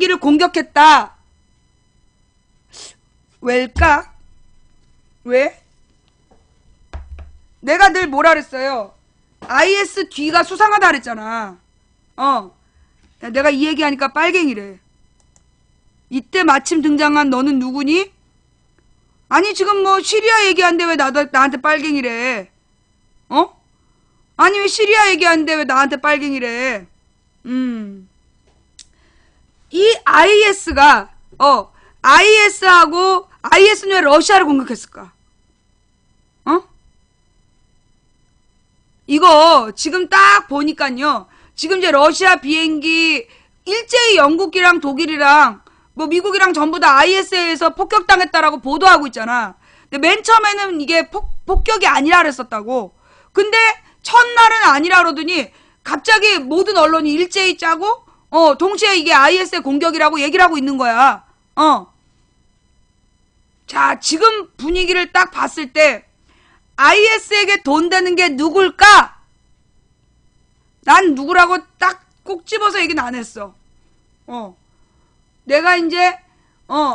비행기를 공격했다. 왜일까? 왜? 내가 늘 뭐라 그랬어요? IS 뒤가 수상하다 그랬잖아. 내가 이 얘기하니까 빨갱이래. 이때 마침 등장한 너는 누구니? 아니 지금 뭐 시리아 얘기하는데 왜 나한테 빨갱이래? 아니 왜 시리아 얘기하는데 왜 나한테 빨갱이래? 이 IS가 IS는 왜 러시아를 공격했을까? 이거 지금 딱 보니까요. 지금 이제 러시아 비행기 일제히 영국이랑 독일이랑 뭐 미국이랑 전부 다 IS에서 폭격당했다라고 보도하고 있잖아. 근데 맨 처음에는 이게 폭격이 아니라 그랬었다고. 근데 첫날은 아니라 그러더니 갑자기 모든 언론이 일제히 짜고 동시에 이게 IS의 공격이라고 얘기를 하고 있는 거야. 자, 지금 분위기를 딱 봤을 때 IS에게 돈 되는 게 누굴까? 난 누구라고 딱 꼭 집어서 얘기는 안 했어. 내가 이제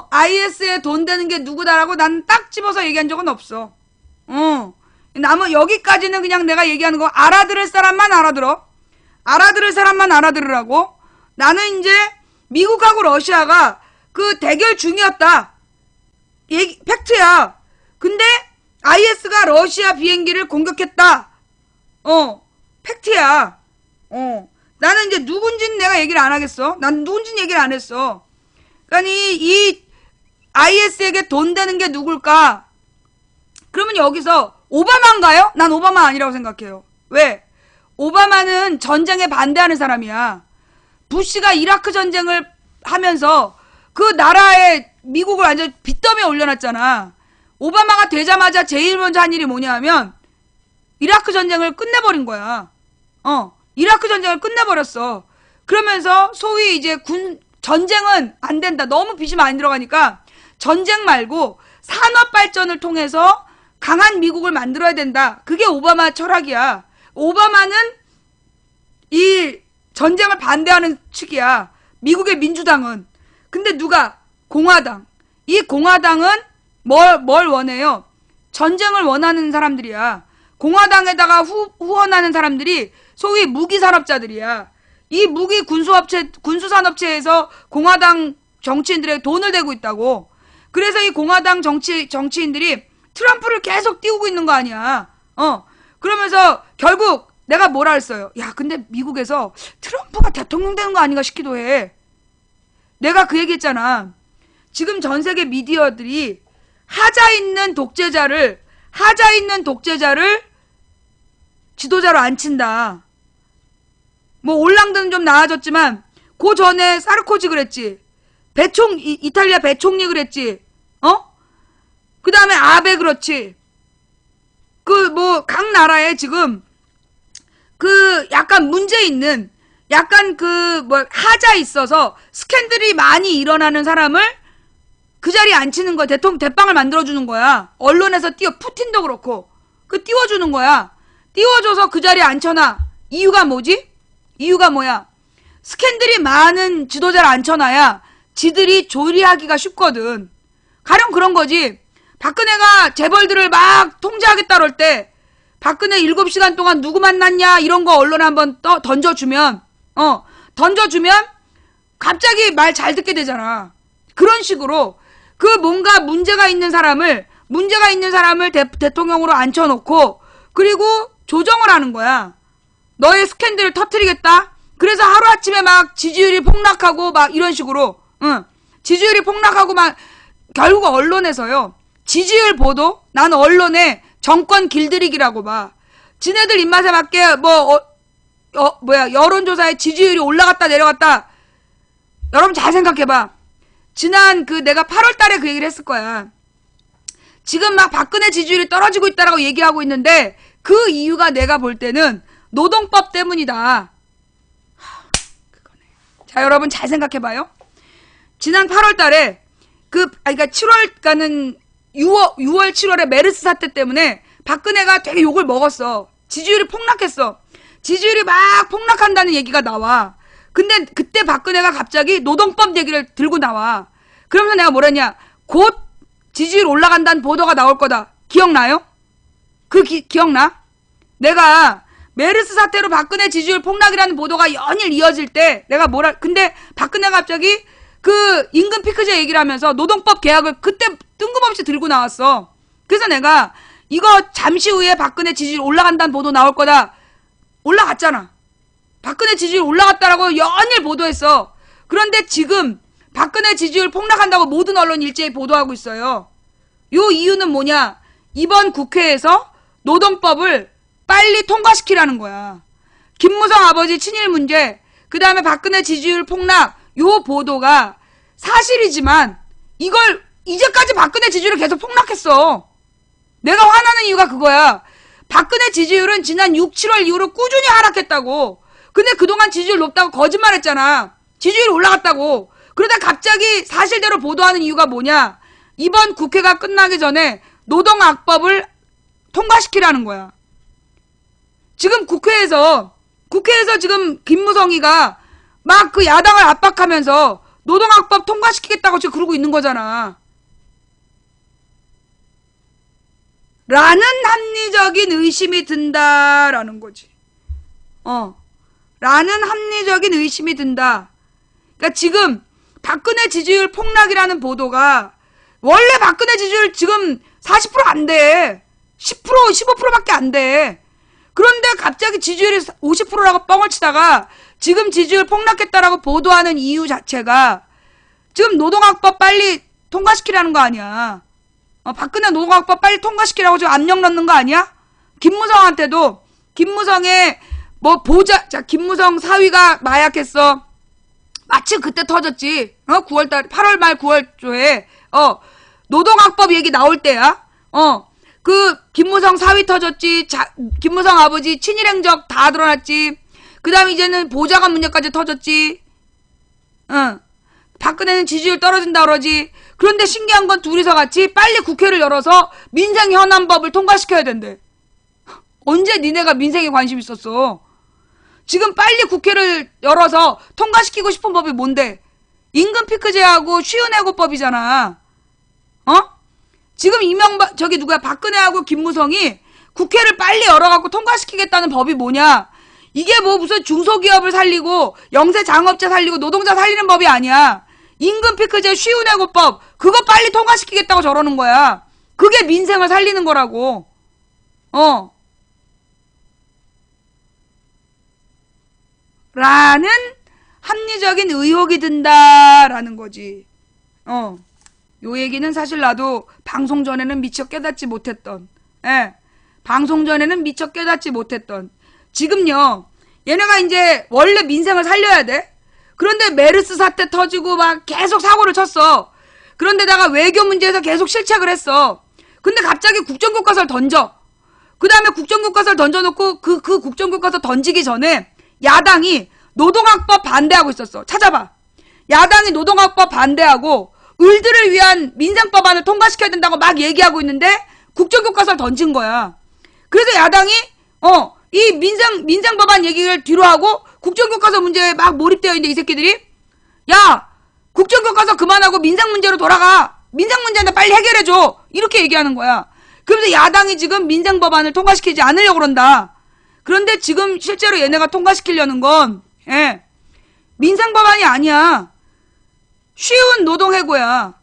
IS에 돈 되는 게 누구다라고 난 딱 집어서 얘기한 적은 없어. 남은 여기까지는 그냥 내가 얘기하는 거 알아들을 사람만 알아들어. 알아들을 사람만 알아들으라고. 나는 이제 미국하고 러시아가 그 대결 중이었다. 팩트야. 근데 IS가 러시아 비행기를 공격했다. 팩트야. 나는 이제 누군지는 내가 얘기를 안 하겠어. 난 누군지는 얘기를 안 했어. 그러니까 이 IS에게 돈 되는 게 누굴까? 그러면 여기서 오바마인가요? 난 오바마 아니라고 생각해요. 왜? 오바마는 전쟁에 반대하는 사람이야. 부시가 이라크 전쟁을 하면서 그 나라에 미국을 완전 빚더미에 올려놨잖아. 오바마가 되자마자 제일 먼저 한 일이 뭐냐 하면 이라크 전쟁을 끝내버린 거야. 이라크 전쟁을 끝내버렸어. 그러면서 소위 이제 전쟁은 안 된다. 너무 빚이 많이 들어가니까 전쟁 말고 산업 발전을 통해서 강한 미국을 만들어야 된다. 그게 오바마 철학이야. 오바마는 이 전쟁을 반대하는 측이야. 미국의 민주당은. 근데 누가? 공화당. 이 공화당은 뭘 원해요? 전쟁을 원하는 사람들이야. 공화당에다가 후원하는 사람들이 소위 무기산업자들이야. 이 무기 군수산업체에서 공화당 정치인들에게 돈을 대고 있다고. 그래서 이 공화당 정치인들이 트럼프를 계속 띄우고 있는 거 아니야. 그러면서 결국 내가 뭐라 했어요? 야, 근데 미국에서 트럼프가 대통령 되는 거 아닌가 싶기도 해. 내가 그 얘기 했잖아. 지금 전 세계 미디어들이 하자 있는 독재자를 지도자로 안 친다. 뭐 올랑드는 좀 나아졌지만 그 전에 사르코지 그랬지. 이탈리아 배총리 그랬지. 그 다음에 아베 그렇지. 그 뭐 각 나라에 지금 그 약간 문제 있는 약간 그 뭐 하자 있어서 스캔들이 많이 일어나는 사람을 그 자리에 앉히는 거야. 대빵을 만들어주는 거야. 언론에서 푸틴도 그렇고 그 띄워주는 거야. 띄워줘서 그 자리에 앉혀놔. 이유가 뭐지? 이유가 뭐야? 스캔들이 많은 지도자를 앉혀놔야 지들이 조리하기가 쉽거든. 가령 그런 거지. 박근혜가 재벌들을 막 통제하겠다 그럴 때 박근혜 7시간 동안 누구 만났냐 이런 거 언론에 한번 던져주면 갑자기 말 잘 듣게 되잖아. 그런 식으로 그 뭔가 문제가 있는 사람을 대통령으로 앉혀놓고 그리고 조정을 하는 거야. 너의 스캔들을 터뜨리겠다? 그래서 하루아침에 막 지지율이 폭락하고 막 이런 식으로 지지율이 폭락하고 막 결국 언론에서요. 지지율 보도? 난 언론에 정권 길들이기라고 봐. 지네들 입맛에 맞게 여론조사에 지지율이 올라갔다 내려갔다. 여러분 잘 생각해봐. 지난 내가 8월 달에 그 얘기를 했을 거야. 지금 막 박근혜 지지율이 떨어지고 있다라고 얘기하고 있는데 그 이유가 내가 볼 때는 노동법 때문이다. 그거네. 자, 여러분 잘 생각해봐요. 지난 8월 달에 그러니까 6월, 7월에 메르스 사태 때문에 박근혜가 되게 욕을 먹었어. 지지율이 폭락했어. 지지율이 막 폭락한다는 얘기가 나와. 근데 그때 박근혜가 갑자기 노동법 얘기를 들고 나와. 그러면서 내가 뭐랬냐. 곧 지지율 올라간다는 보도가 나올 거다. 기억나요? 기억나? 내가 메르스 사태로 박근혜 지지율 폭락이라는 보도가 연일 이어질 때 내가 근데 박근혜가 갑자기 그 임금 피크제 얘기를 하면서 노동법 개혁을 그때 뜬금없이 들고 나왔어. 그래서 내가 이거 잠시 후에 박근혜 지지율 올라간다는 보도 나올 거다. 올라갔잖아. 박근혜 지지율 올라갔다라고 연일 보도했어. 그런데 지금 박근혜 지지율 폭락한다고 모든 언론이 일제히 보도하고 있어요. 요 이유는 뭐냐? 이번 국회에서 노동법을 빨리 통과시키라는 거야. 김무성 아버지 친일 문제, 그 다음에 박근혜 지지율 폭락, 요 보도가 사실이지만 이걸 이제까지 박근혜 지지율이 계속 폭락했어. 내가 화나는 이유가 그거야. 박근혜 지지율은 지난 6, 7월 이후로 꾸준히 하락했다고. 근데 그동안 지지율 높다고 거짓말했잖아. 지지율이 올라갔다고. 그러다 갑자기 사실대로 보도하는 이유가 뭐냐? 이번 국회가 끝나기 전에 노동악법을 통과시키라는 거야. 지금 국회에서 지금 김무성이가 막 그 야당을 압박하면서 노동악법 통과시키겠다고 지금 그러고 있는 거잖아. 라는 합리적인 의심이 든다라는 거지. 라는 합리적인 의심이 든다. 그러니까 지금 박근혜 지지율 폭락이라는 보도가 원래 박근혜 지지율 지금 40% 안 돼. 10%, 15%밖에 안 돼. 그런데 갑자기 지지율이 50%라고 뻥을 치다가 지금 지지율 폭락했다라고 보도하는 이유 자체가 지금 노동학법 빨리 통과시키라는 거 아니야. 박근혜 노동학법 빨리 통과시키라고 지금 압력 넣는 거 아니야? 김무성한테도 김무성의 김무성 사위가 마약했어. 마침 그때 터졌지. 9월달, 8월 말 9월 초에 노동학법 얘기 나올 때야. 그 김무성 사위 터졌지. 김무성 아버지 친일 행적 다 드러났지. 그 다음에 이제는 보좌관 문제까지 터졌지. 박근혜는 지지율 떨어진다 그러지. 그런데 신기한 건 둘이서 같이 빨리 국회를 열어서 민생 현안법을 통과시켜야 된대. 언제 니네가 민생에 관심 있었어? 지금 빨리 국회를 열어서 통과시키고 싶은 법이 뭔데? 임금 피크제하고 쉬운해고법이잖아. 지금 박근혜하고 김무성이 국회를 빨리 열어갖고 통과시키겠다는 법이 뭐냐? 이게 무슨 중소기업을 살리고 영세 장업자 살리고 노동자 살리는 법이 아니야. 임금 피크제 쉬운해고법 그거 빨리 통과시키겠다고 저러는 거야. 그게 민생을 살리는 거라고. 라는 합리적인 의혹이 든다라는 거지. 요 얘기는 사실 나도 방송 전에는 미처 깨닫지 못했던, 방송 전에는 미처 깨닫지 못했던. 지금요, 얘네가 이제 원래 민생을 살려야 돼. 그런데 메르스 사태 터지고 막 계속 사고를 쳤어. 그런데다가 외교 문제에서 계속 실책을 했어. 근데 갑자기 국정교과서를 던져. 그 다음에 국정교과서를 던져놓고 그 국정교과서 던지기 전에 야당이 노동학법 반대하고 있었어. 찾아봐. 야당이 노동학법 반대하고 을들을 위한 민생법안을 통과시켜야 된다고 막 얘기하고 있는데 국정교과서를 던진 거야. 그래서 야당이 이 민생법안 얘기를 뒤로 하고 국정교과서 문제에 막 몰입되어 있는데 이 새끼들이 야 국정교과서 그만하고 민생 문제로 돌아가. 민생 문제는 빨리 해결해줘. 이렇게 얘기하는 거야. 그러면서 야당이 지금 민생법안을 통과시키지 않으려고 그런다. 그런데 지금 실제로 얘네가 통과시키려는 건 민생법안이 아니야. 쉬운 노동해고야.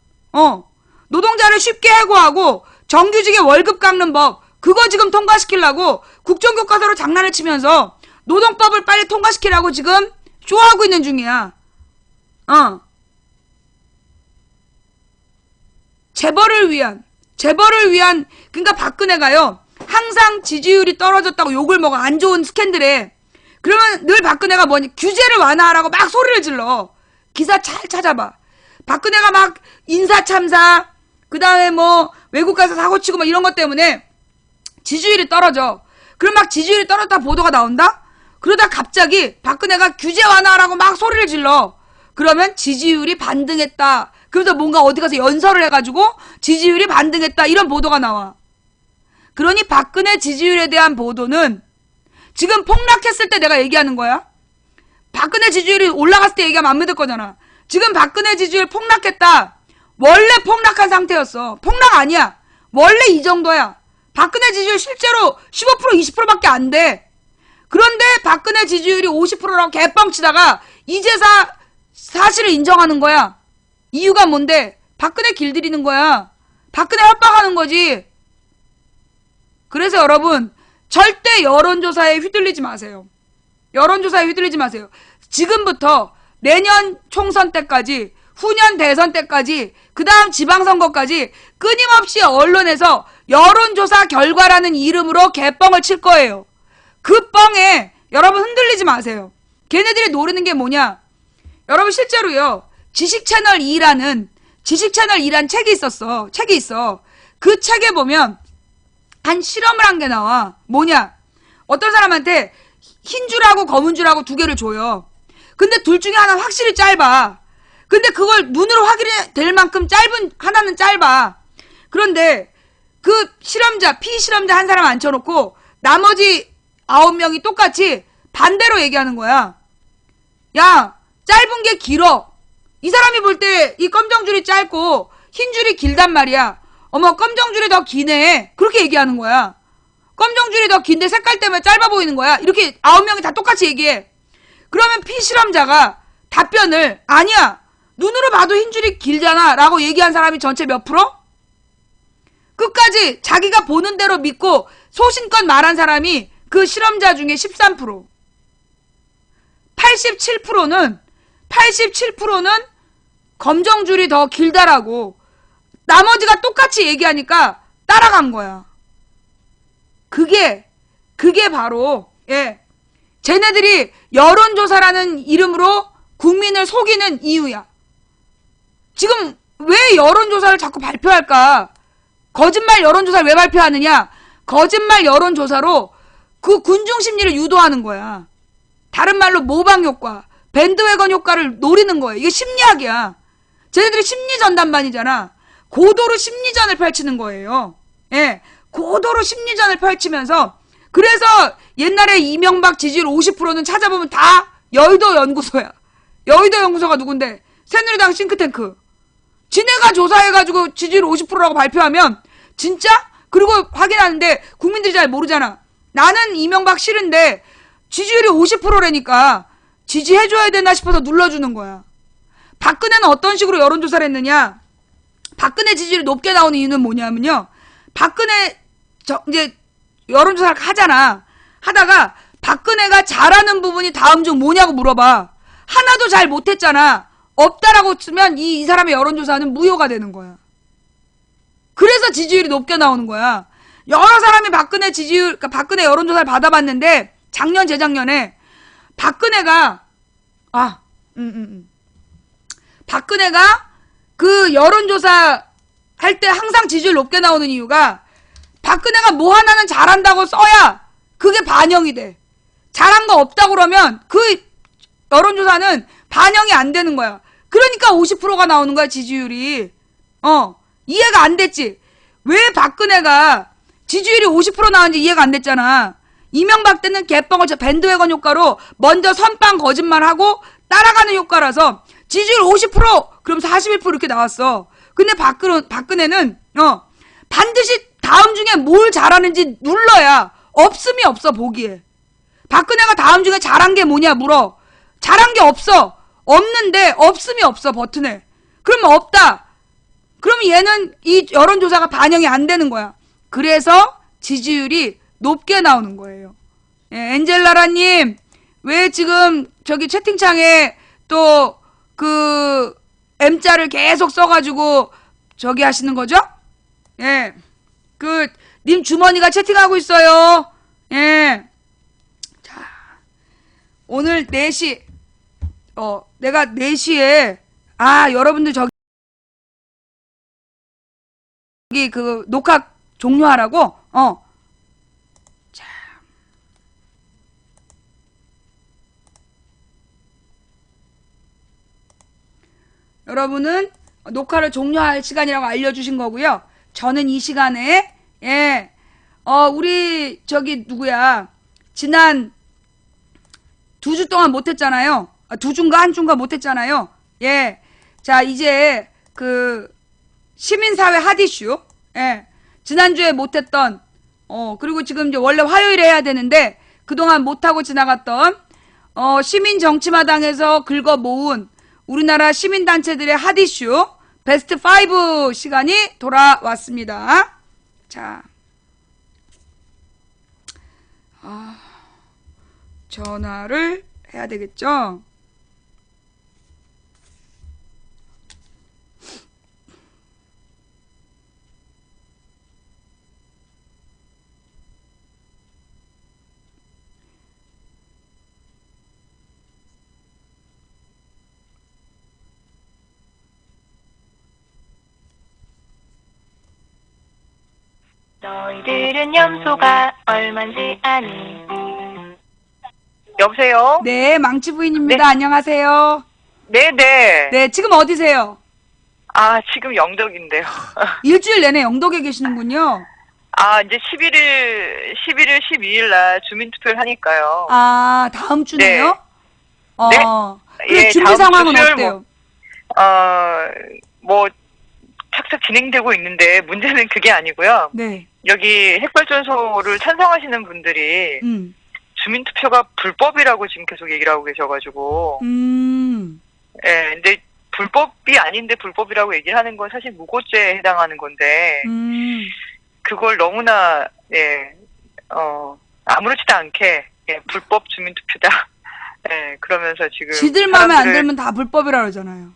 노동자를 쉽게 해고하고 정규직의 월급 깎는 법 그거 지금 통과시키려고 국정교과서로 장난을 치면서 노동법을 빨리 통과시키라고 지금 쇼하고 있는 중이야. 재벌을 위한 그러니까 박근혜가요 항상 지지율이 떨어졌다고 욕을 먹어. 안 좋은 스캔들에. 그러면 늘 박근혜가 뭐니 규제를 완화하라고 막 소리를 질러. 기사 잘 찾아봐. 박근혜가 막 인사참사 그 다음에 외국 가서 사고치고 이런 것 때문에 지지율이 떨어져. 그럼 막 지지율이 떨어졌다 보도가 나온다? 그러다 갑자기 박근혜가 규제 완화하라고 막 소리를 질러. 그러면 지지율이 반등했다. 그래서 뭔가 어디 가서 연설을 해가지고 지지율이 반등했다 이런 보도가 나와. 그러니 박근혜 지지율에 대한 보도는 지금 폭락했을 때 내가 얘기하는 거야. 박근혜 지지율이 올라갔을 때 얘기하면 안 믿을 거잖아. 지금 박근혜 지지율 폭락했다. 원래 폭락한 상태였어. 폭락 아니야. 원래 이 정도야. 박근혜 지지율 실제로 15% 20%밖에 안 돼. 그런데 박근혜 지지율이 50%라고 개뻥치다가 이제사 사실을 인정하는 거야. 이유가 뭔데? 박근혜 길들이는 거야. 박근혜 협박하는 거지. 그래서 여러분 절대 여론조사에 휘둘리지 마세요. 여론조사에 휘둘리지 마세요. 지금부터 내년 총선 때까지, 후년 대선 때까지, 그 다음 지방선거까지 끊임없이 언론에서 여론조사 결과라는 이름으로 개뻥을 칠 거예요. 그 뻥에 여러분 흔들리지 마세요. 걔네들이 노리는 게 뭐냐? 여러분 실제로요. 지식채널2라는 책이 있었어. 책이 있어. 그 책에 보면 한 실험을 한 게 나와. 뭐냐? 어떤 사람한테 흰 줄하고 검은 줄하고 두 개를 줘요. 근데 둘 중에 하나는 확실히 짧아. 근데 그걸 눈으로 확인될 만큼 하나는 짧아. 그런데 그 피실험자 한 사람 앉혀놓고 나머지 9명이 똑같이 반대로 얘기하는 거야. 야, 짧은 게 길어. 이 사람이 볼 때 이 검정줄이 짧고 흰 줄이 길단 말이야. 어머, 검정줄이 더 기네. 그렇게 얘기하는 거야. 검정줄이 더 긴데 색깔 때문에 짧아 보이는 거야. 이렇게 9명이 다 똑같이 얘기해. 그러면 피실험자가 답변을 아니야. 눈으로 봐도 흰 줄이 길잖아. 라고 얘기한 사람이 전체 몇 프로? 끝까지 자기가 보는 대로 믿고 소신껏 말한 사람이 그 실험자 중에 13%. 87%는 검정줄이 더 길다라고 나머지가 똑같이 얘기하니까 따라간 거야. 그게 바로 쟤네들이 여론조사라는 이름으로 국민을 속이는 이유야. 지금 왜 여론조사를 자꾸 발표할까? 거짓말 여론조사를 왜 발표하느냐? 거짓말 여론조사로 그 군중심리를 유도하는 거야. 다른 말로 모방효과, 밴드웨건 효과를 노리는 거예요. 이게 심리학이야. 쟤네들이 심리전단반이잖아. 고도로 심리전을 펼치는 거예요. 예, 고도로 심리전을 펼치면서 그래서 옛날에 이명박 지지율 50%는 찾아보면 다 여의도 연구소야. 여의도 연구소가 누군데? 새누리당 싱크탱크. 지네가 조사해가지고 지지율 50%라고 발표하면 진짜? 그리고 확인하는데 국민들이 잘 모르잖아. 나는 이명박 싫은데 지지율이 50%라니까 지지해줘야 되나 싶어서 눌러주는 거야. 박근혜는 어떤 식으로 여론조사를 했느냐? 박근혜 지지율이 높게 나오는 이유는 뭐냐면요. 박근혜 이제 여론조사를 하잖아. 하다가 박근혜가 잘하는 부분이 다음 중 뭐냐고 물어봐. 하나도 잘 못했잖아. 없다라고 쓰면 이 사람의 여론조사는 무효가 되는 거야. 그래서 지지율이 높게 나오는 거야. 여러 사람이 박근혜 그러니까 박근혜 여론조사를 받아봤는데 작년 재작년에 박근혜가 그 여론조사 할 때 항상 지지율 높게 나오는 이유가 박근혜가 뭐 하나는 잘한다고 써야 그게 반영이 돼. 잘한 거 없다고 그러면 그 여론조사는 반영이 안 되는 거야. 그러니까 50%가 나오는 거야, 지지율이. 이해가 안 됐지? 왜 박근혜가 지지율이 50% 나왔는지 이해가 안 됐잖아. 이명박 때는 개뻥을 밴드웨건 효과로 먼저 선빵 거짓말하고 따라가는 효과라서 지지율 50% 그럼 41% 이렇게 나왔어. 근데 박근혜는 반드시 다음 중에 뭘 잘하는지 눌러야 없음이 없어 보기에. 박근혜가 다음 중에 잘한 게 뭐냐 물어. 잘한 게 없어. 없는데 없음이 없어 버튼에. 그러면 없다. 그러면 얘는 이 여론조사가 반영이 안 되는 거야. 그래서 지지율이 높게 나오는 거예요. 예, 엔젤라라님 왜 지금 저기 채팅창에 또 그 M자를 계속 써가지고 저기 하시는 거죠? 예, 그 님 주머니가 채팅하고 있어요. 예, 자 오늘 4시 내가 4시에 여러분들 저기 그 녹화 종료하라고 자 여러분은 녹화를 종료할 시간이라고 알려주신 거고요. 저는 이 시간에 우리 저기 누구야 지난 2주 동안 못했잖아요. 2주인가 1주인가 못했잖아요. 예. 자, 이제 그 시민사회 핫이슈. 예. 지난주에 못했던 그리고 지금 이제 원래 화요일에 해야 되는데 그동안 못하고 지나갔던 시민정치마당에서 긁어 모은 우리나라 시민단체들의 핫이슈 베스트 5 시간이 돌아왔습니다. 자, 전화를 해야 되겠죠? 너희들은 염소가 얼만지 아니? 여보세요? 네, 망치 부인입니다. 네. 안녕하세요. 네네. 네, 지금 어디세요? 아, 지금 영덕인데요. 일주일 내내 영덕에 계시는군요. 아, 이제 11일, 12일 날 주민투표를 하니까요. 아, 다음 주네요? 네? 그 예, 준비 다음 상황은 주 수요일 어때요? 뭐, 착착 진행되고 있는데 문제는 그게 아니고요. 네. 여기 핵발전소를 찬성하시는 분들이 주민투표가 불법이라고 지금 계속 얘기를 하고 계셔가지고. 예, 근데 불법이 아닌데 불법이라고 얘기를 하는 건 사실 무고죄에 해당하는 건데. 그걸 너무나, 예, 아무렇지도 않게, 예, 불법 주민투표다. 예, 그러면서 지금. 지들 마음에 안 들면 다 불법이라 그러잖아요.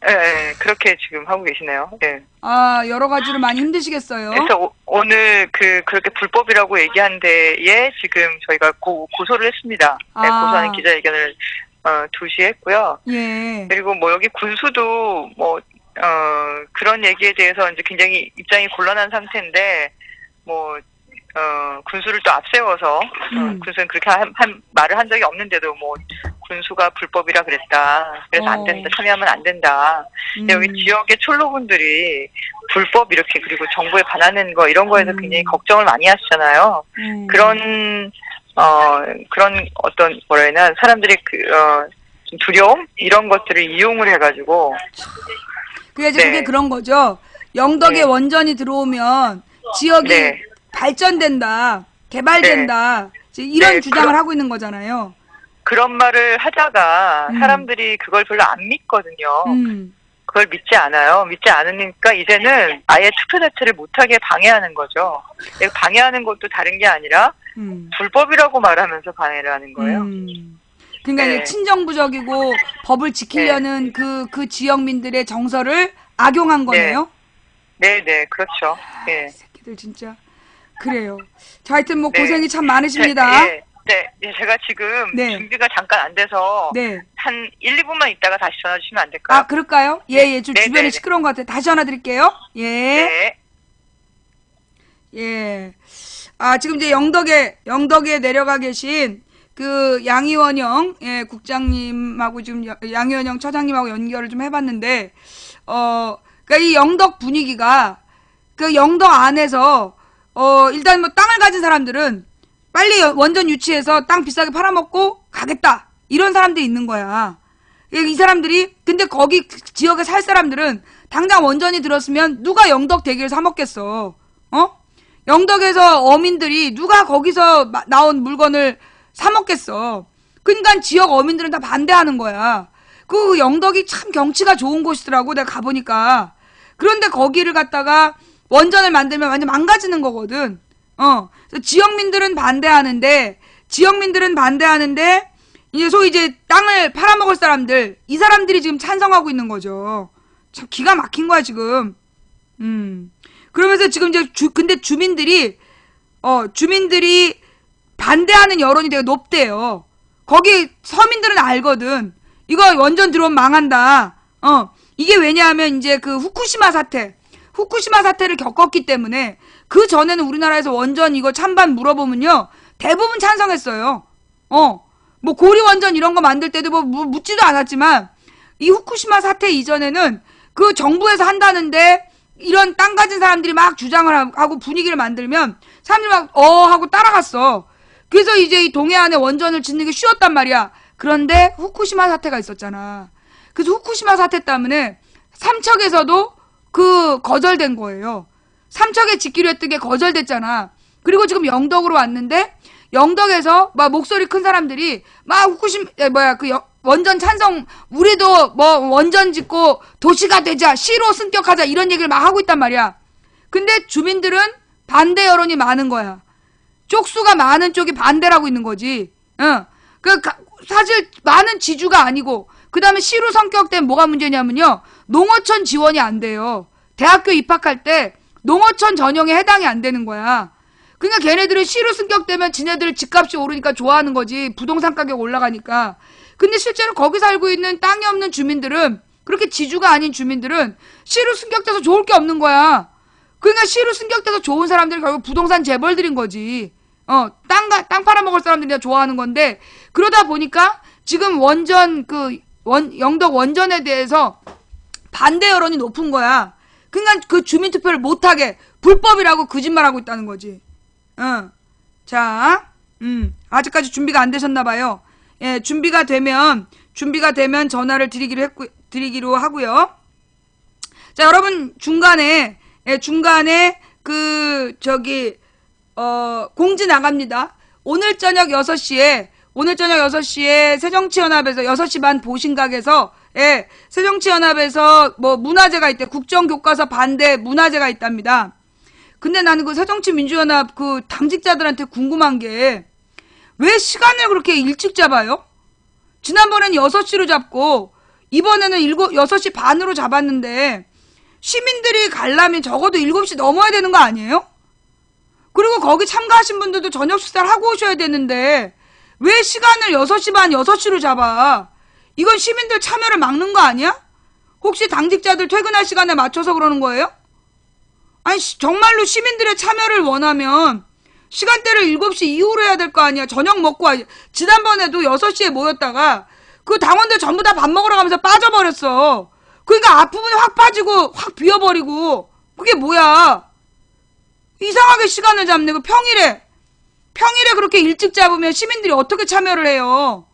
예, 예, 그렇게 지금 하고 계시네요. 예. 아, 여러 가지로 많이 힘드시겠어요. 그래서 오늘 그렇게 불법이라고 얘기한 데에 지금 저희가 고소를 했습니다. 네, 고소하는 기자회견을 2시에 했고요. 예. 그리고 뭐 여기 군수도 뭐 그런 얘기에 대해서 이제 굉장히 입장이 곤란한 상태인데 뭐 군수를 또 앞세워서 군수는 그렇게 말을 한 적이 없는데도 뭐 군수가 불법이라 그랬다. 그래서 안 된다. 참여하면 안 된다. 근데 여기 지역의 촐로분들이 불법 이렇게 그리고 정부에 반하는 거 이런 거에서 굉장히 걱정을 많이 하시잖아요. 그런 어떤 뭐라 해야 되나 사람들이 좀 두려움 이런 것들을 이용을 해가지고. 그게 이제 그게 그런 거죠. 영덕에 원전이 들어오면 지역이 발전된다, 개발된다 이런 주장을 하고 있는 거잖아요. 그런 말을 하다가 사람들이 그걸 별로 안 믿거든요. 그걸 믿지 않아요. 믿지 않으니까 이제는 아예 투표 자체를 못하게 방해하는 거죠. 방해하는 것도 다른 게 아니라 불법이라고 말하면서 방해를 하는 거예요. 그러니까 이제 친정부적이고 법을 지키려는 그 지역민들의 정서를 악용한 거네요. 네, 그렇죠. 예. 새끼들 진짜 그래요. 자, 하여튼 뭐 고생이 참 많으십니다. 네, 제가 지금 준비가 잠깐 안 돼서 한 1, 2분만 있다가 다시 전화 주시면 안 될까요? 아, 그럴까요? 예, 좀 주변에 시끄러운 것 같아요. 다시 전화 드릴게요. 예. 예. 아, 지금 이제 영덕에 내려가 계신 그 양희원영 국장님하고 지금 양희원영 처장님하고 연결을 좀 해봤는데, 그러니까 이 영덕 분위기가 그 영덕 안에서 일단 뭐 땅을 가진 사람들은 빨리 원전 유치해서 땅 비싸게 팔아먹고 가겠다. 이런 사람들이 있는 거야. 이 사람들이, 근데 거기 지역에 살 사람들은 당장 원전이 들었으면 누가 영덕 대게를 사먹겠어. 영덕에서 어민들이 누가 거기서 나온 물건을 사먹겠어. 그러니까 지역 어민들은 다 반대하는 거야. 그 영덕이 참 경치가 좋은 곳이더라고, 내가 가보니까. 그런데 거기를 갖다가 원전을 만들면 완전 망가지는 거거든. 그래서 지역민들은 반대하는데, 이제 소위 이제 땅을 팔아먹을 사람들, 이 사람들이 지금 찬성하고 있는 거죠. 참 기가 막힌 거야, 지금. 그러면서 지금 이제 근데 주민들이 반대하는 여론이 되게 높대요. 거기 서민들은 알거든. 이거 원전 들어오면 망한다. 이게 왜냐하면 이제 그 후쿠시마 사태를 겪었기 때문에 그 전에는 우리나라에서 원전 이거 찬반 물어보면요. 대부분 찬성했어요. 뭐 고리 원전 이런 거 만들 때도 뭐 묻지도 않았지만 이 후쿠시마 사태 이전에는 그 정부에서 한다는데 이런 땅 가진 사람들이 막 주장을 하고 분위기를 만들면 사람들이 막 하고 따라갔어. 그래서 이제 이 동해안에 원전을 짓는 게 쉬웠단 말이야. 그런데 후쿠시마 사태가 있었잖아. 그래서 후쿠시마 사태 때문에 삼척에서도 거절된 거예요. 삼척에 짓기로 했던 게 거절됐잖아. 그리고 지금 영덕으로 왔는데 영덕에서 막 목소리 큰 사람들이 막 원전 찬성, 우리도 뭐 원전 짓고 도시가 되자, 시로 승격하자 이런 얘기를 막 하고 있단 말이야. 근데 주민들은 반대 여론이 많은 거야. 쪽수가 많은 쪽이 반대라고 있는 거지. 사실 많은 지주가 아니고, 그 다음에 시로 성격된 뭐가 문제냐면요, 농어촌 지원이 안 돼요. 대학교 입학할 때 농어촌 전형에 해당이 안 되는 거야. 그러니까 걔네들은 시로 승격되면 지네들 집값이 오르니까 좋아하는 거지. 부동산 가격 올라가니까. 근데 실제로 거기 살고 있는 땅이 없는 주민들은, 그렇게 지주가 아닌 주민들은 시로 승격돼서 좋을 게 없는 거야. 그러니까 시로 승격돼서 좋은 사람들이 결국 부동산 재벌들인 거지. 땅 팔아먹을 사람들이 좋아하는 건데, 그러다 보니까 지금 영덕 원전에 대해서 반대 여론이 높은 거야. 그러니까 그 주민투표를 못하게 불법이라고 거짓말하고 있다는 거지. 자, 아직까지 준비가 안 되셨나봐요. 예, 준비가 되면 전화를 드리기로 하고요. 자, 여러분, 중간에 공지 나갑니다. 오늘 저녁 6시에 새정치연합에서 6시 반 보신각에서, 예, 새정치연합에서 뭐 문화제가 있대. 국정교과서 반대 문화제가 있답니다. 근데 나는 그 새정치민주연합 그 당직자들한테 궁금한 게, 왜 시간을 그렇게 일찍 잡아요? 지난번엔 6시로 잡고, 이번에는 6시 반으로 잡았는데, 시민들이 가려면 적어도 7시 넘어야 되는 거 아니에요? 그리고 거기 참가하신 분들도 저녁 식사를 하고 오셔야 되는데, 왜 시간을 6시 반, 6시로 잡아? 이건 시민들 참여를 막는 거 아니야? 혹시 당직자들 퇴근할 시간에 맞춰서 그러는 거예요? 아니, 정말로 시민들의 참여를 원하면 시간대를 7시 이후로 해야 될 거 아니야. 저녁 먹고 지난번에도 6시에 모였다가 그 당원들 전부 다 밥 먹으러 가면서 빠져버렸어. 그러니까 앞부분이 확 빠지고 확 비어버리고, 그게 뭐야? 이상하게 시간을 잡네. 그 평일에 그렇게 일찍 잡으면 시민들이 어떻게 참여를 해요?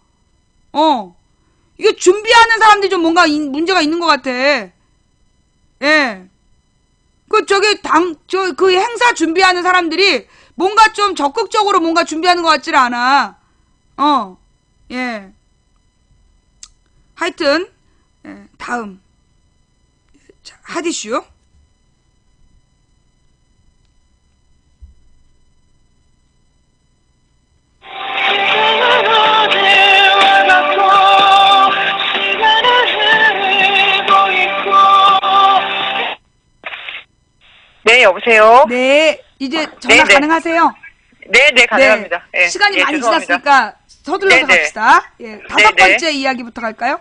이게 준비하는 사람들이 좀 뭔가 문제가 있는 것 같아. 예. 그 행사 준비하는 사람들이 뭔가 좀 적극적으로 뭔가 준비하는 것 같질 않아. 예. 하여튼, 예, 다음. 자, 핫이슈. 네, 여보세요? 네, 이제 전화 네. 가능하세요? 네, 가능합니다. 네. 시간이 많이 죄송합니다. 지났으니까 서둘러서 네네. 갑시다. 예, 5번째 이야기부터 갈까요?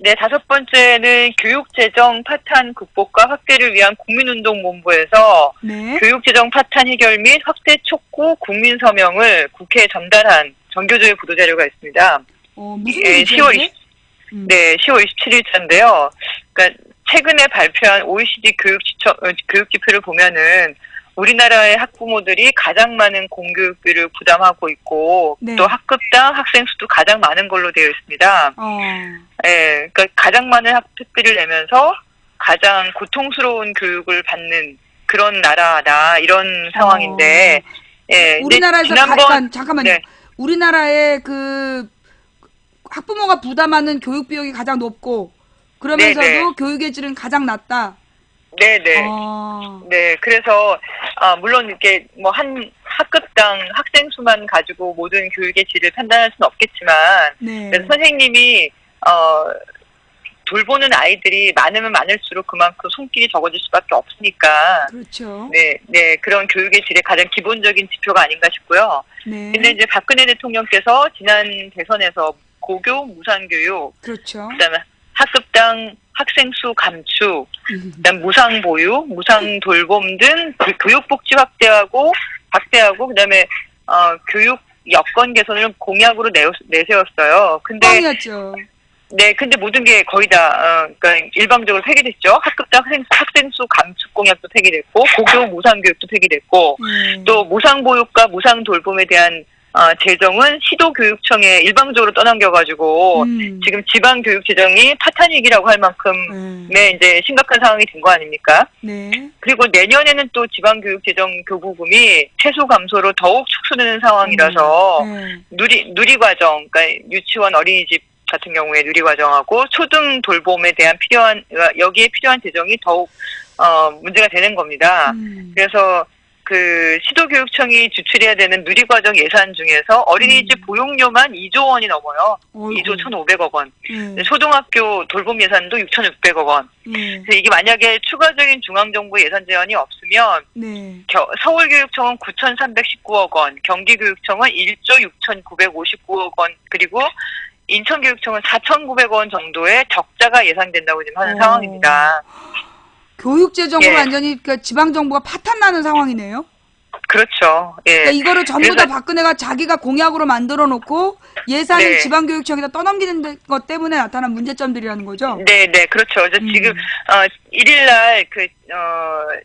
네, 5번째는 교육재정 파탄 극복과 확대를 위한 국민운동본부에서 네. 교육재정 파탄 해결 및 확대 촉구 국민서명을 국회에 전달한 정교조의 보도자료가 있습니다. 무슨 예, 얘기죠? 10월 27일자인데요. 그러니까 최근에 발표한 OECD 교육지표를 보면은 우리나라의 학부모들이 가장 많은 공교육비를 부담하고 있고, 네. 또 학급당 학생 수도 가장 많은 걸로 되어 있습니다. 예, 그러니까 가장 많은 학비를 내면서 가장 고통스러운 교육을 받는 그런 나라다, 이런 상황인데, 예. 우리나라에서 잠깐만요. 네. 우리나라의 그 학부모가 부담하는 교육 비용이 가장 높고, 그러면서도 네네. 교육의 질은 가장 낮다. 네네. 네, 그래서, 물론 이렇게 뭐 한 학급당 학생 수만 가지고 모든 교육의 질을 판단할 수는 없겠지만, 네. 그래서 선생님이, 돌보는 아이들이 많으면 많을수록 그만큼 손길이 적어질 수밖에 없으니까. 그렇죠. 네, 그런 교육의 질의 가장 기본적인 지표가 아닌가 싶고요. 네. 근데 이제 박근혜 대통령께서 지난 대선에서 고교 무상교육, 그렇죠. 그다음에 학급당 학생 수 감축, 그다음 무상 보육, 무상 돌봄 등 교육복지 확대하고, 그다음에 교육 여건 개선을 공약으로 내세웠어요. 근데 뻥이었죠. 네, 근데 모든 게 거의 다 그러니까 일방적으로 폐기됐죠. 학급당 학생 수 감축 공약도 폐기됐고, 고교 무상 교육도 폐기됐고, 또 무상 보육과 무상 돌봄에 대한 재정은 시도교육청에 일방적으로 떠넘겨가지고 지금 지방교육재정이 파탄위기라고 할 만큼의 이제 심각한 상황이 된 거 아닙니까? 네. 그리고 내년에는 또 지방교육재정 교부금이 최소 감소로 더욱 축소되는 상황이라서 누리과정, 그러니까 유치원 어린이집 같은 경우에 누리과정하고 초등 돌봄에 대한 여기에 필요한 재정이 더욱 문제가 되는 겁니다. 그래서 그 시도교육청이 지출해야 되는 누리과정 예산 중에서 어린이집 보육료만 2조 원이 넘어요. 2조 1,500억 원. 초등학교 돌봄 예산도 6,600억 원. 그래서 이게 만약에 추가적인 중앙정부 예산 제한이 없으면 서울교육청은 9,319억 원, 경기교육청은 1조 6,959억 원, 그리고 인천교육청은 4,900원 정도의 적자가 예상된다고 지금 하는 상황입니다. 교육재정으로 완전히 그 지방정부가 파탄나는 상황이네요. 그렇죠. 예. 그러니까 이거를 전부 다 박근혜가 자기가 공약으로 만들어 놓고 예산을 지방교육청에다 떠넘기는 것 때문에 나타난 문제점들이라는 거죠? 네, 그렇죠. 지금, 1일날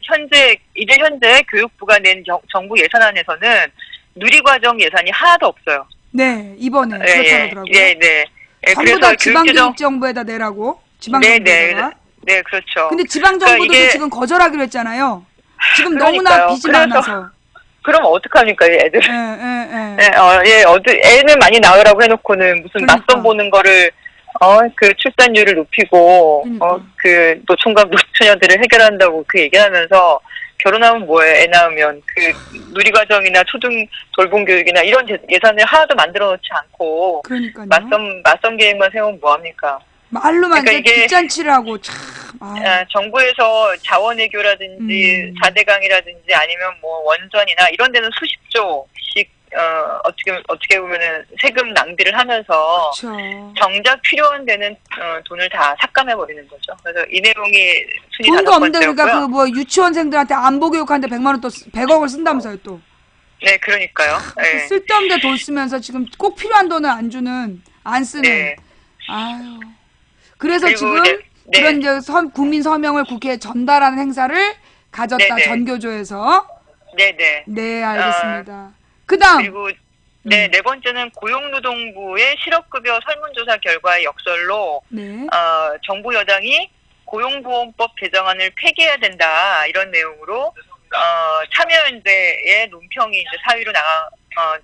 현재 교육부가 낸 정부 예산안에서는 누리과정 예산이 하나도 없어요. 네, 이번에 그렇더라고요. 네. 전부 다 지방교육정부에다 내라고? 지방정부에다가? 네, 그렇죠. 근데 지방정부도 그러니까 지금 거절하기로 했잖아요. 지금 너무나 빚이 많아서. 그럼 어떡합니까, 애들. 애는 많이 낳으라고 해놓고는 무슨 맞선 보는 거를, 그 출산율을 높이고, 그 노총각 노처녀들을 해결한다고 그 얘기를 하면서, 결혼하면 뭐해, 애 낳으면. 그 누리과정이나 초등 돌봄 교육이나 이런 예산을 하나도 만들어 놓지 않고, 맞선 계획만 세우면 뭐합니까? 말로만 그러니까 뒷잔치를 하고 참. 정부에서 자원외교라든지 4대강이라든지 아니면 뭐 원전이나 이런 데는 수십 조씩 어떻게 보면은 세금 낭비를 하면서 정작 필요한 데는 돈을 다 삭감해 버리는 거죠. 그래서 이 내용이 순위 돈도 없는데 번째고요. 그러니까 그 뭐 유치원생들한테 안보 교육하는데 100만 원 또 100억을 쓴다면서요 또. 네, 그러니까요. 쓸데없는 돈 쓰면서 지금 꼭 필요한 돈을 안 쓰는. 아유. 그래서 지금 그런 이제 국민 서명을 국회에 전달하는 행사를 가졌다. 전교조에서. 네, 알겠습니다. 그다음. 그리고 네 번째는 고용노동부의 실업급여 설문조사 결과의 역설로 정부 여당이 고용보험법 개정안을 폐기해야 된다 이런 내용으로 참여연대의 논평이 이제 사위로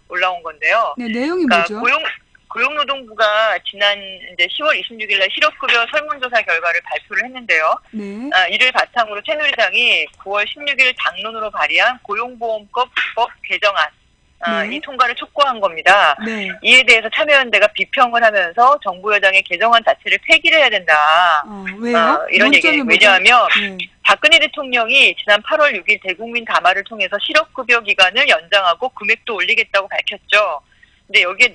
올라온 건데요. 네, 내용이 그러니까 뭐죠? 고용노동부가 지난 이제 10월 26일 날 실업급여 설문조사 결과를 발표를 했는데요. 이를 바탕으로 새누리당이 9월 16일 당론으로 발의한 고용보험법 개정안 이 통과를 촉구한 겁니다. 이에 대해서 참여연대가 비평을 하면서 정부 여당의 개정안 자체를 폐기를 해야 된다. 왜요? 이런 얘기. 왜냐하면 박근혜 대통령이 지난 8월 6일 대국민 담화를 통해서 실업급여 기간을 연장하고 금액도 올리겠다고 밝혔죠. 근데 여기에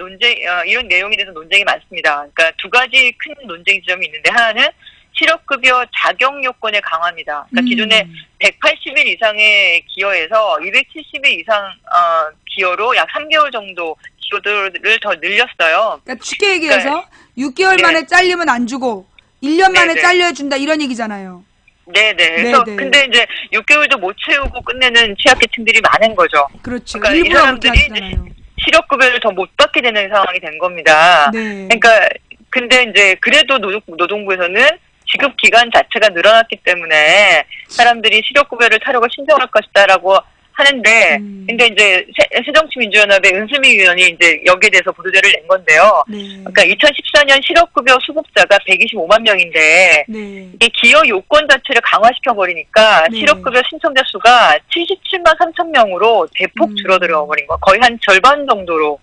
이런 내용에 대해서 논쟁이 많습니다. 그러니까 두 가지 큰 논쟁 지점이 있는데 하나는 실업급여 자격 요건의 강화입니다. 그러니까 기존에 180일 이상의 기여에서 270일 이상 기여로 약 3개월 정도 기여들을 더 늘렸어요. 그러니까 쉽게 얘기해서 6개월 만에 잘리면 안 주고 1년 만에 잘려준다 이런 얘기잖아요. 그래서 근데 이제 6개월도 못 채우고 끝내는 취약계층들이 많은 거죠. 그렇죠. 그러니까 이 사람들이 실업급여를 더 못 받게 되는 상황이 된 겁니다. 그러니까 근데 이제 그래도 노동부에서는 지급 기간 자체가 늘어났기 때문에 사람들이 실업급여를 타려고 신청할 것이다라고 하는데, 근데 이제 새정치민주연합의 은수미 의원이 이제 여기에 대해서 보도자를 낸 건데요. 그러니까 2014년 실업급여 수급자가 125만 명인데, 이게 기여 요건 자체를 강화시켜 버리니까 실업급여 신청자 수가 77만 3천 명으로 대폭 줄어들어 버린 거, 거의 한 절반 정도로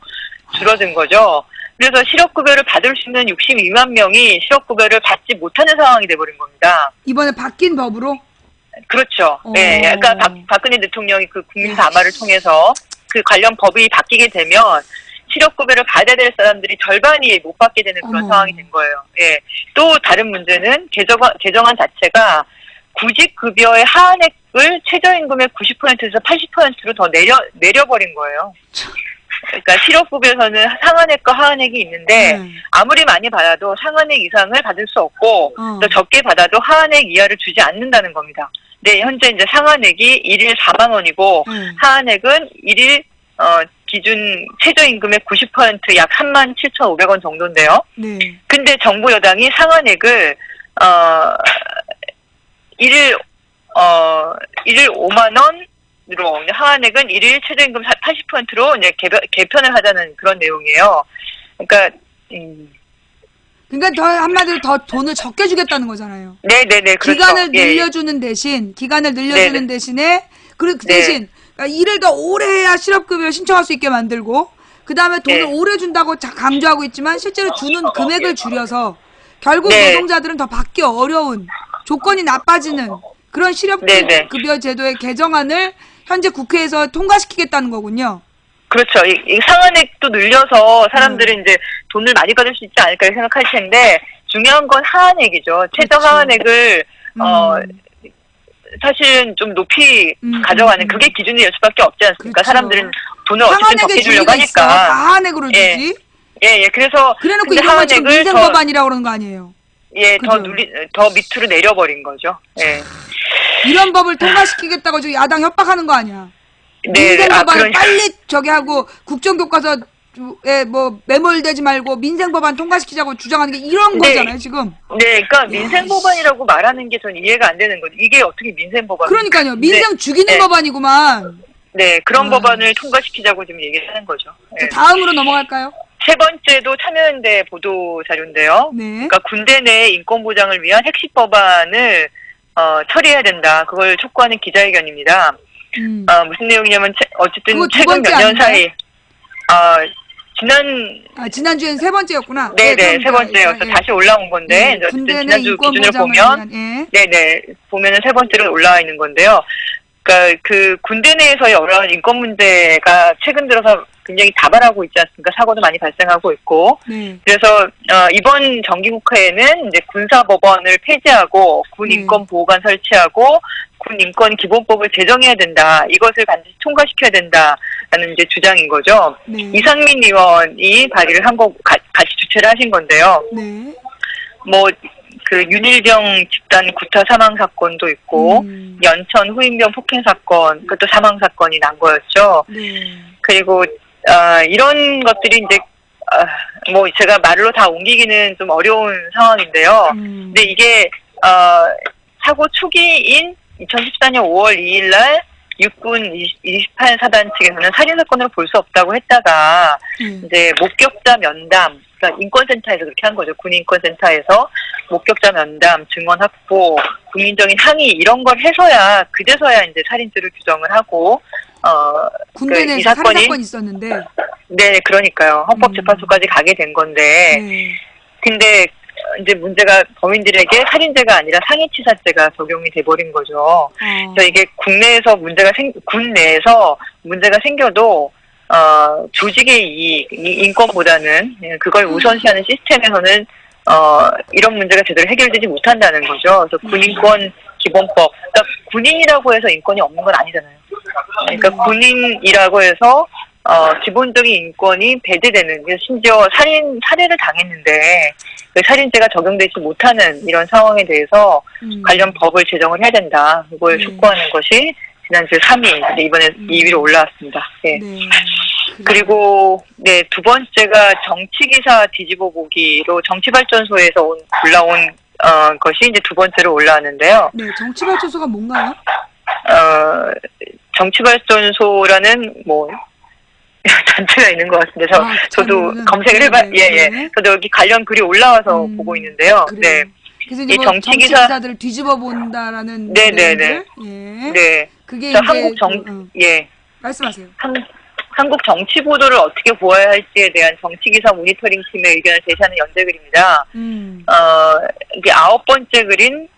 줄어든 거죠. 그래서 실업급여를 받을 수 있는 62만 명이 실업급여를 받지 못하는 상황이 돼버린 겁니다. 이번에 바뀐 법으로? 그렇죠. 네, 그러니까 박근혜 대통령이 그 국민 담화를 통해서 그 관련 법이 바뀌게 되면 실업급여를 받아야 될 사람들이 절반이 못 받게 되는 그런 상황이 된 거예요. 예. 또 다른 문제는 개정안 자체가 구직급여의 하한액을 최저임금의 90%에서 80%로 더 내려버린 거예요. 그러니까 실업급여에서는 상한액과 하한액이 있는데 아무리 많이 받아도 상한액 이상을 받을 수 없고 또 적게 받아도 하한액 이하를 주지 않는다는 겁니다. 네, 현재 이제 상한액이 1일 4만 원이고 하한액은 1일 기준 최저임금의 90%약 37,500원 정도인데요. 네. 근데 정부 여당이 상한액을 일일 5만 원으로 상한액은 일일 최저임금 80%로 이제 개편을 하자는 그런 내용이에요. 그러니까 그러니까 더 한마디로 더 돈을 적게 주겠다는 거잖아요. 네네네. 그렇죠. 기간을 늘려주는 네네. 대신에 그 네. 대신 그러니까 일을 더 오래 해야 실업급여를 신청할 수 있게 만들고 그 다음에 돈을 네. 오래 준다고 강조하고 있지만 실제로 주는 금액을 줄여서 결국 네. 노동자들은 더 받기 어려운 조건이 나빠지는 그런 네네. 실업급여 제도의 개정안을 현재 국회에서 통과시키겠다는 거군요. 그렇죠. 이 상한액도 늘려서 사람들은 이제 돈을 많이 받을 수 있지 않을까 생각할 텐데 중요한 건 하한액이죠. 최저 그렇죠. 하한액을 사실은 좀 높이 가져가는 그게 기준이 될 수밖에 없지 않습니까? 그렇죠. 사람들은 돈을 어쨌든 적게 주려고 하니까. 하한액으로 주지. 예. 그래서 그래놓고 근데 이런 건 지금 하한액을 민생법안이라고 그러는 거 아니에요? 예, 그죠? 더 밑으로 내려버린 거죠. 예. 이런 법을 통과시키겠다고 지금 야당 협박하는 거 아니야? 네, 민생법안 빨리 저기 하고 국정교과서에 뭐 매몰되지 말고 민생법안 통과시키자고 주장하는 게 이런 네. 거잖아요 지금. 네, 그러니까 민생법안이라고 말하는 게 전 이해가 안 되는 거죠. 이게 어떻게 민생법안? 그러니까요. 민생 죽이는 네. 법안이구만. 네, 그런 법안을 통과시키자고 지금 얘기를 하는 거죠. 자, 예. 다음으로 넘어갈까요? 세 번째도 참여연대 보도 자료인데요. 네. 그러니까 군대 내 인권 보장을 위한 핵심 법안을 처리해야 된다. 그걸 촉구하는 기자회견입니다. 무슨 내용이냐면 어쨌든 그거 두 최근 번째 몇 년 아닌가요? 사이 지난주엔 세 번째였구나. 네네 그럼 세 번째여서 예. 다시 올라온 건데 네, 어쨌든 군대 내 지난주 인권 기준으로 보장을 보면 위한, 네네 보면은 세 번째로 올라와 있는 건데요. 그러니까 그 군대 내에서의 어려운 인권 문제가 최근 들어서 굉장히 다발하고 있지 않습니까? 사고도 많이 발생하고 있고. 네. 그래서 이번 정기국회에는 이제 군사법원을 폐지하고 군 인권보호관 설치하고 군 인권 기본법을 제정해야 된다. 이것을 반드시 통과시켜야 된다라는 이제 주장인 거죠. 네. 이상민 의원이 발의를 한 거 같이 주최를 하신 건데요. 네. 뭐 그 윤일병 집단 구타 사망 사건도 있고 연천 후임병 폭행 사건 그것도 사망 사건이 난 거였죠. 네. 그리고 이런 것들이 이제 뭐 제가 말로 다 옮기기는 좀 어려운 상황인데요. 근데 이게 사고 초기인 2014년 5월 2일 날 육군 28사단 측에서는 살인 사건으로 볼 수 없다고 했다가 이제 목격자 면담, 그러니까 인권센터에서 그렇게 한 거죠. 군인권센터에서 목격자 면담, 증언 확보, 국민적인 항의 이런 걸 해서야 그제서야 이제 살인죄를 규정을 하고 군대 내에서 이 사건이 살인 사건이 있었는데. 네, 그러니까요. 헌법재판소까지 가게 된 건데, 근데 이제 문제가 범인들에게 살인죄가 아니라 상해치사죄가 적용이 돼버린 거죠. 그래서 이게 국내에서 군 내에서 문제가 생겨도 조직의 이익, 인권보다는 그걸 우선시하는 시스템에서는 이런 문제가 제대로 해결되지 못한다는 거죠. 그래서 군인권 기본법, 그러니까 군인이라고 해서 인권이 없는 건 아니잖아요. 그러니까 군인이라고 해서 기본적인 인권이 배제되는, 심지어 살해를 당했는데 그 살인죄가 적용되지 못하는 이런 상황에 대해서 관련 법을 제정을 해야 된다. 그걸 촉구하는 것이 지난주 3위, 이번에 2위로 올라왔습니다. 네. 그리고 두 번째가 정치기사 뒤집어 보기로 정치발전소에서 올라온 것이 이제 두 번째로 올라왔는데요. 네, 정치발전소가 뭔가요? 정치발전소라는 단체가 있는 것 같은데 저도 검색을 해봐. 예. 저도 여기 관련 글이 올라와서 보고 있는데요. 그래요. 네. 그래서 이제 정치기사들을 뒤집어 본다라는. 네네네. 네. 그게 이제 말씀하세요. 한국 정치 보도를 어떻게 보아야 할지에 대한 정치기사 모니터링 팀의 의견을 제시하는 연대글입니다. 이게 9번째 글인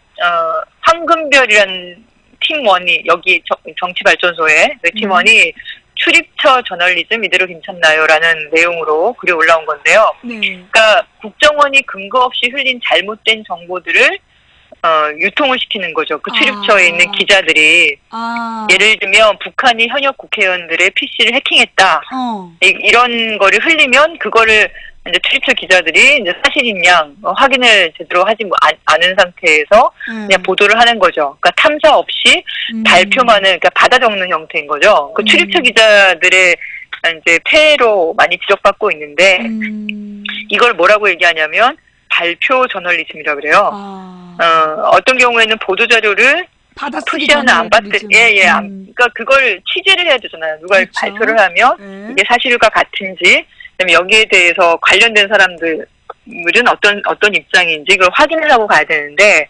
황금별이라는 팀원이 여기 정치발전소에 그 팀원이 출입처 저널리즘 이대로 괜찮나요?라는 내용으로 글이 올라온 건데요. 그러니까 국정원이 근거 없이 흘린 잘못된 정보들을 유통을 시키는 거죠. 그 출입처에 있는 기자들이 예를 들면 북한이 현역 국회의원들의 PC를 해킹했다. 이런 거를 흘리면 그거를 이제 출입처 기자들이 이제 사실인 양 확인을 제대로 하지 않은 상태에서 그냥 보도를 하는 거죠. 그러니까 탐사 없이 발표만을 그러니까 받아 적는 형태인 거죠. 그 출입처 기자들의 이제 폐해로 많이 지적받고 있는데 이걸 뭐라고 얘기하냐면 발표 저널리즘이라고 그래요. 어떤 경우에는 보도 자료를 푸시하나 안 받을 그러니까 그걸 취재를 해야 되잖아요. 누가 그렇죠. 발표를 하면 이게 사실과 같은지, 그다음에 여기에 대해서 관련된 사람들은 어떤 입장인지 그걸 확인을 하고 가야 되는데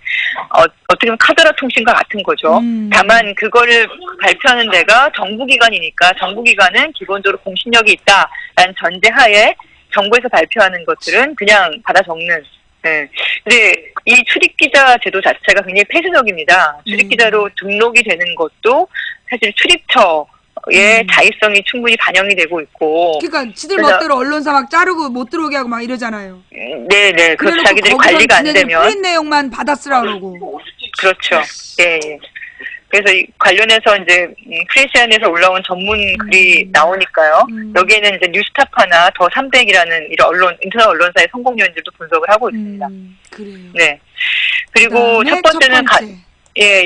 어떻게 보면 카더라 통신과 같은 거죠. 다만 그거를 발표하는 데가 정부기관이니까 정부기관은 기본적으로 공신력이 있다라는 전제하에 정부에서 발표하는 것들은 그냥 받아 적는. 네. 근데 이 출입기자 제도 자체가 굉장히 폐쇄적입니다. 출입기자로 등록이 되는 것도 사실 출입처의 자의성이 충분히 반영이 되고 있고. 그러니까 지들 멋대로 언론사 막 자르고 못 들어오게 하고 막 이러잖아요. 네네. 그래서 자기들이 관리가 안 되면. 프린 내용만 받아 쓰라 그러고. 그렇죠. 예, 예. 그래서 이 관련해서 이제 프레시안에서 올라온 전문 글이 나오니까요. 여기에는 이제 뉴스타파나 더 300이라는 이런 인터넷 언론사의 성공 요인들도 분석을 하고 있습니다. 그래요. 네. 그리고 첫 번째는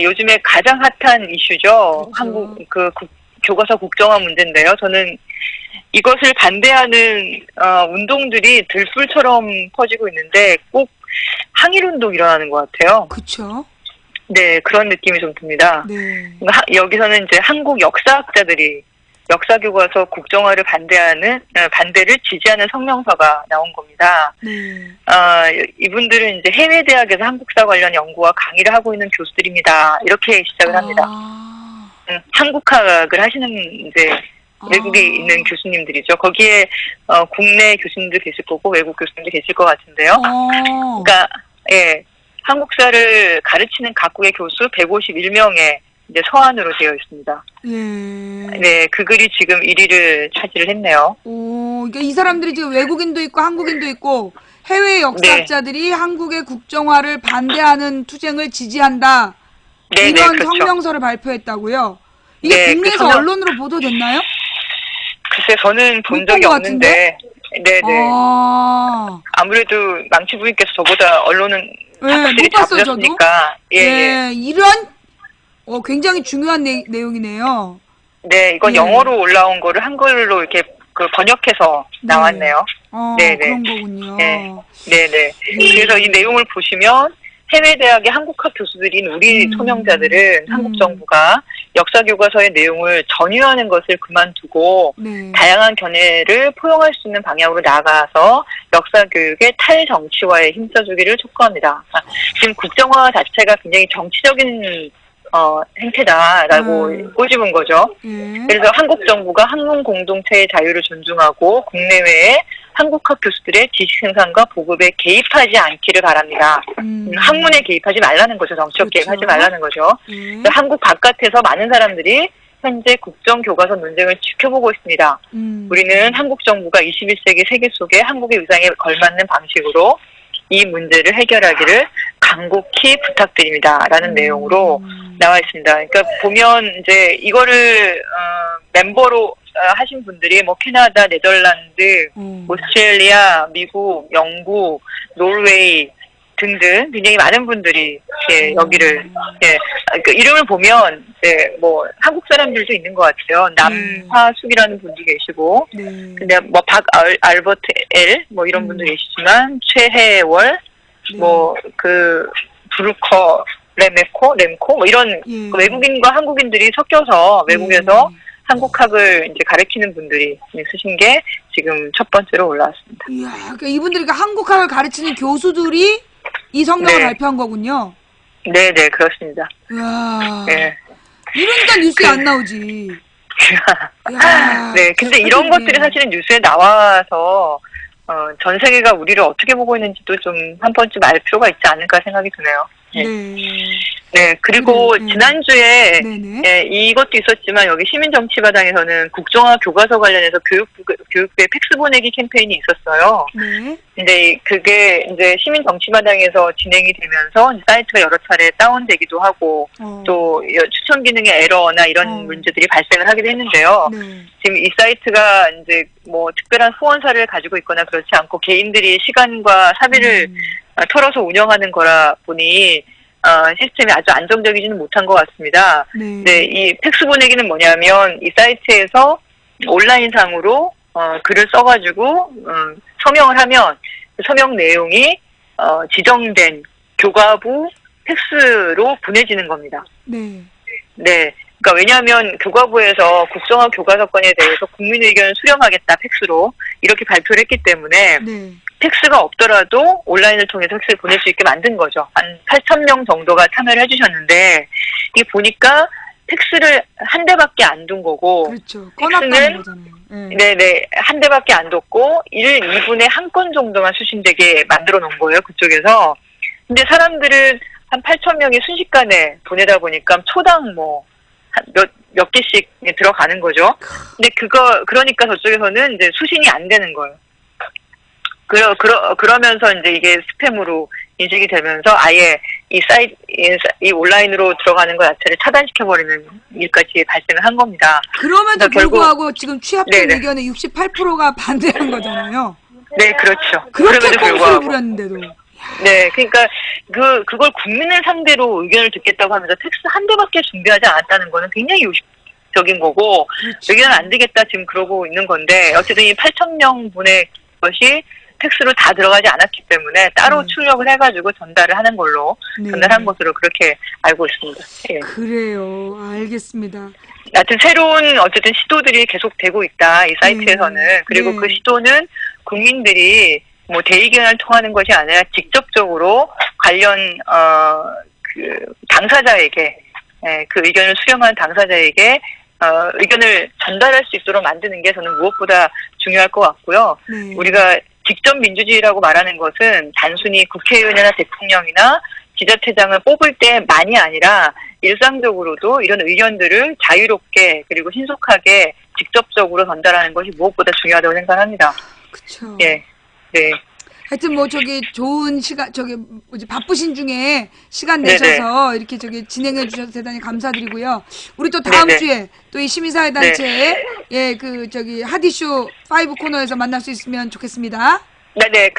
요즘에 가장 핫한 이슈죠. 그렇죠. 한국 교과서 국정화 문제인데요. 저는 이것을 반대하는 운동들이 들불처럼 퍼지고 있는데 꼭 항일 운동이 일어나는 것 같아요. 그렇죠. 네, 그런 느낌이 좀 듭니다. 네. 여기서는 이제 한국 역사학자들이 역사교과서 국정화를 반대를 지지하는 성명서가 나온 겁니다. 네. 이분들은 이제 해외 대학에서 한국사 관련 연구와 강의를 하고 있는 교수들입니다. 이렇게 시작을 합니다. 한국학을 하시는 이제 외국에 있는 교수님들이죠. 거기에 국내 교수님도 계실 거고 외국 교수님도 계실 것 같은데요. 그러니까 예. 한국사를 가르치는 각국의 교수 151명의 이제 서한으로 되어 있습니다. 네, 그 글이 지금 1위를 차지를 했네요. 그러니까 이 사람들이 지금 외국인도 있고 한국인도 있고 해외 역사학자들이 한국의 국정화를 반대하는 투쟁을 지지한다. 이런 그렇죠. 성명서를 발표했다고요? 이게 국내에서 언론으로 보도됐나요? 글쎄, 저는 본 적이 없는데. 네네. 아무래도 망치 부인께서 저보다 언론은 못 봤어요, 저도. 예. 이런 굉장히 중요한 내용이네요. 네, 이건 영어로 올라온 거를 한글로 이렇게 번역해서 나왔네요. 네네. 그런 거군요. 네네. 그래서 이 내용을 보시면 해외 대학의 한국학 교수들인 우리 토명자들은 한국 정부가 역사 교과서의 내용을 전유하는 것을 그만두고 다양한 견해를 포용할 수 있는 방향으로 나아가서 역사 교육의 탈정치화에 힘써주기를 촉구합니다. 지금 국정화 자체가 굉장히 정치적인 행태다라고 꼬집은 거죠. 그래서 한국 정부가 학문 공동체의 자유를 존중하고 국내외에 한국학 교수들의 지식 생산과 보급에 개입하지 않기를 바랍니다. 학문에 개입하지 말라는 거죠. 정치적 개입하지 말라는 거죠. 한국 바깥에서 많은 사람들이 현재 국정교과서 논쟁을 지켜보고 있습니다. 우리는 한국 정부가 21세기 세계 속에 한국의 위상에 걸맞는 방식으로 이 문제를 해결하기를 간곡히 부탁드립니다. 라는 내용으로 나와 있습니다. 그러니까 보면 이제 이거를 멤버로 하신 분들이 뭐 캐나다, 네덜란드, 오스트레일리아, 미국, 영국, 노르웨이 등등 굉장히 많은 분들이 여기를 그 이름을 보면 뭐 한국 사람들도 있는 것 같아요. 남화숙이라는 분도 계시고, 근데 뭐 알버트 L 뭐 이런 분도 계시지만 최혜월, 뭐 그 브루커 렘코 뭐 이런 외국인과 한국인들이 섞여서 외국에서 한국학을 이제 가르치는 분들이 쓰신 게 지금 첫 번째로 올라왔습니다. 이야, 그러니까 이분들이 한국학을 가르치는 교수들이 이 성명을 발표한 거군요. 네, 그렇습니다. 이야, 이러니까 뉴스에 안 나오지. 네, 근데 이런 것들이 사실은 뉴스에 나와서 전 세계가 우리를 어떻게 보고 있는지도 좀 한 번쯤 알 필요가 있지 않을까 생각이 드네요. 네, 그리고 지난주에 이것도 있었지만 여기 시민정치바당에서는 국정화 교과서 관련해서 교육부에 팩스 보내기 캠페인이 있었어요. 근데 그게 이제 시민정치바당에서 진행이 되면서 사이트가 여러 차례 다운되기도 하고 또 추천 기능의 에러나 이런 문제들이 발생을 하기도 했는데요. 지금 이 사이트가 이제 뭐 특별한 후원사를 가지고 있거나 그렇지 않고 개인들이 시간과 사비를 털어서 운영하는 거라 보니 시스템이 아주 안정적이지는 못한 것 같습니다. 네, 이 팩스 보내기는 뭐냐면 이 사이트에서 온라인상으로 글을 써가지고 서명을 하면 그 서명 내용이 지정된 교과부 팩스로 보내지는 겁니다. 네. 네. 그러니까 왜냐하면 교과부에서 국정화 교과서건에 대해서 국민 의견을 수렴하겠다 팩스로 이렇게 발표를 했기 때문에 네. 팩스가 없더라도 온라인을 통해서 팩스를 보낼 수 있게 만든 거죠. 한 8,000명 정도가 참여를 해주셨는데 이게 보니까 팩스를 한 대밖에 안 둔 거고 그렇죠. 꺼놨다는 거잖아요. 네. 네네 한 대밖에 안 뒀고 1, 2분의 한 건 정도만 수신되게 만들어 놓은 거예요. 그쪽에서. 근데 사람들은 한 8,000명이 순식간에 보내다 보니까 초당 뭐 몇 개씩 들어가는 거죠. 근데 그러니까 저쪽에서는 이제 수신이 안 되는 거예요. 그러면서 이제 이게 스팸으로 인식이 되면서 아예 이 온라인으로 들어가는 것 자체를 차단시켜버리는 일까지 발생을 한 겁니다. 그럼에도 불구하고 결국, 지금 취합된 네네. 의견의 68%가 반대한 거잖아요. 네, 그렇죠. 그렇게 그럼에도 꼼수를 불구하고. 부렸는데도. 네, 그러니까 그걸 국민을 상대로 의견을 듣겠다고 하면서 텍스트 한 대밖에 준비하지 않았다는 거는 굉장히 요식적인 거고 그렇죠. 의견은 안 되겠다 지금 그러고 있는 건데 어쨌든 이 8,000명 분의 것이 텍스로 다 들어가지 않았기 때문에 따로 출력을 해가지고 전달을 하는 걸로 전달한 것으로 그렇게 알고 있습니다. 예. 그래요. 알겠습니다. 하여튼 새로운 어쨌든 시도들이 계속되고 있다 이 사이트에서는. 그리고 그 시도는 국민들이 뭐 대의견을 통하는 것이 아니라 직접적으로 관련 그 당사자에게 그 의견을 수렴한 당사자에게 의견을 전달할 수 있도록 만드는 게 저는 무엇보다 중요할 것 같고요. 우리가 직접 민주주의라고 말하는 것은 단순히 국회의원이나 대통령이나 지자체장을 뽑을 때만이 아니라 일상적으로도 이런 의견들을 자유롭게 그리고 신속하게 직접적으로 전달하는 것이 무엇보다 중요하다고 생각합니다. 그렇죠. 예. 네. 하여튼 뭐 좋은 시간 바쁘신 중에 시간 내셔서 이렇게 진행해 주셔서 대단히 감사드리고요. 우리 또 다음 주에 또 이 시민사회 단체 핫이슈 5 코너에서 만날 수 있으면 좋겠습니다. 네네.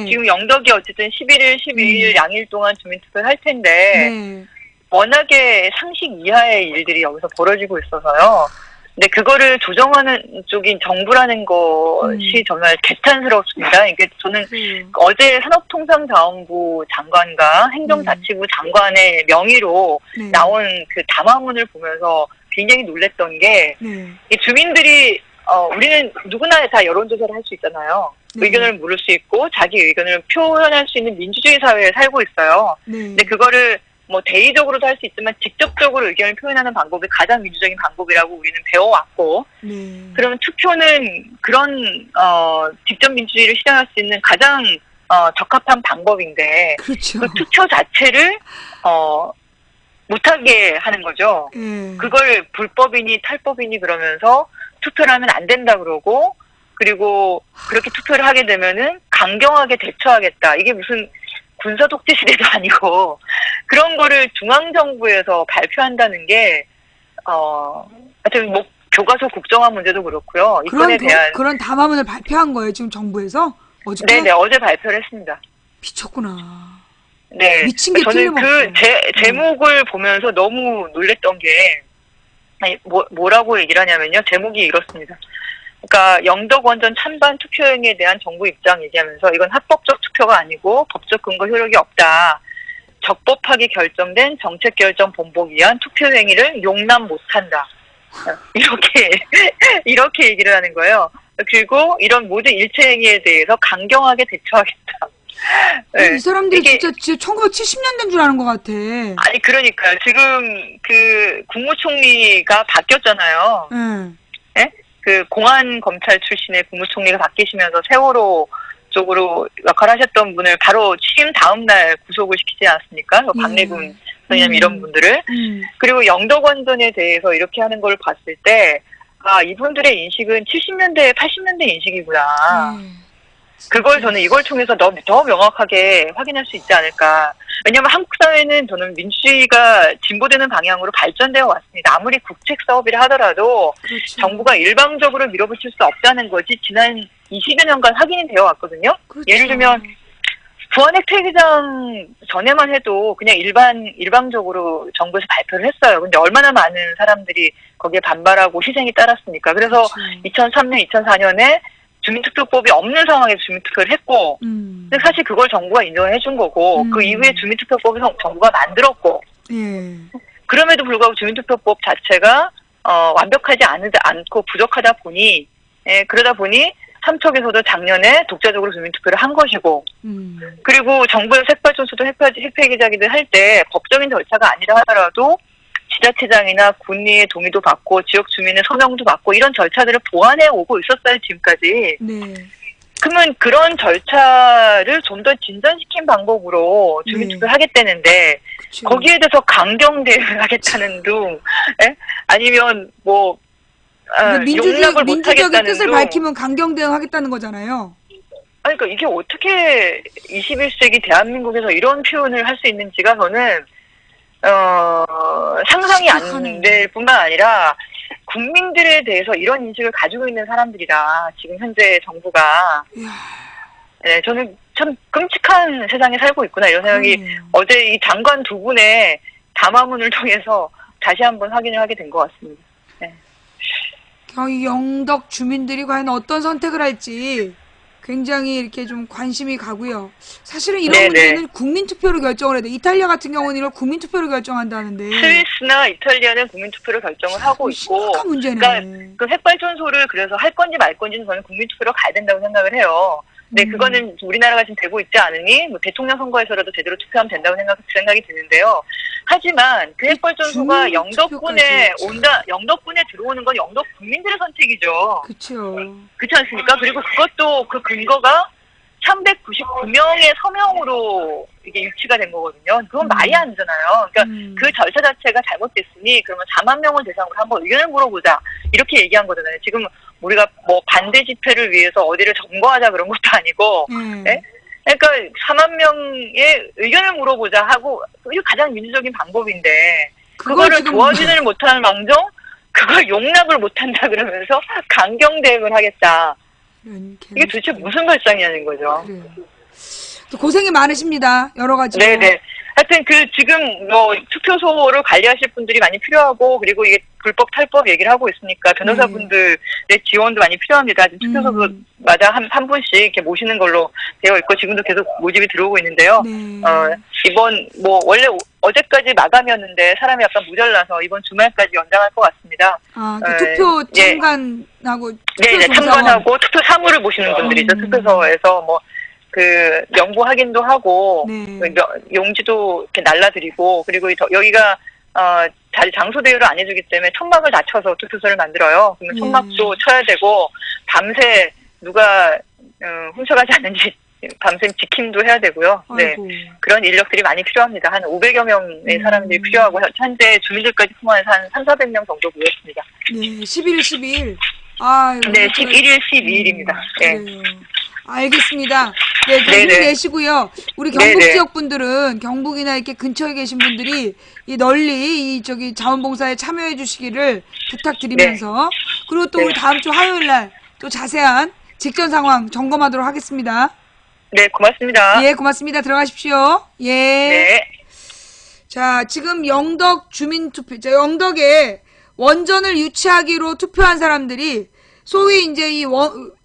지금 영덕이 어쨌든 11일, 12일 양일 동안 주민투표를 할 텐데 워낙에 상식 이하의 일들이 여기서 벌어지고 있어서요. 근데 그거를 조정하는 쪽인 정부라는 것이 정말 개탄스럽습니다. 이게 저는 어제 산업통상자원부 장관과 행정자치부 장관의 명의로 나온 그 담화문을 보면서 굉장히 놀랬던 게 이 주민들이 우리는 누구나 다 여론조사를 할 수 있잖아요. 의견을 물을 수 있고 자기 의견을 표현할 수 있는 민주주의 사회에 살고 있어요. 근데 그거를 뭐 대의적으로도 할 수 있지만 직접적으로 의견을 표현하는 방법이 가장 민주적인 방법이라고 우리는 배워왔고 그러면 투표는 그런 직접 민주주의를 실현할 수 있는 가장 적합한 방법인데 그렇죠. 그 투표 자체를 못하게 하는 거죠. 그걸 불법이니 탈법이니 그러면서 투표를 하면 안 된다 그러고 그리고 그렇게 투표를 하게 되면은 강경하게 대처하겠다. 이게 무슨 군사 독재 시대도 아니고 그런 거를 중앙정부에서 발표한다는 게 하여튼 뭐 교과서 국정화 문제도 그렇고요. 이건에 대한 그런 담화문을 발표한 거예요, 지금 정부에서? 어저께? 네네, 어제 발표를 했습니다. 미쳤구나. 네. 미친 게 저는 틀림없어요. 제목을 보면서 너무 놀랬던 게 뭐라고 얘기를 하냐면요. 제목이 이렇습니다. 그러니까 영덕 원전 찬반 투표행위에 대한 정부 입장 얘기하면서 이건 합법적 투표가 아니고 법적 근거 효력이 없다. 적법하게 결정된 정책 결정 본보기 위한 투표 행위를 용납 못한다. 이렇게 얘기를 하는 거예요. 그리고 이런 모든 일체 행위에 대해서 강경하게 대처하겠다. 이 사람들이 진짜 1970년대인 줄 아는 것 같아. 아니 그러니까요. 지금 그 국무총리가 바뀌었잖아요. 네? 그 공안 검찰 출신의 국무총리가 바뀌시면서 세월호 쪽으로 역할하셨던 분을 바로 취임 다음 날 구속을 시키지 않았습니까? 박래군 선생님 이런 분들을. 그리고 영덕 원전에 대해서 이렇게 하는 걸 봤을 때 이분들의 인식은 70년대, 80년대 인식이구나. 그걸 저는 이걸 통해서 더 명확하게 확인할 수 있지 않을까. 왜냐하면 한국 사회는 저는 민주주의가 진보되는 방향으로 발전되어 왔습니다. 아무리 국책 사업이라 하더라도 정부가 일방적으로 밀어붙일 수 없다는 것이 지난 20여 년간 확인이 되어 왔거든요. 예를 들면 부안핵 폐기장 전에만 해도 그냥 일방적으로 정부에서 발표를 했어요. 근데 얼마나 많은 사람들이 거기에 반발하고 희생이 따랐습니까? 그래서 그치. 2003년, 2004년에 주민투표법이 없는 상황에서 주민투표를 했고, 근데 사실 그걸 정부가 인정을 해준 거고, 그 이후에 주민투표법을 정부가 만들었고, 예. 그럼에도 불구하고 주민투표법 자체가 완벽하지 않고 부족하다 보니, 예, 그러다 보니 삼척에서도 작년에 독자적으로 주민투표를 한 것이고, 그리고 정부에서 핵발전소도 핵폐기자기들 할 때 법적인 절차가 아니라 하더라도 지자체장이나 군리의 동의도 받고 지역 주민의 서명도 받고 이런 절차들을 보완해 오고 있었어요, 지금까지. 네. 그러면 그런 절차를 좀 더 진전시킨 방법으로 주민투표를 하겠다는데, 그쵸. 거기에 대해서 강경 대응을 하겠다는 둥, 예? 아니면 뭐 용납을 못 민주적인 하겠다는 뜻을 둥. 밝히면 강경 대응하겠다는 거잖아요. 아니, 그러니까 이게 어떻게 21세기 대한민국에서 이런 표현을 할 수 있는지가 저는 상상이 안 될 뿐만 아니라 국민들에 대해서 이런 인식을 가지고 있는 사람들이라 지금 현재 정부가 이야, 네, 저는 참 끔찍한 세상에 살고 있구나 이런 생각이 그러네요. 어제 이 장관 두 분의 담화문을 통해서 다시 한번 확인을 하게 된 것 같습니다. 네. 이 영덕 주민들이 과연 어떤 선택을 할지 굉장히 이렇게 좀 관심이 가고요. 사실은 이런 네네. 문제는 국민투표로 결정을 해야 돼. 이탈리아 같은 경우는 이걸 국민투표로 결정한다는데. 스위스나 이탈리아는 국민투표를 결정을 하고 있고, 심각한 문제네. 그러니까 그 핵발전소를 그래서 할 건지 말 건지는 저는 국민투표로 가야 된다고 생각을 해요. 근데 그거는 우리나라가 지금 되고 있지 않으니 뭐 대통령 선거에서라도 제대로 투표하면 된다고 생각이 드는데요. 하지만 그 핵발전소가 영덕군에 들어오는 건 영덕 국민들의 선택이죠. 그렇죠. 그렇지 않습니까? 그리고 그것도 그 근거가 399명의 서명으로 이게 유치가 된 거거든요. 그건 말이 안 되잖아요. 그러니까 그 절차 자체가 잘못됐으니 그러면 4만 명을 대상으로 한번 의견을 물어보자 이렇게 얘기한 거잖아요. 지금 우리가 뭐 반대 집회를 위해서 어디를 점거하자 그런 것도 아니고, 네? 그러니까 4만 명의 의견을 물어보자 하고 이게 가장 민주적인 방법인데 그거를 도와주지를 못하는 망정 그걸 용납을 못한다 그러면서 강경 대응을 하겠다. 이게 도대체 무슨 발상이냐는 거죠. 그래요. 고생이 많으십니다. 여러 가지로. 네네. 하여튼 지금 뭐 투표소를 관리하실 분들이 많이 필요하고 그리고 이게 불법 탈법 얘기를 하고 있으니까 변호사분들의 지원도 많이 필요합니다. 지금 투표소마다 한 분씩 이렇게 모시는 걸로 되어 있고 지금도 계속 모집이 들어오고 있는데요. 네. 이번 뭐 원래 어제까지 마감이었는데 사람이 약간 모자라서 이번 주말까지 연장할 것 같습니다. 투표 참관하고 네, 참관하고 투표 사무를 보시는 분들이죠. 투표소에서 뭐 명부 확인도 하고 용지도 이렇게 날라드리고 그리고 여기가 장소 대여를 안 해주기 때문에 천막을 낮춰서 투표소를 만들어요. 그러면 천막도 쳐야 되고 밤새 누가 훔쳐가지 않는지 밤샘 지킴도 해야 되고요. 네, 그런 인력들이 많이 필요합니다. 한 500여 명의 사람들이 필요하고 현재 주민들까지 포함해서 한 3,400명 정도 모였습니다. 네, 11일 12일. 네, 11일 12일입니다. 네. 알겠습니다. 네, 힘내시고요. 우리 경북 지역 분들은 경북이나 이렇게 근처에 계신 분들이 널리 자원봉사에 참여해 주시기를 부탁드리면서 그리고 또 우리 다음 주 화요일 날 또 자세한 직전 상황 점검하도록 하겠습니다. 네, 고맙습니다. 예, 고맙습니다. 들어가십시오. 예. 네. 자, 지금 영덕 주민투표, 영덕에 원전을 유치하기로 투표한 사람들이 소위 이제 이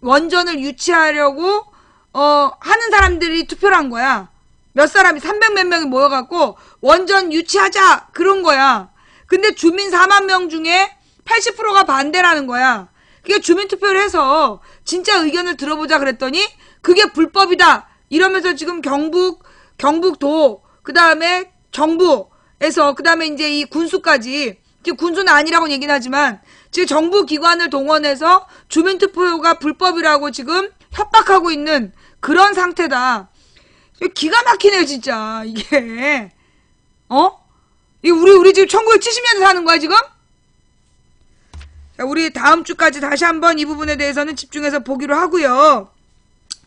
원전을 유치하려고 하는 사람들이 투표를 한 거야. 몇 사람이 300 몇 명이 모여갖고 원전 유치하자 그런 거야. 근데 주민 4만 명 중에 80%가 반대라는 거야. 그게 주민투표를 해서 진짜 의견을 들어보자 그랬더니 그게 불법이다 이러면서 지금 경북도 그 다음에 정부에서 그 다음에 이제 이 군수까지 군수는 아니라고 얘기는 하지만 지금 정부 기관을 동원해서 주민투표가 불법이라고 지금 협박하고 있는 그런 상태다. 기가 막히네요 진짜 이게. 이게 우리 지금 1970년대 사는 거야 지금? 자, 우리 다음 주까지 다시 한번 이 부분에 대해서는 집중해서 보기로 하고요.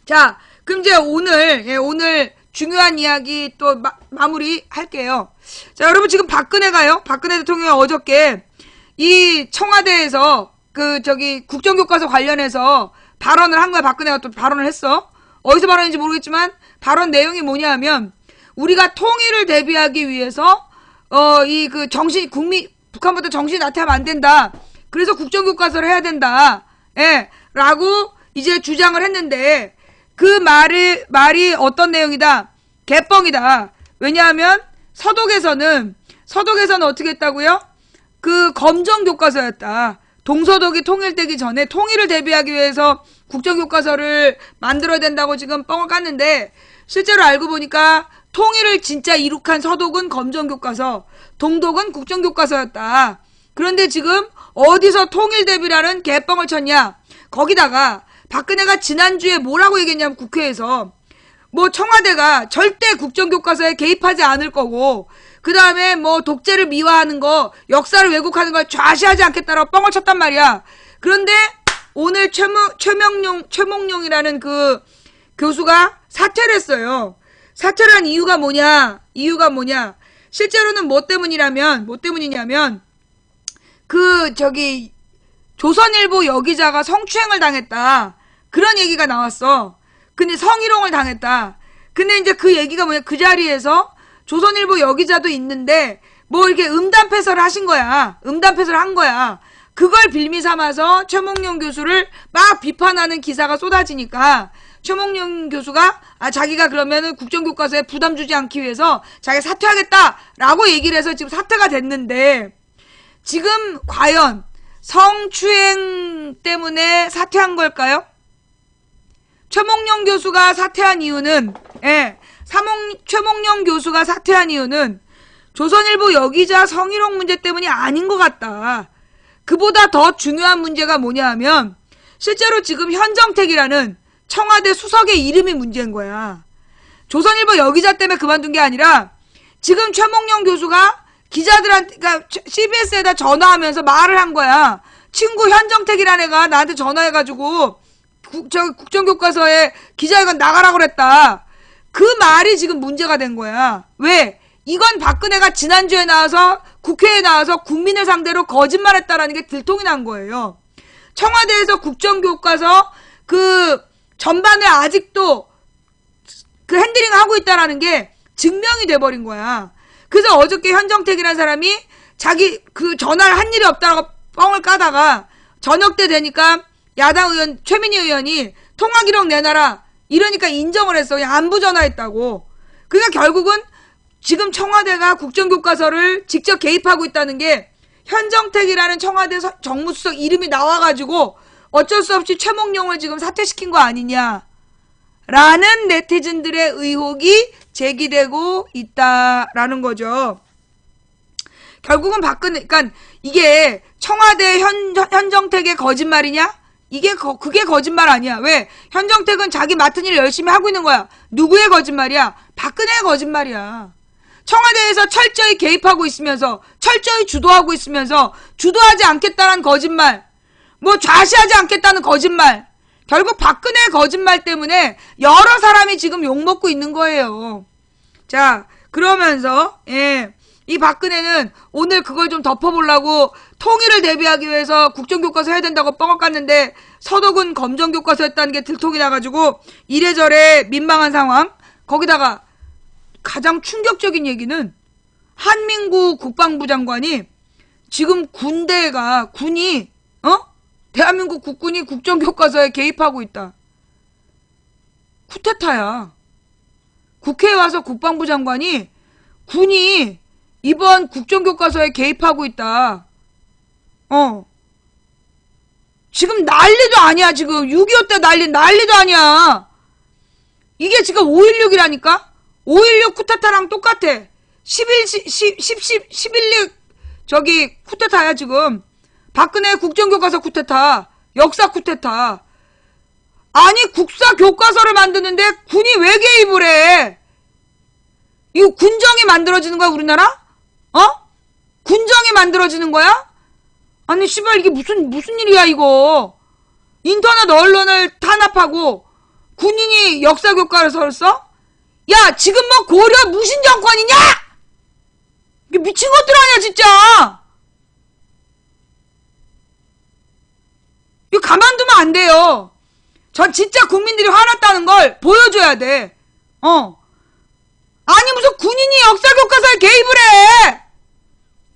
자, 그럼 이제 오늘 중요한 이야기 또 마무리 할게요. 자, 여러분 지금 박근혜 대통령이 어저께 이 청와대에서 국정교과서 관련해서 발언을 한 거야. 박근혜가 또 발언을 했어. 어디서 발언인지 모르겠지만 발언 내용이 뭐냐 하면 우리가 통일을 대비하기 위해서 북한부터 정신이 나태하면 안 된다. 그래서 국정교과서를 해야 된다. 예, 라고 이제 주장을 했는데 그 말이 어떤 내용이다? 개뻥이다. 왜냐하면 서독에서는 어떻게 했다고요? 그 검정교과서였다. 동서독이 통일되기 전에 통일을 대비하기 위해서 국정교과서를 만들어야 된다고 지금 뻥을 깠는데 실제로 알고 보니까 통일을 진짜 이룩한 서독은 검정교과서, 동독은 국정교과서였다. 그런데 지금 어디서 통일 대비라는 개뻥을 쳤냐? 거기다가 박근혜가 지난주에 뭐라고 얘기했냐면 국회에서 뭐 청와대가 절대 국정교과서에 개입하지 않을 거고 그 다음에 뭐 독재를 미화하는 거, 역사를 왜곡하는 걸 좌시하지 않겠다라고 뻥을 쳤단 말이야. 그런데 오늘 최몽룡이라는 그 교수가 사퇴를 했어요. 사퇴를 한 이유가 뭐냐? 실제로는 뭐 때문이냐면 조선일보 여기자가 성추행을 당했다. 그런 얘기가 나왔어. 근데 성희롱을 당했다. 근데 이제 그 얘기가 뭐냐? 그 자리에서 조선일보 여기자도 있는데 뭐 이렇게 음담패설을 한 거야. 그걸 빌미 삼아서 최몽룡 교수를 막 비판하는 기사가 쏟아지니까 최몽룡 교수가 자기가 그러면은 국정교과서에 부담 주지 않기 위해서 자기가 사퇴하겠다라고 얘기를 해서 지금 사퇴가 됐는데 지금 과연 성추행 때문에 사퇴한 걸까요? 최몽룡 교수가 사퇴한 이유는 최몽룡 교수가 사퇴한 이유는 조선일보 여기자 성희롱 문제 때문이 아닌 것 같다. 그보다 더 중요한 문제가 뭐냐 하면 실제로 지금 현정택이라는 청와대 수석의 이름이 문제인 거야. 조선일보 여기자 때문에 그만둔 게 아니라 지금 최몽룡 교수가 기자들한테, 그러니까 CBS에다 전화하면서 말을 한 거야. 친구 현정택이라는 애가 나한테 전화해가지고 국정교과서에 기자회견 나가라고 그랬다. 그 말이 지금 문제가 된 거야. 왜? 이건 박근혜가 지난주에 나와서 국회에 나와서 국민을 상대로 거짓말했다라는 게 들통이 난 거예요. 청와대에서 국정교과서 그 전반을 아직도 그 핸들링 하고 있다라는 게 증명이 돼버린 거야. 그래서 어저께 현정택이라는 사람이 자기 그 전화를 한 일이 없다고 뻥을 까다가 저녁 때 되니까 야당 의원 최민희 의원이 통화 기록 내놔라 이러니까 인정을 했어. 그냥 안부 전화했다고. 그러니까 결국은 지금 청와대가 국정교과서를 직접 개입하고 있다는 게 현정택이라는 청와대 정무수석 이름이 나와가지고 어쩔 수 없이 최몽룡을 지금 사퇴시킨 거 아니냐 라는 네티즌들의 의혹이 제기되고 있다라는 거죠. 결국은 박근혜, 그러니까 이게 청와대 현정택의 거짓말이냐? 그게 거짓말 아니야. 왜? 현정택은 자기 맡은 일 열심히 하고 있는 거야. 누구의 거짓말이야? 박근혜의 거짓말이야. 청와대에서 철저히 개입하고 있으면서, 철저히 주도하고 있으면서, 주도하지 않겠다는 거짓말, 뭐 좌시하지 않겠다는 거짓말, 결국 박근혜의 거짓말 때문에 여러 사람이 지금 욕먹고 있는 거예요. 자, 그러면서, 이 박근혜는 오늘 그걸 좀 덮어보려고 통일을 대비하기 위해서 국정교과서 해야 된다고 뻥을 깠는데 서독은 검정교과서였다는 게 들통이 나가지고 이래저래 민망한 상황. 거기다가 가장 충격적인 얘기는 한민구 국방부 장관이 지금 군이 대한민국 국군이 국정교과서에 개입하고 있다. 쿠데타야. 국회에 와서 국방부 장관이 군이 이번 국정교과서에 개입하고 있다. 지금 난리도 아니야. 지금 6.25 때 난리도 아니야. 이게 지금 5.16이라니까? 5.16 쿠데타랑 똑같아. 11.6 저기 쿠데타야 지금. 박근혜 국정교과서 쿠데타. 역사 쿠데타. 아니 국사 교과서를 만드는데 군이 왜 개입을 해? 이거 군정이 만들어지는 거야 우리나라? 군정이 만들어지는 거야? 아니 씨발 이게 무슨 일이야 이거. 인터넷 언론을 탄압하고 군인이 역사 교과서를 써? 야 지금 뭐 고려 무신 정권이냐? 이게 미친 것들 아니야 진짜. 이거 가만두면 안 돼요. 전 진짜 국민들이 화났다는 걸 보여줘야 돼. 아니 무슨 군인이 역사교과서에 개입을 해.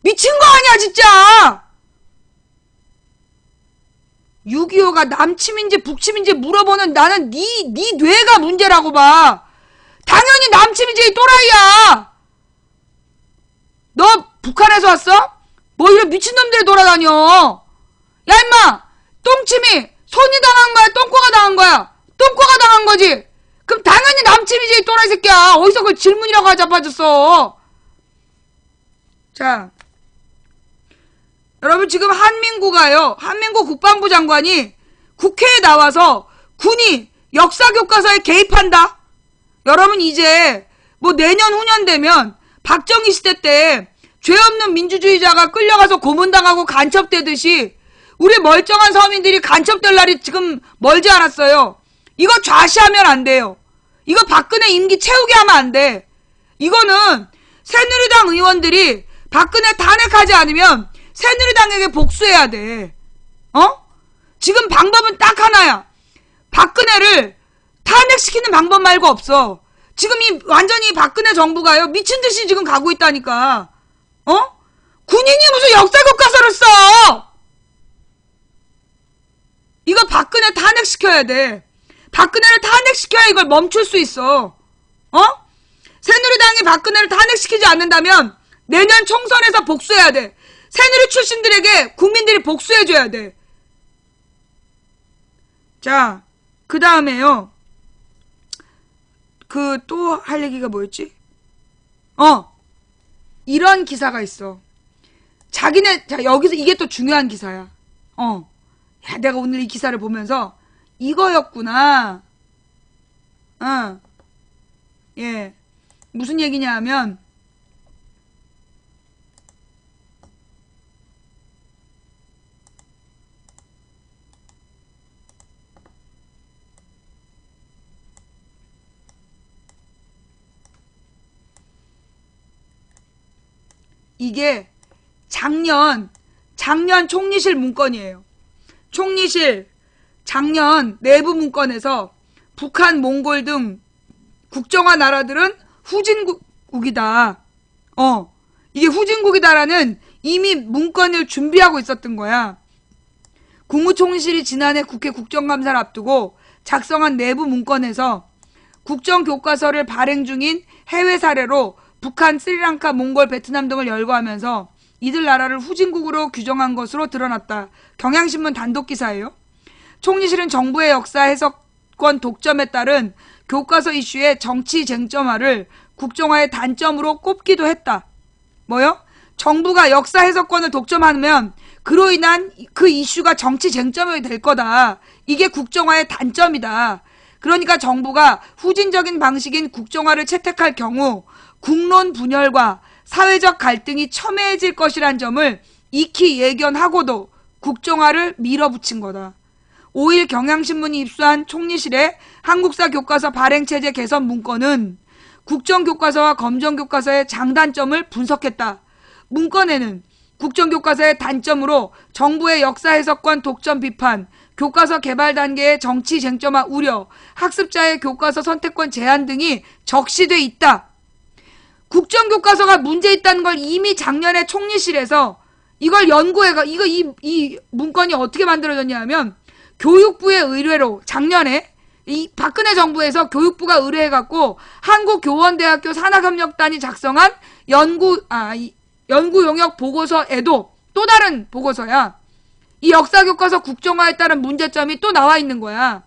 미친 거 아니야 진짜. 6.25가 남침인지 북침인지 물어보는 나는 네 뇌가 문제라고 봐. 당연히 남침이지 이 또라이야. 너 북한에서 왔어? 뭐 이런 미친놈들이 돌아다녀. 야 임마, 똥침이 손이 당한 거야 똥꼬가 당한 거야? 똥꼬가 당한 거지. 그럼 당연히 남침이지 이 또라이 새끼야. 어디서 그걸 질문이라고 하자 빠졌어. 자, 여러분 지금 한민구 국방부 장관이 국회에 나와서 군이 역사교과서에 개입한다. 여러분 이제 뭐 내년 후년 되면 박정희 시대 때 죄 없는 민주주의자가 끌려가서 고문당하고 간첩되듯이 우리 멀쩡한 서민들이 간첩될 날이 지금 멀지 않았어요. 이거 좌시하면 안 돼요. 이거 박근혜 임기 채우게 하면 안 돼. 이거는 새누리당 의원들이 박근혜 탄핵하지 않으면 새누리당에게 복수해야 돼. 지금 방법은 딱 하나야. 박근혜를 탄핵시키는 방법 말고 없어. 지금 완전히 박근혜 정부가요 미친듯이 지금 가고 있다니까. 군인이 무슨 역사교과서를 써. 이거 박근혜 탄핵시켜야 돼. 박근혜를 탄핵시켜야 이걸 멈출 수 있어. 새누리당이 박근혜를 탄핵시키지 않는다면 내년 총선에서 복수해야 돼. 새누리 출신들에게 국민들이 복수해줘야 돼. 자, 그 다음에요. 또 할 얘기가 뭐였지? 이런 기사가 있어. 자, 여기서 이게 또 중요한 기사야. 야, 내가 오늘 이 기사를 보면서 이거였구나. 예. 무슨 얘기냐 하면, 이게 작년 총리실 문건이에요. 총리실 작년 내부 문건에서 북한, 몽골 등 국정화 나라들은 후진국이다. 이게 후진국이다라는 이미 문건을 준비하고 있었던 거야. 국무총리실이 지난해 국회 국정감사를 앞두고 작성한 내부 문건에서 국정교과서를 발행 중인 해외 사례로 북한, 스리랑카, 몽골, 베트남 등을 열거하면서 이들 나라를 후진국으로 규정한 것으로 드러났다. 경향신문 단독 기사예요. 총리실은 정부의 역사 해석권 독점에 따른 교과서 이슈의 정치 쟁점화를 국정화의 단점으로 꼽기도 했다. 뭐요? 정부가 역사 해석권을 독점하면 그로 인한 그 이슈가 정치 쟁점이 될 거다. 이게 국정화의 단점이다. 그러니까 정부가 후진적인 방식인 국정화를 채택할 경우 국론 분열과 사회적 갈등이 첨예해질 것이란 점을 익히 예견하고도 국정화를 밀어붙인 거다. 5일 경향신문이 입수한 총리실의 한국사 교과서 발행체제 개선 문건은 국정교과서와 검정교과서의 장단점을 분석했다. 문건에는 국정교과서의 단점으로 정부의 역사해석권 독점 비판, 교과서 개발 단계의 정치 쟁점화 우려, 학습자의 교과서 선택권 제한 등이 적시돼 있다. 국정교과서가 문제 있다는 걸 이미 작년에 총리실에서 이걸 연구해가 이 문건이 어떻게 만들어졌냐 하면 교육부의 의뢰로 작년에 이 박근혜 정부에서 교육부가 의뢰해갖고 한국교원대학교 산학협력단이 작성한 연구 용역 보고서에도 또 다른 보고서야. 이 역사교과서 국정화에 따른 문제점이 또 나와 있는 거야.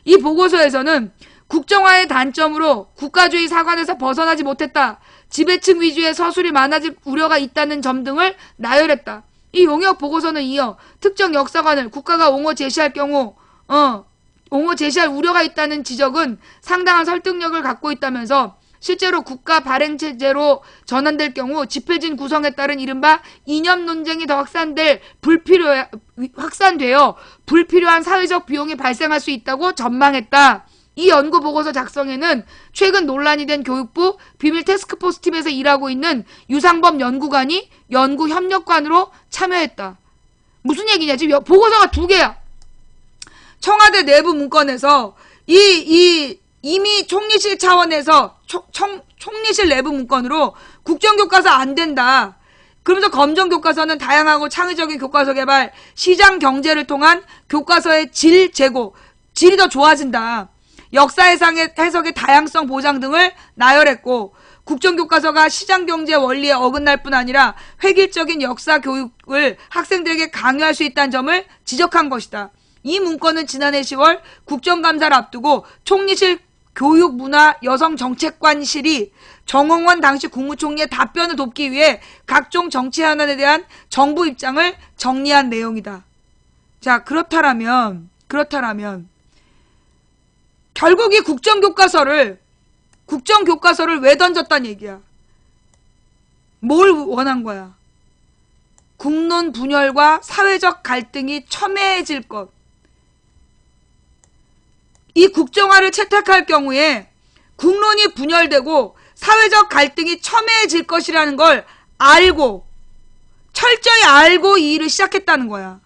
이 보고서에서는 국정화의 단점으로 국가주의 사관에서 벗어나지 못했다. 지배층 위주의 서술이 많아질 우려가 있다는 점 등을 나열했다. 이 용역 보고서는 이어 특정 역사관을 국가가 옹호 제시할 경우 옹호 제시할 우려가 있다는 지적은 상당한 설득력을 갖고 있다면서 실제로 국가 발행체제로 전환될 경우 집회진 구성에 따른 이른바 이념 논쟁이 더 확산되어 불필요한 사회적 비용이 발생할 수 있다고 전망했다. 이 연구 보고서 작성에는 최근 논란이 된 교육부 비밀 태스크포스 팀에서 일하고 있는 유상범 연구관이 연구 협력관으로 참여했다. 무슨 얘기냐? 지금 보고서가 2개야. 청와대 내부 문건에서 이미 총리실 차원에서 총리실 내부 문건으로 국정교과서 안 된다. 그러면서 검정교과서는 다양하고 창의적인 교과서 개발, 시장 경제를 통한 교과서의 질 제고, 질이 더 좋아진다. 역사 해석의 다양성 보장 등을 나열했고, 국정교과서가 시장경제 원리에 어긋날 뿐 아니라 획일적인 역사 교육을 학생들에게 강요할 수 있다는 점을 지적한 것이다. 이 문건은 지난해 10월 국정감사를 앞두고 총리실 교육문화여성정책관실이 정홍원 당시 국무총리의 답변을 돕기 위해 각종 정치 현안에 대한 정부 입장을 정리한 내용이다. 자, 그렇다라면 결국 이 국정교과서를 왜 던졌단 얘기야? 뭘 원한 거야? 국론 분열과 사회적 갈등이 첨예해질 것. 이 국정화를 채택할 경우에 국론이 분열되고 사회적 갈등이 첨예해질 것이라는 걸 철저히 알고 이 일을 시작했다는 거야.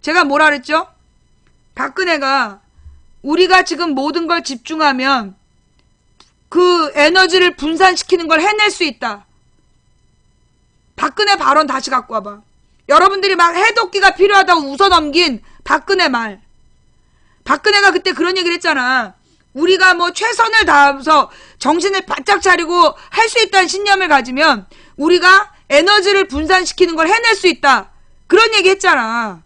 제가 뭐라 그랬죠? 박근혜가 우리가 지금 모든 걸 집중하면 그 에너지를 분산시키는 걸 해낼 수 있다. 박근혜 발언 다시 갖고 와봐. 여러분들이 막 해독기가 필요하다고 웃어넘긴 박근혜 말. 박근혜가 그때 그런 얘기를 했잖아. 우리가 뭐 최선을 다해서 정신을 바짝 차리고 할 수 있다는 신념을 가지면 우리가 에너지를 분산시키는 걸 해낼 수 있다. 그런 얘기 했잖아.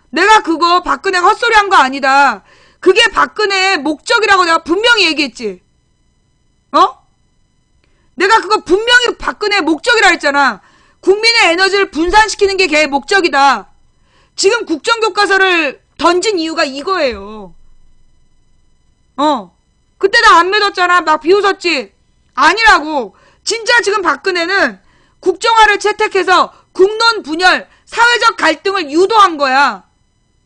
내가 그거 박근혜가 헛소리 한 거 아니다. 그게 박근혜의 목적이라고 내가 분명히 얘기했지. 내가 그거 분명히 박근혜의 목적이라 했잖아. 국민의 에너지를 분산시키는 게 걔의 목적이다. 지금 국정교과서를 던진 이유가 이거예요. 그때 나 안 믿었잖아. 막 비웃었지. 아니라고. 진짜 지금 박근혜는 국정화를 채택해서 국론 분열, 사회적 갈등을 유도한 거야.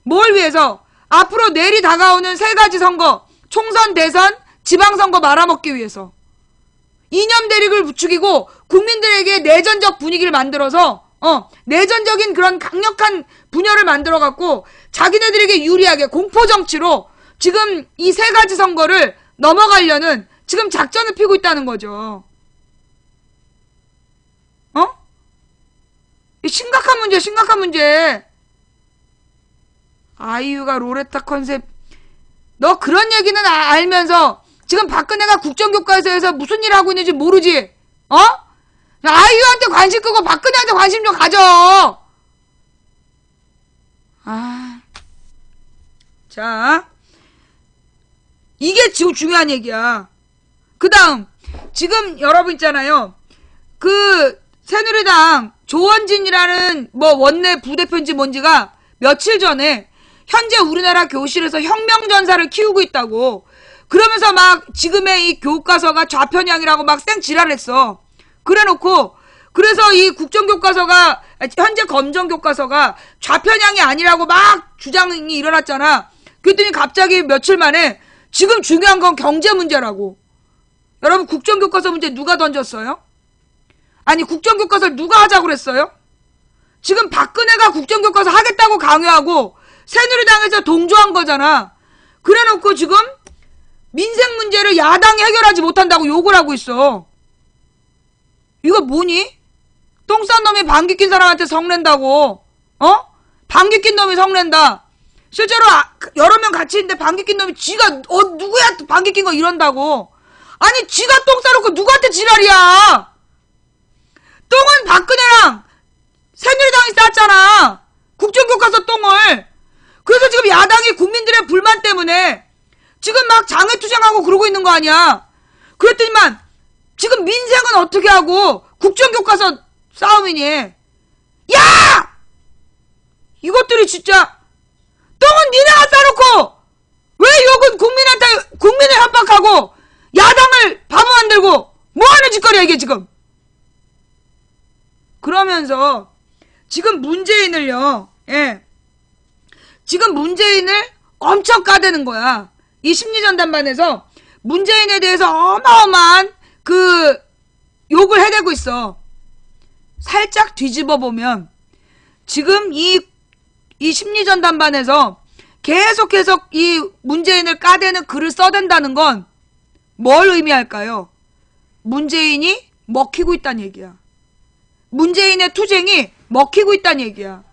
뭘 위해서? 앞으로 내일이 다가오는 3가지 선거, 총선, 대선, 지방선거 말아먹기 위해서. 이념 대립을 부추기고 국민들에게 내전적 분위기를 만들어서 내전적인 그런 강력한 분열을 만들어갖고 자기네들에게 유리하게 공포정치로 지금 이 3가지 선거를 넘어가려는 지금 작전을 피고 있다는 거죠. 심각한 문제. 아이유가 로레타 컨셉. 너 그런 얘기는 알면서 지금 박근혜가 국정교과서에서 무슨 일을 하고 있는지 모르지? 아이유한테 관심 끄고 박근혜한테 관심 좀 가져. 자, 이게 지금 중요한 얘기야. 그 다음, 지금 여러분 있잖아요. 그 새누리당 조원진이라는 뭐 원내 부대표인지 뭔지가 며칠 전에 현재 우리나라 교실에서 혁명전사를 키우고 있다고. 그러면서 막 지금의 이 교과서가 좌편향이라고 막 쌩지랄했어. 그래놓고 그래서 이 국정교과서가 현재 검정교과서가 좌편향이 아니라고 막 주장이 일어났잖아. 그랬더니 갑자기 며칠 만에 지금 중요한 건 경제 문제라고. 여러분 국정교과서 문제 누가 던졌어요? 아니 국정교과서를 누가 하자고 그랬어요? 지금 박근혜가 국정교과서 하겠다고 강요하고 새누리당에서 동조한 거잖아. 그래놓고 지금 민생 문제를 야당이 해결하지 못한다고 욕을 하고 있어. 이거 뭐니? 똥 싼 놈이 방귀 낀 사람한테 성낸다고. 방귀 낀 놈이 성낸다. 실제로 여러 명 같이 있는데 방귀 낀 놈이 지가 누구야 방귀 낀 거 이런다고. 아니 지가 똥 싸놓고 누구한테 지랄이야. 똥은 박근혜랑 새누리당이 쌌잖아. 국정교과서 똥을. 그래서 지금 야당이 국민들의 불만 때문에 지금 막 장애투쟁하고 그러고 있는 거 아니야. 그랬더니만 지금 민생은 어떻게 하고 국정교과서 싸움이니. 야! 이것들이 진짜 똥은 니네가 싸놓고 왜 욕은 국민을 협박하고 야당을 바보 만들고 뭐하는 짓거리야 이게 지금. 그러면서 지금 문재인을요. 지금 문재인을 엄청 까대는 거야. 이 심리전단반에서 문재인에 대해서 어마어마한 그 욕을 해대고 있어. 살짝 뒤집어 보면 지금 이 심리전단반에서 계속해서 이 문재인을 까대는 글을 써댄다는 건 뭘 의미할까요? 문재인이 먹히고 있다는 얘기야. 문재인의 투쟁이 먹히고 있다는 얘기야.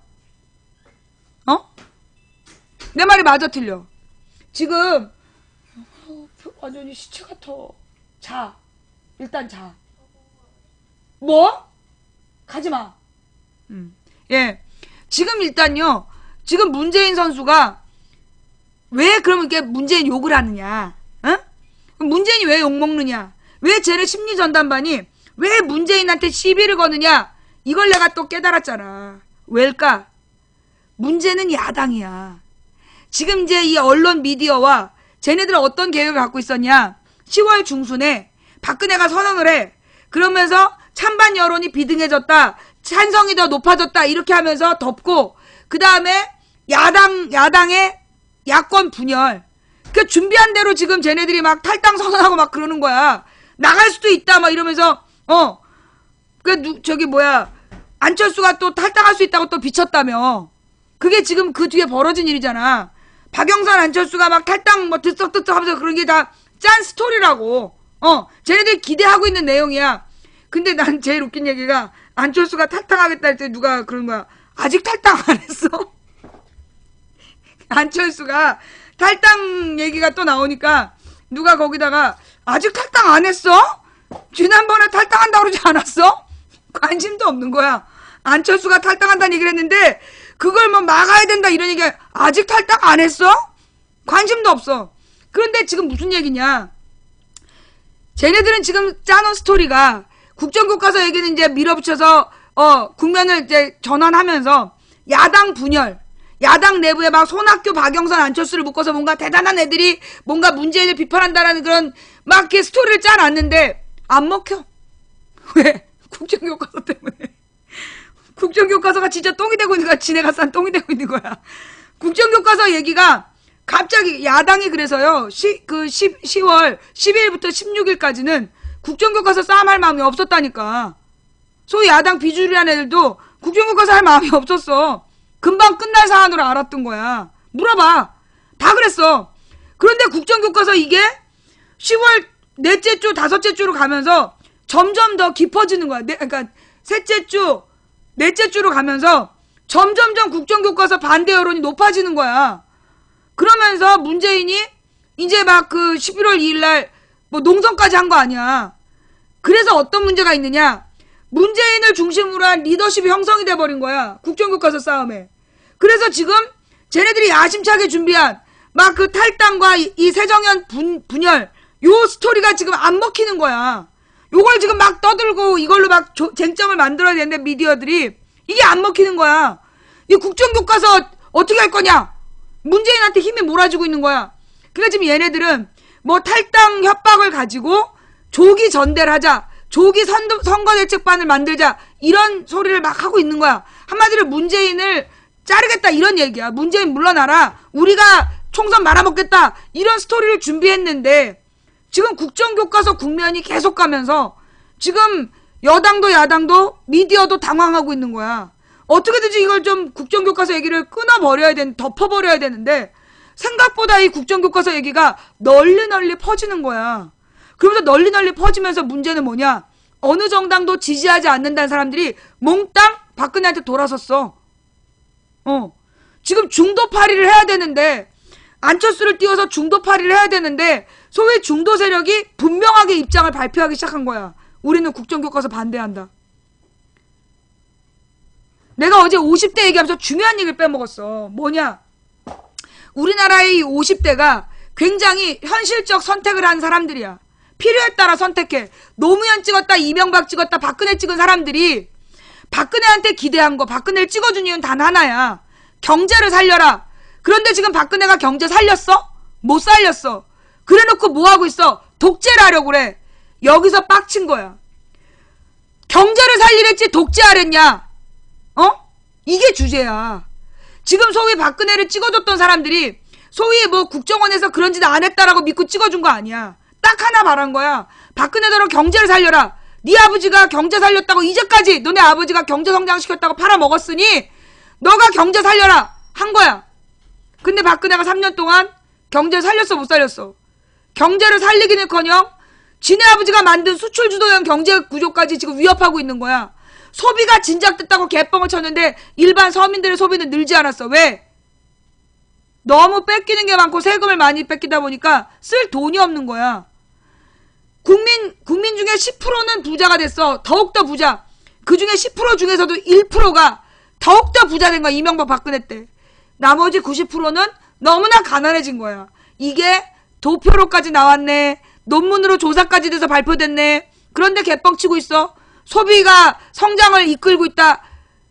내 말이 맞아 틀려? 지금 완전히 시체 같아. 자. 일단 자. 뭐? 가지마. 예. 지금 일단요. 지금 문재인 선수가 왜 그러면 이렇게 문재인 욕을 하느냐? 문재인이 왜 욕먹느냐? 왜 쟤네 심리전단반이 왜 문재인한테 시비를 거느냐? 이걸 내가 또 깨달았잖아. 왜일까? 문제는 야당이야. 지금 이제 이 언론 미디어와 쟤네들은 어떤 계획을 갖고 있었냐? 10월 중순에 박근혜가 선언을 해. 그러면서 찬반 여론이 비등해졌다. 찬성이 더 높아졌다. 이렇게 하면서 덮고 그 다음에 야당의 야권 분열. 그 준비한 대로 지금 쟤네들이 막 탈당 선언하고 막 그러는 거야. 나갈 수도 있다 막 이러면서 안철수가 또 탈당할 수 있다고 또 비쳤다며. 그게 지금 그 뒤에 벌어진 일이잖아. 박영선 안철수가 막 탈당 뭐 들썩들썩 하면서 그런 게 다 짠 스토리라고. 쟤네들이 기대하고 있는 내용이야. 근데 난 제일 웃긴 얘기가 안철수가 탈당하겠다 할 때 누가 그런 거야. 아직 탈당 안 했어? 안철수가 탈당 얘기가 또 나오니까 누가 거기다가 아직 탈당 안 했어? 지난번에 탈당한다고 그러지 않았어? 관심도 없는 거야. 안철수가 탈당한다는 얘기를 했는데 그걸 뭐 막아야 된다 이런 얘기야. 아직 탈당 안 했어? 관심도 없어. 그런데 지금 무슨 얘기냐? 쟤네들은 지금 짜놓은 스토리가 국정교과서 얘기는 이제 밀어붙여서 국면을 이제 전환하면서 야당 분열, 야당 내부에 막 손학규, 박영선, 안철수를 묶어서 뭔가 대단한 애들이 뭔가 문재인을 비판한다라는 그런 막 이렇게 스토리를 짜놨는데 안 먹혀. 왜? 국정교과서 때문에. 국정교과서가 진짜 똥이 되고 있는 거야. 지네가 싼 똥이 되고 있는 거야. 국정교과서 얘기가 갑자기 야당이 그래서요. 10월 12일부터 16일까지는 국정교과서 싸움할 마음이 없었다니까. 소위 야당 비주류라는 애들도 국정교과서 할 마음이 없었어. 금방 끝날 사안으로 알았던 거야. 물어봐. 다 그랬어. 그런데 국정교과서 이게 10월 넷째 주, 다섯째 주로 가면서 점점 더 깊어지는 거야. 그러니까 셋째 주, 넷째 주로 가면서 점점점 국정교과서 반대 여론이 높아지는 거야. 그러면서 문재인이 이제 막 그 11월 2일 날 뭐 농성까지 한 거 아니야. 그래서 어떤 문제가 있느냐? 문재인을 중심으로 한 리더십이 형성이 돼버린 거야. 국정교과서 싸움에. 그래서 지금 쟤네들이 야심차게 준비한 막 그 탈당과 이 새정연 분열 요 스토리가 지금 안 먹히는 거야. 요걸 지금 막 떠들고 이걸로 막 쟁점을 만들어야 되는데 미디어들이 이게 안 먹히는 거야. 이 국정교과서 어떻게 할 거냐? 문재인한테 힘이 몰아주고 있는 거야. 그러니까 지금 얘네들은 뭐 탈당 협박을 가지고 조기 전대를 하자. 조기 선거대책반을 만들자. 이런 소리를 막 하고 있는 거야. 한마디로 문재인을 자르겠다 이런 얘기야. 문재인 물러나라. 우리가 총선 말아먹겠다. 이런 스토리를 준비했는데 지금 국정교과서 국면이 계속 가면서 지금 여당도 야당도 미디어도 당황하고 있는 거야. 어떻게든지 이걸 좀 국정교과서 얘기를 덮어버려야 되는데 생각보다 이 국정교과서 얘기가 널리 퍼지는 거야. 그러면서 널리 퍼지면서 문제는 뭐냐? 어느 정당도 지지하지 않는다는 사람들이 몽땅 박근혜한테 돌아섰어. 지금 중도파리를 해야 되는데 안철수를 띄워서 중도파리를 해야 되는데 소위 중도 세력이 분명하게 입장을 발표하기 시작한 거야. 우리는 국정교과서 반대한다. 내가 어제 50대 얘기하면서 중요한 얘기를 빼먹었어. 뭐냐? 우리나라의 50대가 굉장히 현실적 선택을 한 사람들이야. 필요에 따라 선택해. 노무현 찍었다, 이명박 찍었다, 박근혜 찍은 사람들이 박근혜한테 기대한 거, 박근혜를 찍어준 이유는 단 하나야. 경제를 살려라. 그런데 지금 박근혜가 경제 살렸어? 못 살렸어. 그래놓고 뭐하고 있어? 독재를 하려고 그래. 여기서 빡친 거야. 경제를 살리랬지 독재하랬냐? 이게 주제야. 지금 소위 박근혜를 찍어줬던 사람들이 소위 뭐 국정원에서 그런 짓 안 했다라고 믿고 찍어준 거 아니야. 딱 하나 바란 거야. 박근혜더러 경제를 살려라. 네 아버지가 경제 살렸다고 이제까지 너네 아버지가 경제 성장시켰다고 팔아먹었으니 너가 경제 살려라 한 거야. 근데 박근혜가 3년 동안 경제를 살렸어, 못 살렸어? 경제를 살리기는커녕 지네 아버지가 만든 수출 주도형 경제 구조까지 지금 위협하고 있는 거야. 소비가 진작됐다고 개뻥을 쳤는데 일반 서민들의 소비는 늘지 않았어. 왜? 너무 뺏기는 게 많고 세금을 많이 뺏기다 보니까 쓸 돈이 없는 거야. 국민 중에 10%는 부자가 됐어. 더욱더 부자. 그 중에 10% 중에서도 1%가 더욱더 부자 된 거야. 이명박 박근혜 때. 나머지 90%는 너무나 가난해진 거야. 이게 도표로까지 나왔네. 논문으로 조사까지 돼서 발표됐네. 그런데 개뻥치고 있어. 소비가 성장을 이끌고 있다.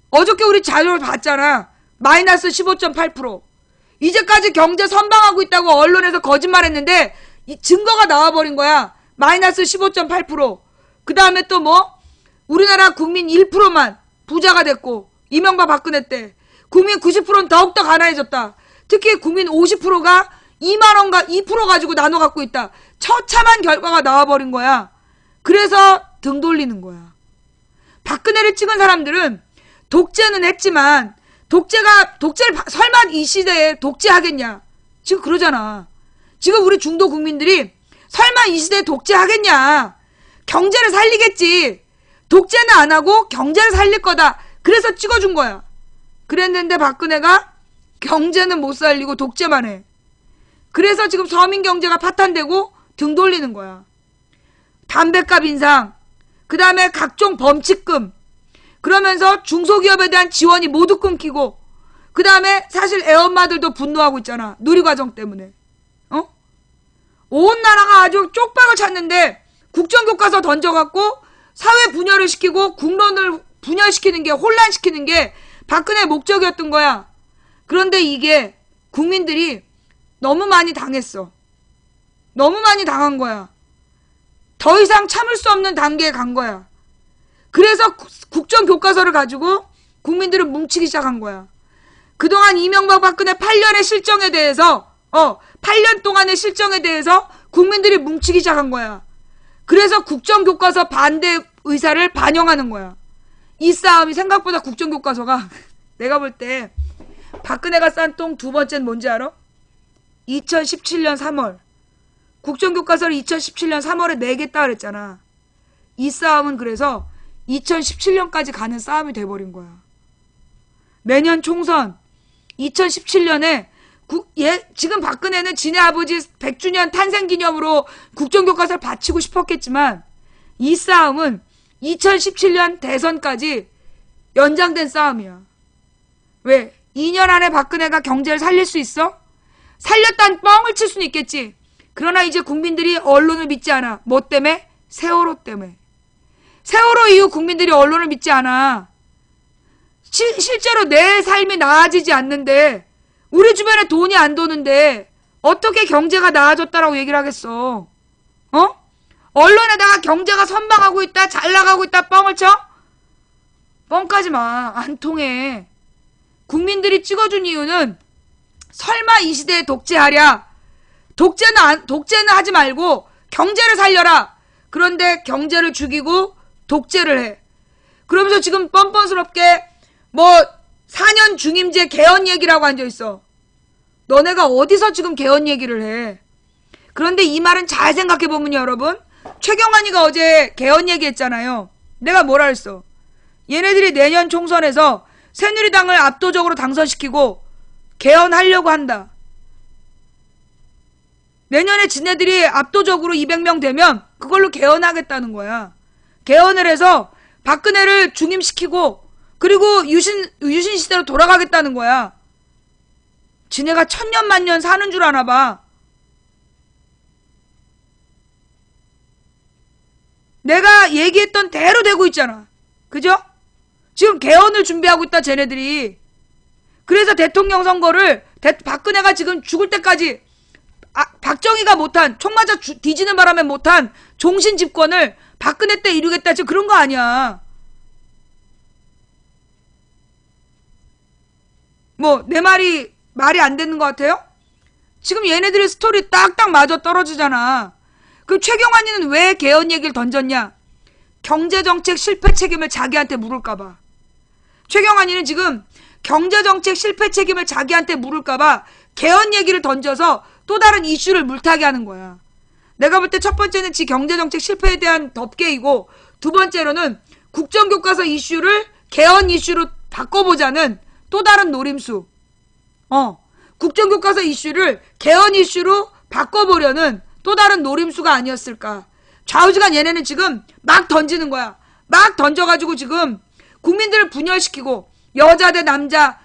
어저께 우리 자료를 봤잖아. 마이너스 15.8%. 이제까지 경제 선방하고 있다고 언론에서 거짓말했는데 이 증거가 나와버린 거야. 마이너스 15.8%. 그 다음에 또 뭐? 우리나라 국민 1%만 부자가 됐고 이명박 박근혜 때 국민 90%는 더욱더 가난해졌다. 특히 국민 50%가 2만원과 2% 가지고 나눠 갖고 있다. 처참한 결과가 나와버린 거야. 그래서 등 돌리는 거야. 박근혜를 찍은 사람들은 독재는 했지만 독재를 설마 이 시대에 독재하겠냐. 지금 그러잖아. 지금 우리 중도 국민들이 설마 이 시대에 독재하겠냐. 경제를 살리겠지. 독재는 안 하고 경제를 살릴 거다. 그래서 찍어준 거야. 그랬는데 박근혜가 경제는 못 살리고 독재만 해. 그래서 지금 서민 경제가 파탄되고 등 돌리는 거야. 담배값 인상, 그 다음에 각종 범칙금, 그러면서 중소기업에 대한 지원이 모두 끊기고, 그 다음에 사실 애엄마들도 분노하고 있잖아. 누리과정 때문에. 온 나라가 아주 쪽박을 찼는데 국정교과서 던져갖고 사회 분열을 시키고 국론을 분열시키는 게, 혼란시키는 게 박근혜의 목적이었던 거야. 그런데 이게 국민들이 너무 많이 당했어. 너무 많이 당한 거야. 더 이상 참을 수 없는 단계에 간 거야. 그래서 국정교과서를 가지고 국민들은 뭉치기 시작한 거야. 그동안 이명박 박근혜 8년의 실정에 대해서 8년 동안의 실정에 대해서 국민들이 뭉치기 시작한 거야. 그래서 국정교과서 반대 의사를 반영하는 거야. 이 싸움이 생각보다 국정교과서가 내가 볼 때 박근혜가 싼 똥 두 번째는 뭔지 알아? 2017년 3월. 국정교과서를 2017년 3월에 내겠다 그랬잖아. 이 싸움은 그래서 2017년까지 가는 싸움이 돼버린 거야. 내년 총선 2017년에 지금 박근혜는 지네 아버지 100주년 탄생기념으로 국정교과서를 바치고 싶었겠지만 이 싸움은 2017년 대선까지 연장된 싸움이야. 왜? 2년 안에 박근혜가 경제를 살릴 수 있어? 살렸다는 뻥을 칠 수는 있겠지. 그러나 이제 국민들이 언론을 믿지 않아. 뭐 때문에? 세월호 때문에. 세월호 이후 국민들이 언론을 믿지 않아. 실제로 내 삶이 나아지지 않는데, 우리 주변에 돈이 안 도는데 어떻게 경제가 나아졌다라고 얘기를 하겠어? 언론에다가 경제가 선방하고 있다, 잘 나가고 있다 뻥을 쳐? 뻥까지 마. 안 통해. 국민들이 찍어준 이유는 설마 이 시대에 독재하랴? 독재는 하지 말고 경제를 살려라. 그런데 경제를 죽이고 독재를 해. 그러면서 지금 뻔뻔스럽게 뭐 4년 중임제 개헌 얘기라고 앉아있어. 너네가 어디서 지금 개헌 얘기를 해? 그런데 이 말은 잘 생각해보면 여러분, 최경환이가 어제 개헌 얘기했잖아요. 내가 뭐라 했어? 얘네들이 내년 총선에서 새누리당을 압도적으로 당선시키고 개헌하려고 한다. 내년에 지네들이 압도적으로 200명 되면 그걸로 개헌하겠다는 거야. 개헌을 해서 박근혜를 중임시키고 그리고 유신 시대로 돌아가겠다는 거야. 지네가 천년 만년 사는 줄 아나 봐. 내가 얘기했던 대로 되고 있잖아. 그죠? 지금 개헌을 준비하고 있다 쟤네들이. 그래서 대통령 선거를 박근혜가 지금 죽을 때까지 박정희가 못한, 총 맞아 뒤지는 바람에 못한 종신 집권을 박근혜 때 이루겠다. 지금 그런 거 아니야. 뭐 내 말이 안 되는 것 같아요? 지금 얘네들의 스토리 딱딱 맞아 떨어지잖아. 그럼 최경환이는 왜 개헌 얘기를 던졌냐? 경제정책 실패 책임을 자기한테 물을까봐. 최경환이는 지금 경제정책 실패 책임을 자기한테 물을까봐 개헌 얘기를 던져서 또 다른 이슈를 물타기 하는 거야. 내가 볼 때 첫 번째는 지 경제정책 실패에 대한 덮개이고, 두 번째로는 국정교과서 이슈를 개헌 이슈로 바꿔보자는 또 다른 노림수. 국정교과서 이슈를 개헌 이슈로 바꿔보려는 또 다른 노림수가 아니었을까. 좌우지간 얘네는 지금 막 던지는 거야. 막 던져가지고 지금 국민들을 분열시키고, 여자 대 남자,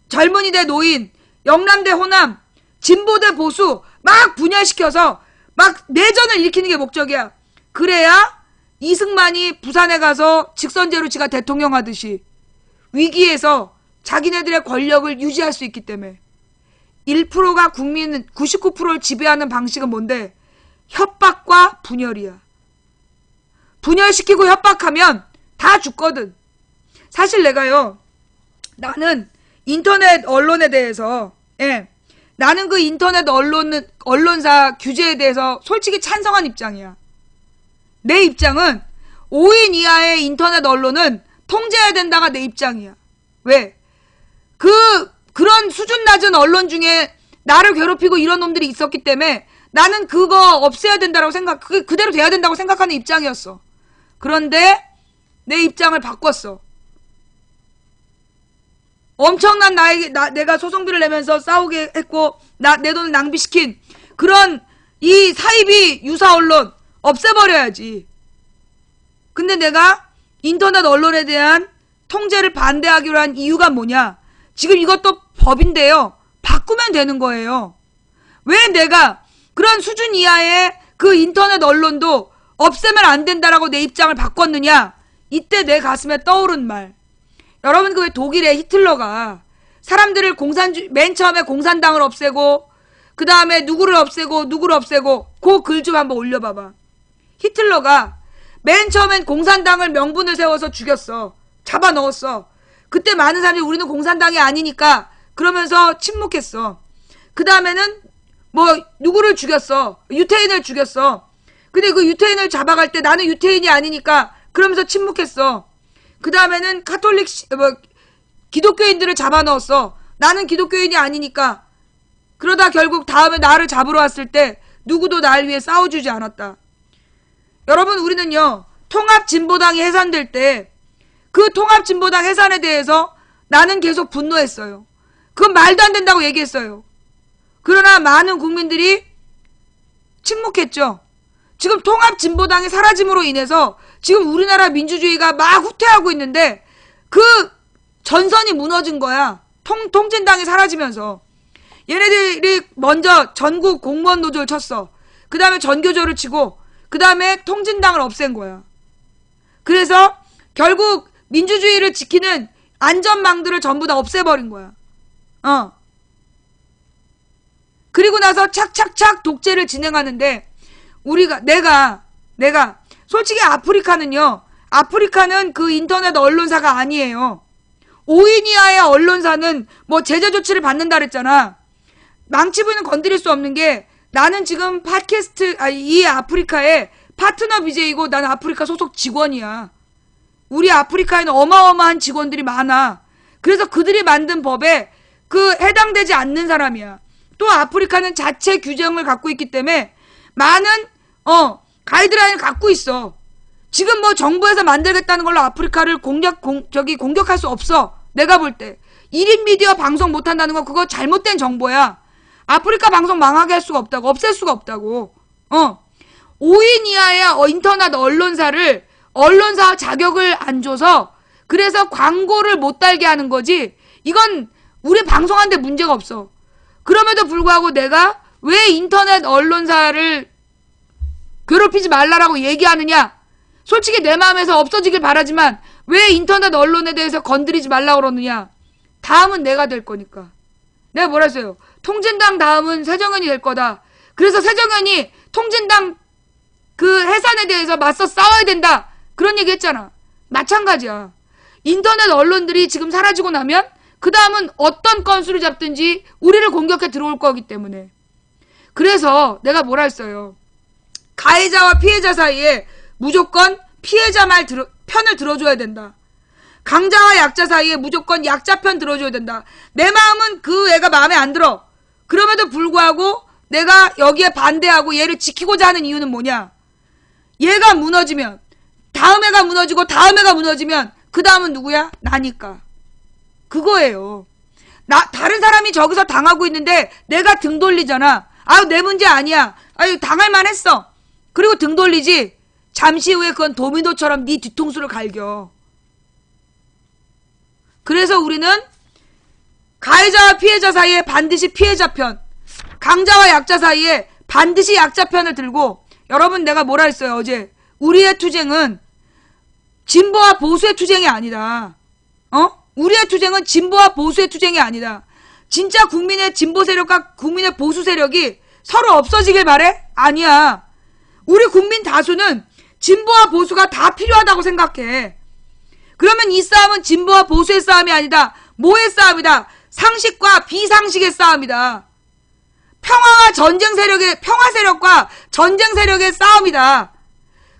젊은이 대 노인, 영남 대 호남, 진보 대 보수 막 분열시켜서 막 내전을 일으키는 게 목적이야. 그래야 이승만이 부산에 가서 직선제로 지가 대통령 하듯이 위기에서 자기네들의 권력을 유지할 수 있기 때문에. 1%가 국민 99%를 지배하는 방식은 뭔데? 협박과 분열이야. 분열시키고 협박하면 다 죽거든. 사실 내가요, 나는 인터넷 언론에 대해서, 나는 그 인터넷 언론사 규제에 대해서 솔직히 찬성한 입장이야. 내 입장은 5인 이하의 인터넷 언론은 통제해야 된다가 내 입장이야. 왜? 그런 수준 낮은 언론 중에 나를 괴롭히고 이런 놈들이 있었기 때문에 나는 그거 없애야 된다고 그대로 돼야 된다고 생각하는 입장이었어. 그런데 내 입장을 바꿨어. 엄청난 내가 소송비를 내면서 싸우게 했고, 내 돈을 낭비시킨 그런 이 사이비 유사 언론 없애버려야지. 근데 내가 인터넷 언론에 대한 통제를 반대하기로 한 이유가 뭐냐? 지금 이것도 법인데요. 바꾸면 되는 거예요. 왜 내가 그런 수준 이하의 그 인터넷 언론도 없애면 안 된다라고 내 입장을 바꿨느냐? 이때 내 가슴에 떠오른 말. 여러분, 그 왜 독일의 히틀러가 사람들을 맨 처음에 공산당을 없애고, 그 다음에 누구를 없애고 그 글 좀 한번 올려봐봐. 히틀러가 맨 처음엔 공산당을 명분을 세워서 죽였어. 잡아 넣었어. 그때 많은 사람들이 우리는 공산당이 아니니까 그러면서 침묵했어. 그 다음에는 누구를 죽였어. 유태인을 죽였어. 근데 그 유태인을 잡아갈 때 나는 유태인이 아니니까 그러면서 침묵했어. 그 다음에는 기독교인들을 잡아 넣었어. 나는 기독교인이 아니니까. 그러다 결국 다음에 나를 잡으러 왔을 때 누구도 날 위해 싸워주지 않았다. 여러분, 우리는요, 통합진보당이 해산될 때 그 통합진보당 해산에 대해서 나는 계속 분노했어요. 그건 말도 안 된다고 얘기했어요. 그러나 많은 국민들이 침묵했죠. 지금 통합진보당이 사라짐으로 인해서 지금 우리나라 민주주의가 막 후퇴하고 있는데 그 전선이 무너진 거야. 통진당이 사라지면서. 얘네들이 먼저 전국 공무원 노조를 쳤어. 그 다음에 전교조를 치고 그 다음에 통진당을 없앤 거야. 그래서 결국 민주주의를 지키는 안전망들을 전부 다 없애버린 거야. 그리고 나서 착착착 독재를 진행하는데 내가 솔직히 아프리카는 그 인터넷 언론사가 아니에요. 5인 이하의 언론사는 제재 조치를 받는다 그랬잖아. 망치부는 건드릴 수 없는 게, 나는 지금 이 아프리카의 파트너 BJ이고 나는 아프리카 소속 직원이야. 우리 아프리카에는 어마어마한 직원들이 많아. 그래서 그들이 만든 법에 해당되지 않는 사람이야. 또 아프리카는 자체 규정을 갖고 있기 때문에 많은 가이드라인을 갖고 있어. 지금 정부에서 만들겠다는 걸로 아프리카를 공격할 수 없어. 내가 볼 때 1인 미디어 방송 못한다는 거 그거 잘못된 정보야. 아프리카 방송 망하게 할 수가 없다고, 없앨 수가 없다고. 5인 이하의 인터넷 언론사 자격을 안 줘서 그래서 광고를 못 달게 하는 거지. 이건 우리 방송하는데 문제가 없어. 그럼에도 불구하고 내가 왜 인터넷 언론사를 괴롭히지 말라라고 얘기하느냐? 솔직히 내 마음에서 없어지길 바라지만 왜 인터넷 언론에 대해서 건드리지 말라고 그러느냐? 다음은 내가 될 거니까. 내가 뭐라 했어요? 통진당 다음은 새정연이 될 거다. 그래서 새정연이 통진당 해산에 대해서 맞서 싸워야 된다. 그런 얘기 했잖아. 마찬가지야. 인터넷 언론들이 지금 사라지고 나면 그 다음은 어떤 건수를 잡든지 우리를 공격해 들어올 거기 때문에. 그래서 내가 뭐라 했어요? 가해자와 피해자 사이에 무조건 피해자 편을 들어줘야 된다. 강자와 약자 사이에 무조건 약자 편 들어줘야 된다. 내 마음은 그 애가 마음에 안 들어. 그럼에도 불구하고 내가 여기에 반대하고 얘를 지키고자 하는 이유는 뭐냐? 얘가 무너지면 다음 애가 무너지고 다음 애가 무너지면 그 다음은 누구야? 나니까. 그거예요. 다른 사람이 저기서 당하고 있는데 내가 등 돌리잖아. 아유, 내 문제 아니야. 아유, 당할만 했어. 그리고 등 돌리지. 잠시 후에 그건 도미노처럼 네 뒤통수를 갈겨. 그래서 우리는 가해자와 피해자 사이에 반드시 피해자 편, 강자와 약자 사이에 반드시 약자 편을 들고, 여러분 내가 뭐라 했어요 어제? 우리의 투쟁은 진보와 보수의 투쟁이 아니다. 우리의 투쟁은 진보와 보수의 투쟁이 아니다. 진짜 국민의 진보 세력과 국민의 보수 세력이 서로 없어지길 바래? 아니야. 우리 국민 다수는 진보와 보수가 다 필요하다고 생각해. 그러면 이 싸움은 진보와 보수의 싸움이 아니다. 뭐의 싸움이다? 상식과 비상식의 싸움이다. 평화 세력과 전쟁 세력의 싸움이다.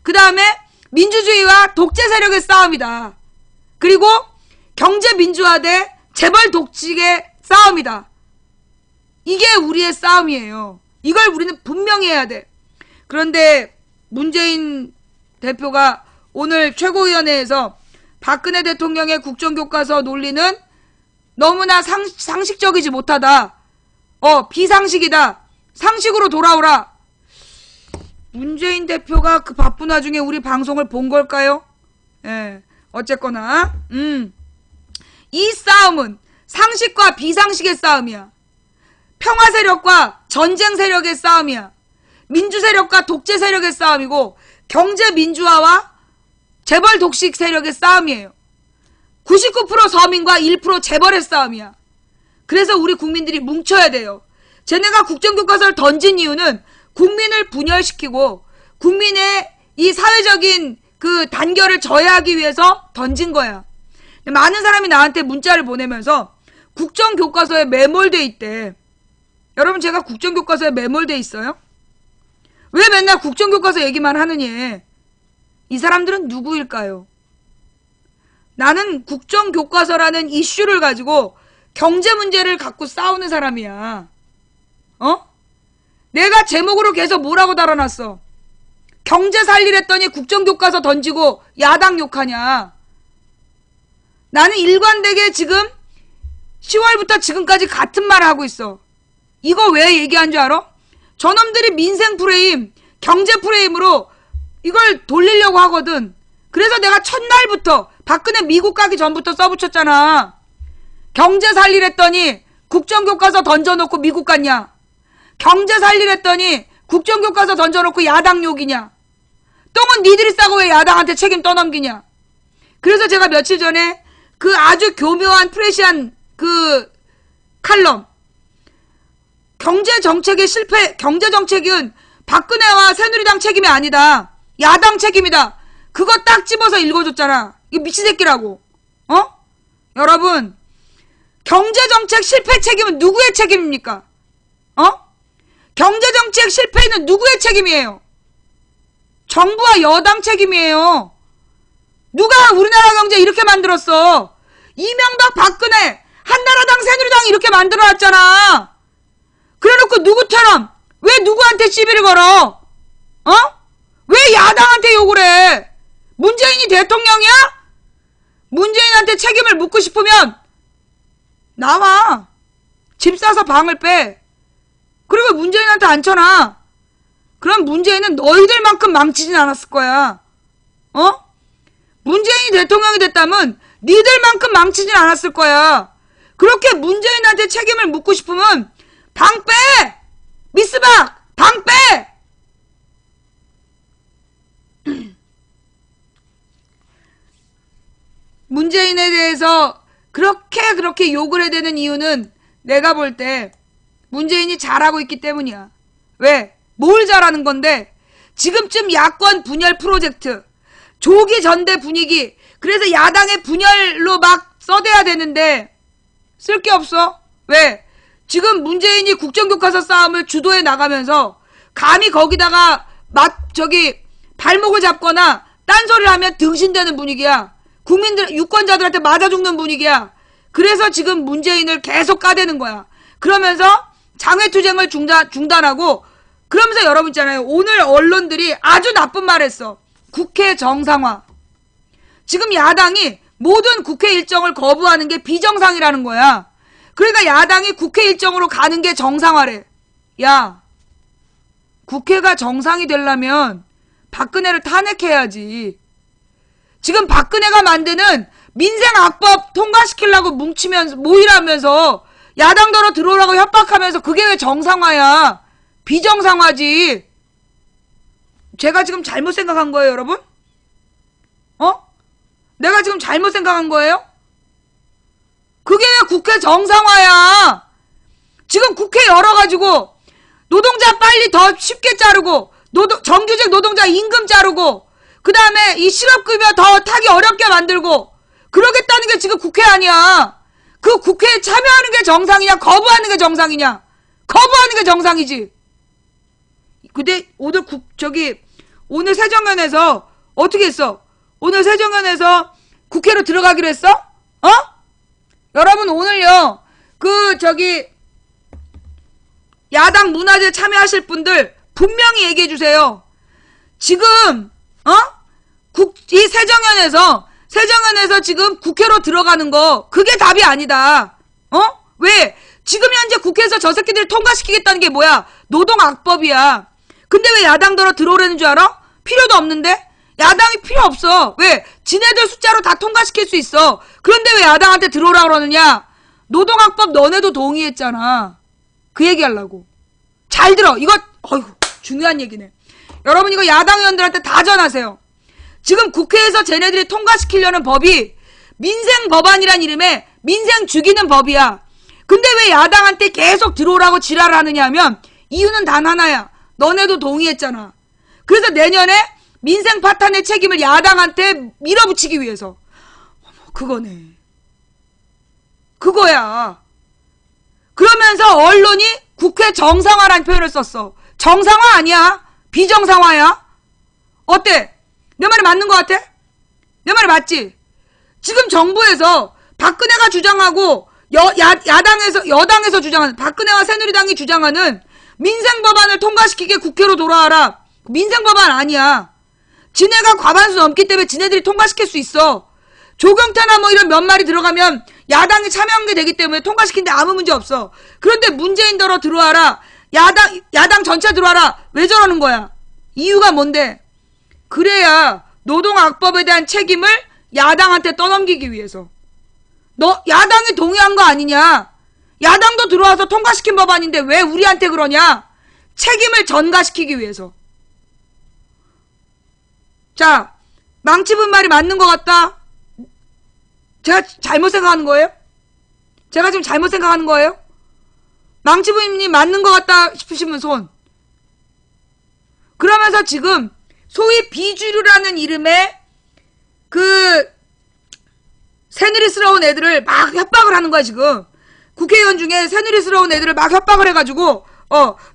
그 다음에 민주주의와 독재 세력의 싸움이다. 그리고 경제 민주화 대 재벌 독직의 싸움이다. 이게 우리의 싸움이에요. 이걸 우리는 분명히 해야 돼. 그런데 문재인 대표가 오늘 최고위원회에서 박근혜 대통령의 국정교과서 논리는 너무나 상식적이지 못하다. 비상식이다. 상식으로 돌아오라. 문재인 대표가 그 바쁜 와중에 우리 방송을 본 걸까요? 예, 어쨌거나 이 싸움은 상식과 비상식의 싸움이야. 평화 세력과 전쟁 세력의 싸움이야. 민주 세력과 독재 세력의 싸움이고, 경제 민주화와 재벌 독식 세력의 싸움이에요. 99% 서민과 1% 재벌의 싸움이야. 그래서 우리 국민들이 뭉쳐야 돼요. 쟤네가 국정교과서를 던진 이유는 국민을 분열시키고 국민의 이 사회적인 그 단결을 저해하기 위해서 던진 거야. 많은 사람이 나한테 문자를 보내면서 국정교과서에 매몰돼 있대. 여러분, 제가 국정교과서에 매몰돼 있어요? 왜 맨날 국정교과서 얘기만 하느니? 이 사람들은 누구일까요? 나는 국정교과서라는 이슈를 가지고 경제 문제를 갖고 싸우는 사람이야. 내가 제목으로 계속 뭐라고 달아놨어? 경제 살리랬더니 국정교과서 던지고 야당 욕하냐? 나는 일관되게 지금 10월부터 지금까지 같은 말을 하고 있어. 이거 왜 얘기한 줄 알아? 저놈들이 민생 프레임, 경제 프레임으로 이걸 돌리려고 하거든. 그래서 내가 첫날부터 박근혜 미국 가기 전부터 써붙였잖아. 경제 살리랬더니 국정교과서 던져놓고 미국 갔냐? 경제 살리랬더니 국정교과서 던져놓고 야당 욕이냐? 똥은 니들이 싸고 왜 야당한테 책임 떠넘기냐? 그래서 제가 며칠 전에 그 아주 교묘한 프레시한 그 칼럼, 경제정책의 실패, 경제정책은 박근혜와 새누리당 책임이 아니다. 야당 책임이다. 그거 딱 집어서 읽어줬잖아. 이거 미친 새끼라고. 여러분, 경제정책 실패 책임은 누구의 책임입니까? 경제정책 실패는 누구의 책임이에요? 정부와 여당 책임이에요. 누가 우리나라 경제 이렇게 만들었어? 이명박, 박근혜, 한나라당, 새누리당이 이렇게 만들어놨잖아. 그래놓고 누구처럼 왜 누구한테 시비를 걸어? 왜 야당한테 욕을 해? 문재인이 대통령이야? 문재인한테 책임을 묻고 싶으면 나와. 집 사서 방을 빼. 그리고 문재인한테 앉혀놔. 그럼 문재인은 너희들만큼 망치진 않았을 거야. 문재인이 대통령이 됐다면 니들만큼 망치진 않았을 거야. 그렇게 문재인한테 책임을 묻고 싶으면 방 빼! 미스박! 방 빼! 문재인에 대해서 그렇게 욕을 해야 되는 이유는 내가 볼 때 문재인이 잘하고 있기 때문이야. 왜? 뭘 잘하는 건데? 지금쯤 야권 분열 프로젝트, 조기 전대 분위기, 그래서 야당의 분열로 막 써대야 되는데 쓸 게 없어. 왜? 지금 문재인이 국정교과서 싸움을 주도해 나가면서 감히 거기다가 발목을 잡거나 딴소리를 하면 등신대는 분위기야. 국민들, 유권자들한테 맞아 죽는 분위기야. 그래서 지금 문재인을 계속 까대는 거야. 그러면서 장외투쟁을 중단하고 그러면서 여러분 있잖아요. 오늘 언론들이 아주 나쁜 말 했어. 국회 정상화. 지금 야당이 모든 국회 일정을 거부하는 게 비정상이라는 거야. 그러니까 야당이 국회 일정으로 가는 게 정상화래. 야, 국회가 정상이 되려면 박근혜를 탄핵해야지. 지금 박근혜가 만드는 민생악법 통과시키려고 뭉치면서 모이라면서 야당더러 들어오라고 협박하면서 그게 왜 정상화야? 비정상화지. 제가 지금 잘못 생각한 거예요, 여러분? 내가 지금 잘못 생각한 거예요? 그게 왜 국회 정상화야? 지금 국회 열어가지고 노동자 빨리 더 쉽게 자르고 정규직 노동자 임금 자르고 그 다음에 이 실업급여 더 타기 어렵게 만들고 그러겠다는 게 지금 국회 아니야. 그 국회에 참여하는 게 정상이냐 거부하는 게 정상이냐. 거부하는 게 정상이지. 근데 오늘 세정연에서 어떻게 했어? 오늘 세정연에서 국회로 들어가기로 했어? 여러분 오늘요 야당 문화제 참여하실 분들 분명히 얘기해 주세요. 지금 이 세정연에서 지금 국회로 들어가는 거 그게 답이 아니다. 왜? 지금 현재 국회에서 저 새끼들 통과시키겠다는 게 뭐야? 노동악법이야. 근데 왜 야당더러 들어오려는 줄 알아? 필요도 없는데? 야당이 필요 없어. 왜? 지네들 숫자로 다 통과시킬 수 있어. 그런데 왜 야당한테 들어오라 그러느냐? 노동악법 너네도 동의했잖아. 그 얘기하려고. 잘 들어. 이거 중요한 얘기네. 여러분 이거 야당 의원들한테 다 전하세요. 지금 국회에서 쟤네들이 통과시키려는 법이 민생 법안이란 이름에 민생 죽이는 법이야. 근데 왜 야당한테 계속 들어오라고 지랄을 하느냐 하면 이유는 단 하나야. 너네도 동의했잖아. 그래서 내년에 민생 파탄의 책임을 야당한테 밀어붙이기 위해서. 그거네. 그거야. 그러면서 언론이 국회 정상화라는 표현을 썼어. 정상화 아니야. 비정상화야. 어때? 내 말이 맞는 것 같아? 내 말이 맞지? 지금 정부에서 박근혜가 주장하고 여당에서 주장하는 박근혜와 새누리당이 주장하는 민생법안을 통과시키게 국회로 돌아와라. 민생법안 아니야. 지네가 과반수 넘기 때문에 지네들이 통과시킬 수 있어. 조경태나 뭐 이런 몇 마리 들어가면 야당이 참여한 게 되기 때문에 통과시키는데 아무 문제 없어. 그런데 문재인더러 들어와라. 야당 전체 들어와라. 왜 저러는 거야? 이유가 뭔데? 그래야 노동악법에 대한 책임을 야당한테 떠넘기기 위해서. 야당이 동의한 거 아니냐? 야당도 들어와서 통과시킨 법안인데 왜 우리한테 그러냐? 책임을 전가시키기 위해서. 자, 망치분 말이 맞는 것 같다? 제가 잘못 생각하는 거예요? 제가 지금 잘못 생각하는 거예요? 망치부님 맞는 것 같다 싶으시면 손. 그러면서 지금 소위 비주류라는 이름의 새누리스러운 애들을 막 협박을 하는 거야 지금. 국회의원 중에 새누리스러운 애들을 막 협박을 해가지고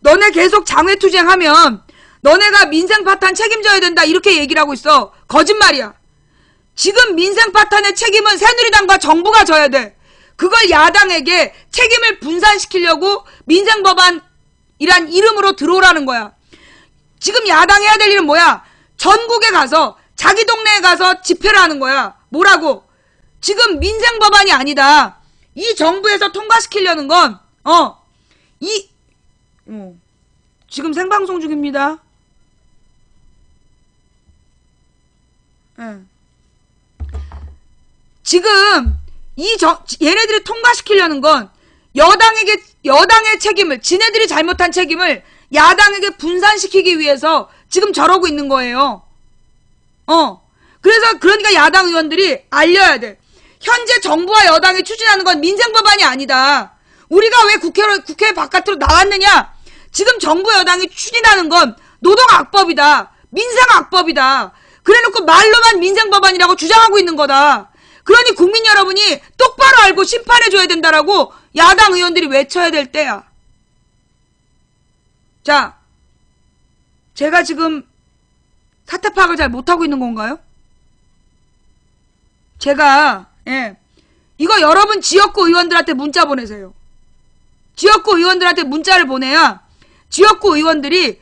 너네 계속 장외투쟁하면 너네가 민생 파탄 책임져야 된다 이렇게 얘기를 하고 있어. 거짓말이야. 지금 민생 파탄의 책임은 새누리당과 정부가 져야 돼. 그걸 야당에게 책임을 분산시키려고 민생법안이란 이름으로 들어오라는 거야. 지금 야당이 해야 될 일은 뭐야? 전국에 가서 자기 동네에 가서 집회를 하는 거야. 뭐라고? 지금 민생법안이 아니다. 이 정부에서 통과시키려는 건 지금 생방송 중입니다. 지금 얘네들이 통과시키려는 건 여당의 책임을, 지네들이 잘못한 책임을 야당에게 분산시키기 위해서 지금 저러고 있는 거예요. 그러니까 야당 의원들이 알려야 돼. 현재 정부와 여당이 추진하는 건 민생법안이 아니다. 우리가 왜 국회 바깥으로 나왔느냐? 지금 정부 여당이 추진하는 건 노동악법이다. 민생악법이다. 그래놓고 말로만 민생법안이라고 주장하고 있는 거다. 그러니 국민 여러분이 똑바로 알고 심판해줘야 된다라고 야당 의원들이 외쳐야 될 때야. 자, 제가 지금 사태 파악을 잘 못하고 있는 건가요? 제가 이거 여러분 지역구 의원들한테 문자 보내세요. 지역구 의원들한테 문자를 보내야 지역구 의원들이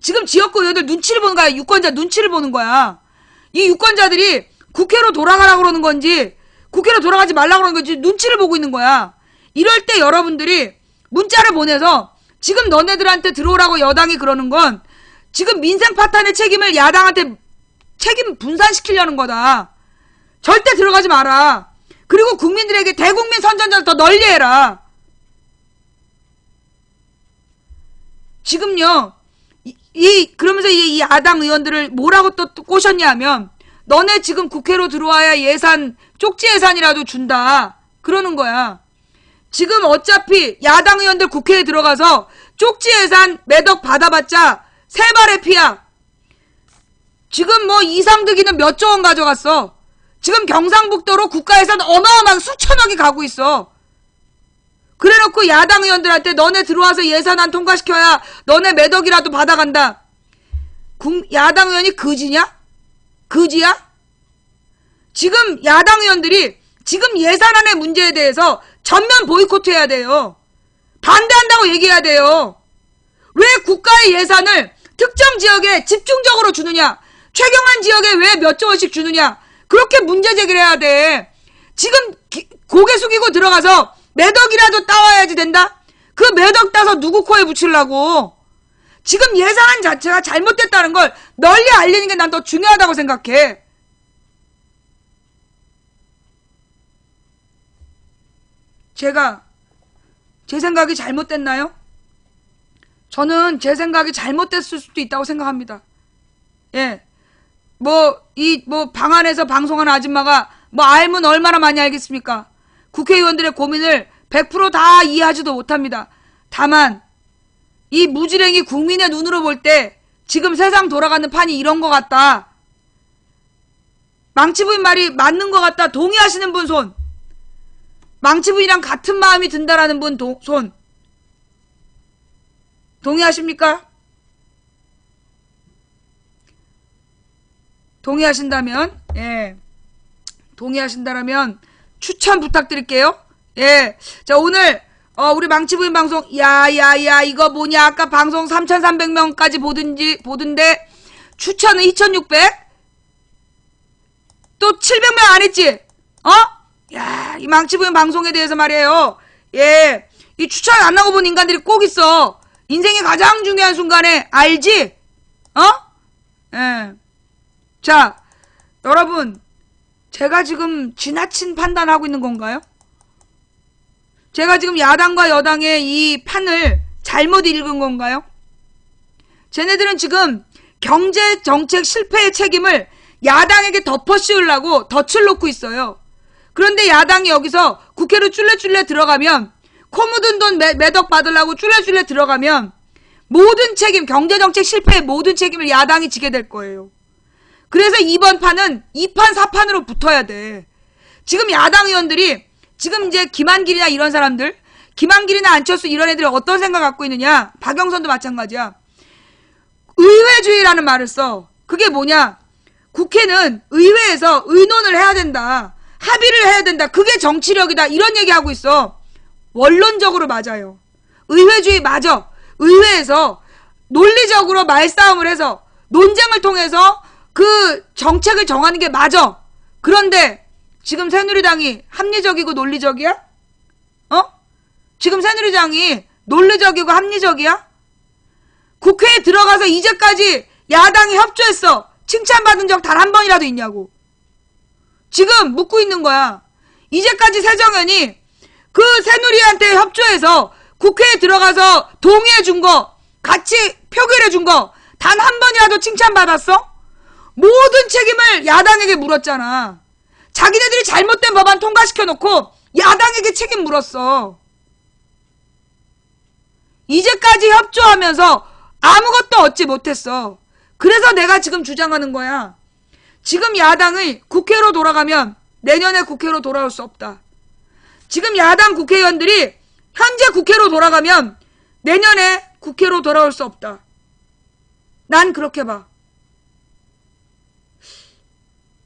지금 지역구 의원들 눈치를 보는 거야. 유권자 눈치를 보는 거야. 이 유권자들이 국회로 돌아가라고 그러는 건지 국회로 돌아가지 말라고 그러는 건지 눈치를 보고 있는 거야. 이럴 때 여러분들이 문자를 보내서 지금 너네들한테 들어오라고 여당이 그러는 건 지금 민생 파탄의 책임을 야당한테 책임 분산시키려는 거다. 절대 들어가지 마라. 그리고 국민들에게 대국민 선전전을 더 널리 해라. 지금요, 그러면서 이 야당 의원들을 뭐라고 또 꼬셨냐 하면, 너네 지금 국회로 들어와야 예산, 쪽지 예산이라도 준다. 그러는 거야. 지금 어차피 야당 의원들 국회에 들어가서 쪽지 예산 매덕 받아봤자 세 발의 피야. 지금 뭐 이상득이는 몇 조 원 가져갔어. 지금 경상북도로 국가예산 어마어마한 수천억이 가고 있어. 그래놓고 야당 의원들한테 너네 들어와서 예산안 통과시켜야 너네 매덕이라도 받아간다. 야당 의원이 거지냐? 거지야? 지금 야당 의원들이 지금 예산안의 문제에 대해서 전면 보이콧해야 돼요. 반대한다고 얘기해야 돼요. 왜 국가의 예산을 특정 지역에 집중적으로 주느냐? 최경환 지역에 왜 몇 조 원씩 주느냐? 그렇게 문제 제기를 해야 돼. 지금 고개 숙이고 들어가서 매덕이라도 따와야지 된다? 그 매덕 따서 누구 코에 붙이려고. 지금 예산안 자체가 잘못됐다는 걸 널리 알리는 게 난 더 중요하다고 생각해. 제 생각이 잘못됐나요? 저는 제 생각이 잘못됐을 수도 있다고 생각합니다. 예. 방 안에서 방송하는 아줌마가 알면 얼마나 많이 알겠습니까? 국회의원들의 고민을 100% 다 이해하지도 못합니다. 다만 이 무지랭이 국민의 눈으로 볼 때 지금 세상 돌아가는 판이 이런 것 같다. 망치부인 말이 맞는 것 같다. 동의하시는 분 손. 망치부인이랑 같은 마음이 든다라는 분 손. 동의하십니까? 동의하신다면, 예. 동의하신다면 추천 부탁드릴게요. 예. 자, 오늘, 우리 망치부인 방송, 이거 뭐냐. 아까 방송 3,300명까지 보던데, 추천은 2,600? 또 700명 안 했지? 이 망치부인 방송에 대해서 말이에요. 예. 이 추천 안 하고 본 인간들이 꼭 있어. 인생의 가장 중요한 순간에, 알지? 예. 자, 여러분, 제가 지금 지나친 판단하고 있는 건가요? 제가 지금 야당과 여당의 이 판을 잘못 읽은 건가요? 쟤네들은 지금 경제정책 실패의 책임을 야당에게 덮어씌우려고 덫을 놓고 있어요. 그런데 야당이 여기서 국회로 쫄래쫄래 들어가면, 코 묻은 돈 매덕 받으려고 쫄래쫄래 들어가면 모든 책임, 경제정책 실패의 모든 책임을 야당이 지게 될 거예요. 그래서 이번 판은 2판 4판으로 붙어야 돼. 지금 야당 의원들이 지금 이제 김한길이나 이런 사람들, 김한길이나 안철수 이런 애들이 어떤 생각 갖고 있느냐? 박영선도 마찬가지야. 의회주의라는 말을 써. 그게 뭐냐? 국회는 의회에서 의논을 해야 된다. 합의를 해야 된다. 그게 정치력이다. 이런 얘기하고 있어. 원론적으로 맞아요. 의회주의 맞아. 의회에서 논리적으로 말싸움을 해서 논쟁을 통해서 그 정책을 정하는 게 맞아. 그런데 지금 새누리당이 합리적이고 논리적이야? 지금 새누리당이 논리적이고 합리적이야? 국회에 들어가서 이제까지 야당이 협조했어. 칭찬받은 적 단 한 번이라도 있냐고. 지금 묻고 있는 거야. 이제까지 새정연이 그 새누리한테 협조해서 국회에 들어가서 동의해 준 거, 같이 표결해 준 거 단 한 번이라도 칭찬받았어? 모든 책임을 야당에게 물었잖아. 자기네들이 잘못된 법안 통과시켜놓고 야당에게 책임 물었어. 이제까지 협조하면서 아무것도 얻지 못했어. 그래서 내가 지금 주장하는 거야. 지금 야당이 국회로 돌아가면 내년에 국회로 돌아올 수 없다. 지금 야당 국회의원들이 현재 국회로 돌아가면 내년에 국회로 돌아올 수 없다. 난 그렇게 봐.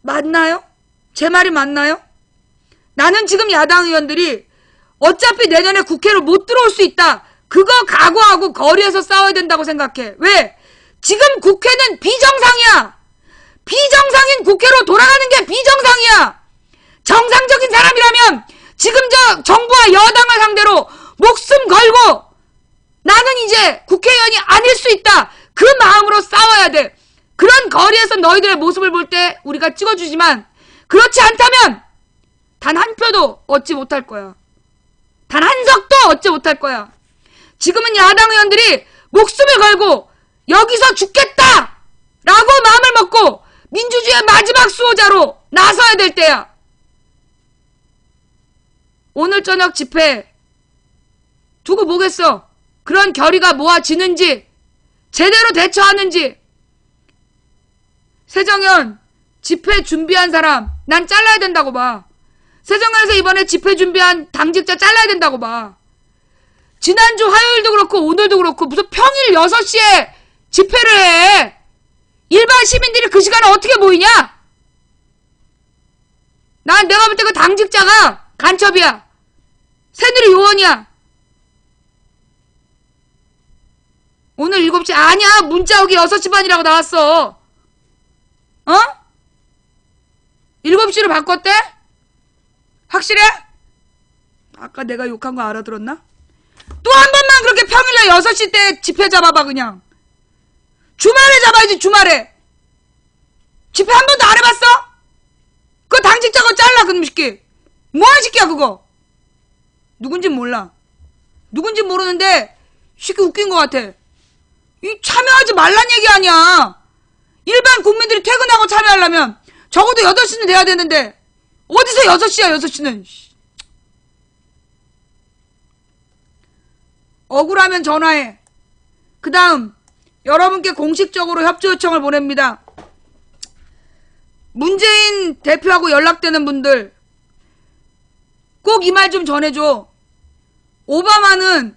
맞나요? 제 말이 맞나요? 나는 지금 야당 의원들이 어차피 내년에 국회로 못 들어올 수 있다. 그거 각오하고 거리에서 싸워야 된다고 생각해. 왜? 지금 국회는 비정상이야. 비정상인 국회로 돌아가는 게 비정상이야. 정상적인 사람이라면 지금 저 정부와 여당을 상대로 목숨 걸고 나는 이제 국회의원이 아닐 수 있다. 그 마음으로 싸워야 돼. 그런 거리에서 너희들의 모습을 볼 때 우리가 찍어주지만 그렇지 않다면 단 한 표도 얻지 못할 거야. 단 한 석도 얻지 못할 거야. 지금은 야당 의원들이 목숨을 걸고 여기서 죽겠다! 라고 마음을 먹고 민주주의의 마지막 수호자로 나서야 될 때야. 오늘 저녁 집회 두고 보겠어. 그런 결의가 모아지는지 제대로 대처하는지. 새정연 집회 준비한 사람 난 잘라야 된다고 봐. 새정연에서 이번에 집회 준비한 당직자 잘라야 된다고 봐. 지난주 화요일도 그렇고 오늘도 그렇고 무슨 평일 6시에 집회를 해. 일반 시민들이 그 시간에 어떻게 모이냐? 난 내가 볼 때 그 당직자가 간첩이야. 새누리 요원이야. 오늘 7시 아니야. 문자 오기 6시 반이라고 나왔어. 어? 7시로 바꿨대? 확실해? 아까 내가 욕한 거 알아들었나? 또 한 번만 그렇게 평일날 6시 때 집회 잡아봐 그냥. 주말에 잡아야지 주말에. 집회 한 번도 안 해봤어? 그거 당직자 거 잘라 그놈 새끼. 뭐하는 새끼야 그거. 누군진 몰라. 누군진 모르는데 새끼 웃긴 것 같아. 이 참여하지 말란 얘기 아니야. 일반 국민들이 퇴근하고 참여하려면 적어도 8시는 돼야 되는데 어디서 6시야 6시는. 억울하면 전화해. 그 다음 여러분께 공식적으로 협조 요청을 보냅니다. 문재인 대표하고 연락되는 분들 꼭 이 말 좀 전해줘. 오바마는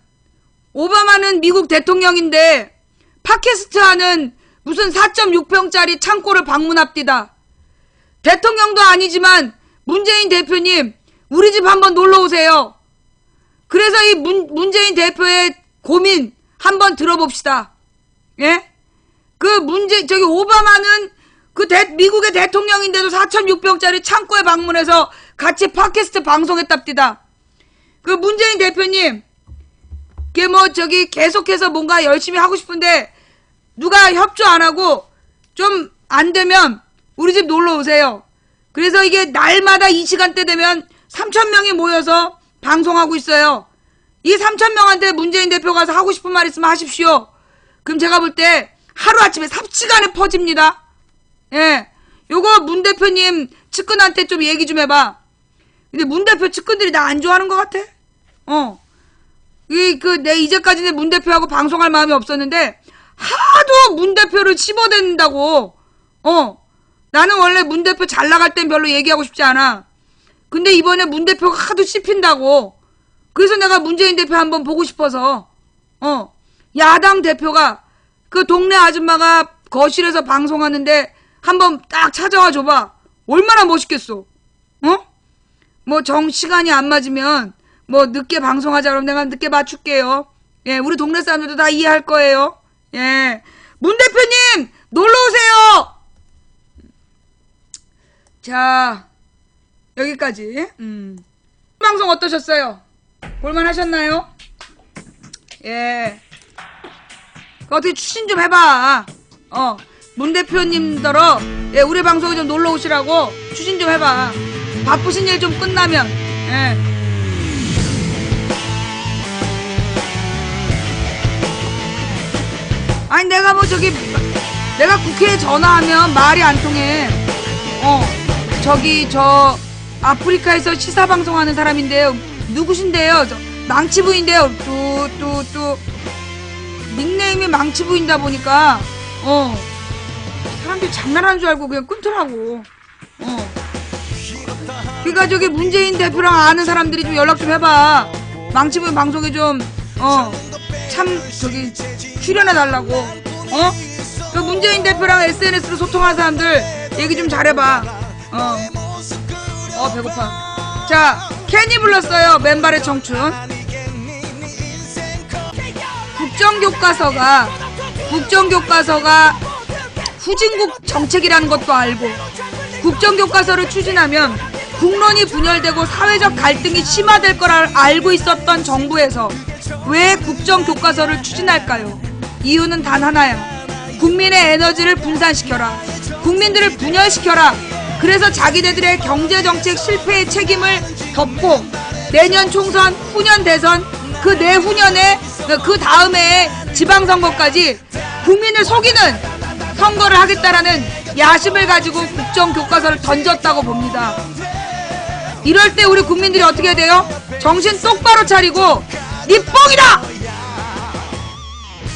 미국 대통령인데 팟캐스트 하는 무슨 4.6평짜리 창고를 방문합디다. 대통령도 아니지만 문재인 대표님 우리 집 한번 놀러 오세요. 그래서 이 문재인 대표의 고민 한번 들어봅시다. 예? 저기 오바마는 미국의 대통령인데도 4.6평짜리 창고에 방문해서 같이 팟캐스트 방송했답디다. 그 문재인 대표님, 계속해서 뭔가 열심히 하고 싶은데 누가 협조 안 하고 좀 안 되면 우리 집 놀러 오세요. 그래서 이게 날마다 이 시간대 되면 3,000명이 모여서 방송하고 있어요. 이 3,000명한테 문재인 대표 가서 하고 싶은 말 있으면 하십시오. 그럼 제가 볼 때 하루아침에 삽시간에 퍼집니다. 예. 요거 문 대표님 측근한테 좀 얘기 좀 해봐. 근데 문 대표 측근들이 나 안 좋아하는 것 같아? 내 이제까지는 문 대표하고 방송할 마음이 없었는데 하도 문 대표를 씹어댄다고. 나는 원래 문 대표 잘 나갈 땐 별로 얘기하고 싶지 않아. 근데 이번에 문 대표가 하도 씹힌다고. 그래서 내가 문재인 대표 한번 보고 싶어서 야당 대표가 그 동네 아줌마가 거실에서 방송하는데 한번 딱 찾아와 줘봐. 얼마나 멋있겠어. 뭐 시간이 안 맞으면 뭐 늦게 방송하자 그러면 내가 늦게 맞출게요. 예, 우리 동네 사람들도 다 이해할 거예요. 예, 문 대표님 놀러 오세요. 자, 여기까지. 방송 어떠셨어요? 볼만 하셨나요? 예. 어떻게 추진 좀 해봐. 문 대표님더러 예, 우리 방송에 좀 놀러 오시라고 추진 좀 해봐. 바쁘신 일 좀 끝나면. 예. 아니 내가 내가 국회에 전화하면 말이 안 통해. 아프리카에서 시사 방송하는 사람인데요. 누구신데요? 망치부인데요. 또 닉네임이 망치부인다 보니까 사람들이 장난하는 줄 알고 그냥 끊더라고. 그러니까 문재인 대표랑 아는 사람들이 좀 연락 좀 해봐. 망치부인 방송에 좀 출연해 달라고. 그 문재인 대표랑 SNS로 소통하는 사람들 얘기 좀 잘해봐. 배고파. 자, 캔이 불렀어요. 맨발의 청춘. 국정교과서가 후진국 정책이라는 것도 알고, 국정교과서를 추진하면 국론이 분열되고 사회적 갈등이 심화될 거라 알고 있었던 정부에서 왜 국정교과서를 추진할까요? 이유는 단 하나야. 국민의 에너지를 분산시켜라. 국민들을 분열시켜라. 그래서 자기네들의 경제정책 실패의 책임을 덮고 내년 총선, 후년 대선, 그 내후년에 그 다음에 지방선거까지 국민을 속이는 선거를 하겠다라는 야심을 가지고 국정교과서를 던졌다고 봅니다. 이럴 때 우리 국민들이 어떻게 해야 돼요? 정신 똑바로 차리고 니 뻥이다!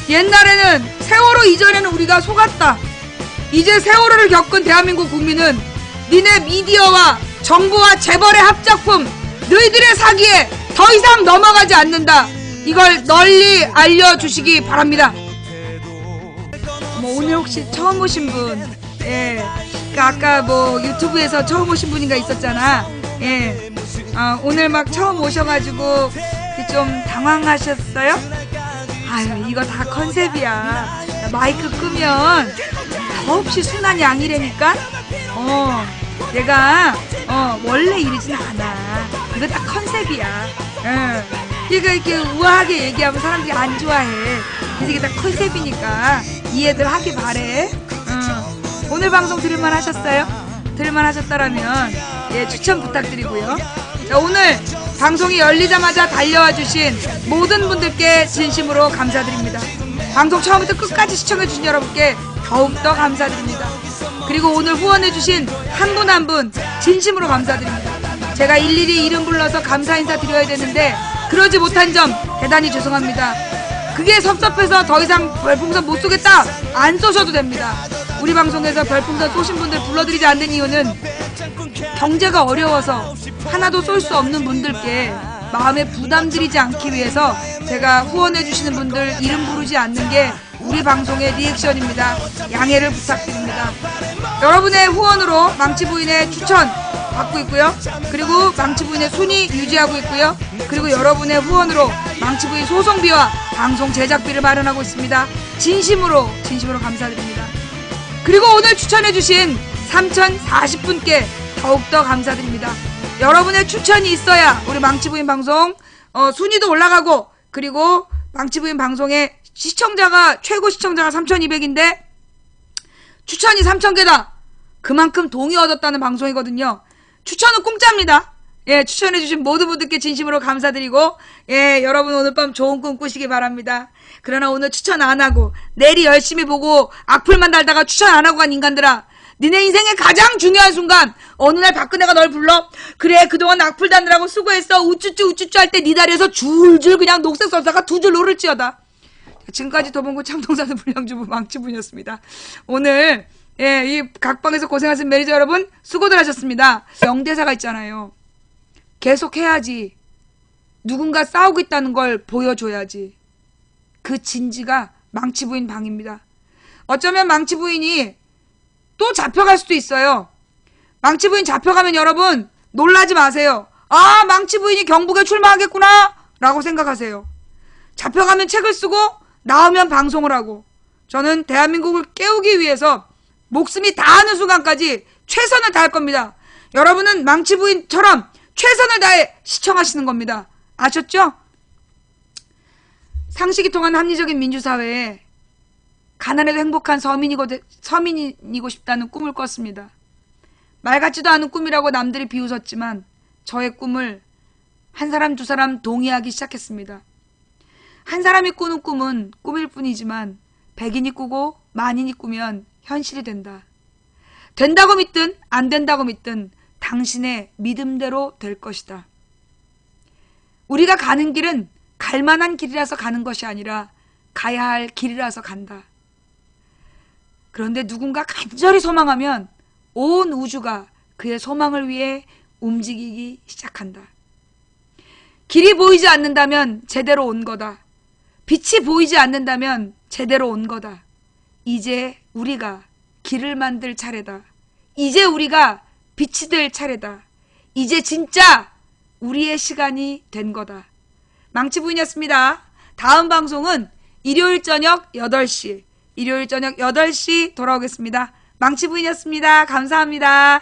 옛날에는 세월호 이전에는 우리가 속았다. 이제 세월호를 겪은 대한민국 국민은 니네 미디어와 정부와 재벌의 합작품, 너희들의 사기에 더 이상 넘어가지 않는다. 이걸 널리 알려주시기 바랍니다. 뭐 오늘 혹시 처음 오신 분, 예, 아까 뭐 유튜브에서 처음 오신 분인가 있었잖아. 예, 오늘 막 처음 오셔가지고 좀 당황하셨어요? 아유, 이거 다 컨셉이야. 마이크 끄면 더없이 순한 양이라니까. 내가 원래 이러진 않아. 이거 다 컨셉이야. 그러니까 이렇게 우아하게 얘기하면 사람들이 안 좋아해. 그래서 이게 다 컨셉이니까 이해들 하기 바래. 오늘 방송 들을만 하셨어요? 들을만 하셨다라면 예, 추천 부탁드리고요. 자, 오늘 방송이 열리자마자 달려와 주신 모든 분들께 진심으로 감사드립니다. 방송 처음부터 끝까지 시청해주신 여러분께 더욱더 감사드립니다. 그리고 오늘 후원해주신 한 분 한 분 진심으로 감사드립니다. 제가 일일이 이름 불러서 감사 인사 드려야 되는데 그러지 못한 점 대단히 죄송합니다. 그게 섭섭해서 더 이상 별풍선 못 쏘겠다, 안 쏘셔도 됩니다. 우리 방송에서 별풍선 쏘신 분들 불러드리지 않는 이유는 경제가 어려워서 하나도 쏠 수 없는 분들께 마음에 부담 드리지 않기 위해서 제가 후원해주시는 분들 이름 부르지 않는 게 우리 방송의 리액션입니다. 양해를 부탁드립니다. 여러분의 후원으로 망치부인의 추천 받고 있고요. 그리고 망치부인의 순위 유지하고 있고요. 그리고 여러분의 후원으로 망치부인 소송비와 방송 제작비를 마련하고 있습니다. 진심으로 감사드립니다. 그리고 오늘 추천해주신 3040분께 더욱더 감사드립니다. 여러분의 추천이 있어야 우리 망치부인 방송 순위도 올라가고, 그리고 망치부인 방송의 최고 시청자가 3200인데 추천이 3000개다. 그만큼 동의 얻었다는 방송이거든요. 추천은 공짜입니다. 예, 추천해주신 모든 분들께 진심으로 감사드리고, 예, 여러분 오늘 밤 좋은 꿈 꾸시기 바랍니다. 그러나 오늘 추천 안 하고 내일이 열심히 보고 악플만 달다가 추천 안 하고 간 인간들아, 니네 인생의 가장 중요한 순간 어느 날 박근혜가 널 불러. 그래, 그동안 악플 다느라고 수고했어. 우쭈쭈 할 때 니 다리에서 줄줄 그냥 녹색 썰다가 두 줄 노를지어다. 지금까지 도봉구 창동사는 불량주부 망치분이었습니다. 오늘 예, 이 각방에서 고생하신 매니저 여러분 수고들 하셨습니다. 명대사가 있잖아요. 계속 해야지. 누군가 싸우고 있다는 걸 보여줘야지. 그 진지가 망치부인 방입니다. 어쩌면 망치부인이 또 잡혀갈 수도 있어요. 망치부인 잡혀가면 여러분 놀라지 마세요. 아, 망치부인이 경북에 출마하겠구나 라고 생각하세요. 잡혀가면 책을 쓰고 나오면 방송을 하고, 저는 대한민국을 깨우기 위해서 목숨이 다하는 순간까지 최선을 다할 겁니다. 여러분은 망치부인처럼 최선을 다해 시청하시는 겁니다. 아셨죠? 상식이 통한 합리적인 민주사회에 가난해도 행복한 서민이고 싶다는 꿈을 꿨습니다. 말 같지도 않은 꿈이라고 남들이 비웃었지만 저의 꿈을 한 사람 두 사람 동의하기 시작했습니다. 한 사람이 꾸는 꿈은 꿈일 뿐이지만 100인이 꾸고 만인이 꾸면 현실이 된다. 된다고 믿든 안 된다고 믿든 당신의 믿음대로 될 것이다. 우리가 가는 길은 갈 만한 길이라서 가는 것이 아니라 가야 할 길이라서 간다. 그런데 누군가 간절히 소망하면 온 우주가 그의 소망을 위해 움직이기 시작한다. 길이 보이지 않는다면 제대로 온 거다. 빛이 보이지 않는다면 제대로 온 거다. 이제 우리가 길을 만들 차례다. 이제 우리가 빛이 될 차례다. 이제 진짜 우리의 시간이 된 거다. 망치부인이었습니다. 다음 방송은 일요일 저녁 8시 돌아오겠습니다. 망치부인이었습니다. 감사합니다.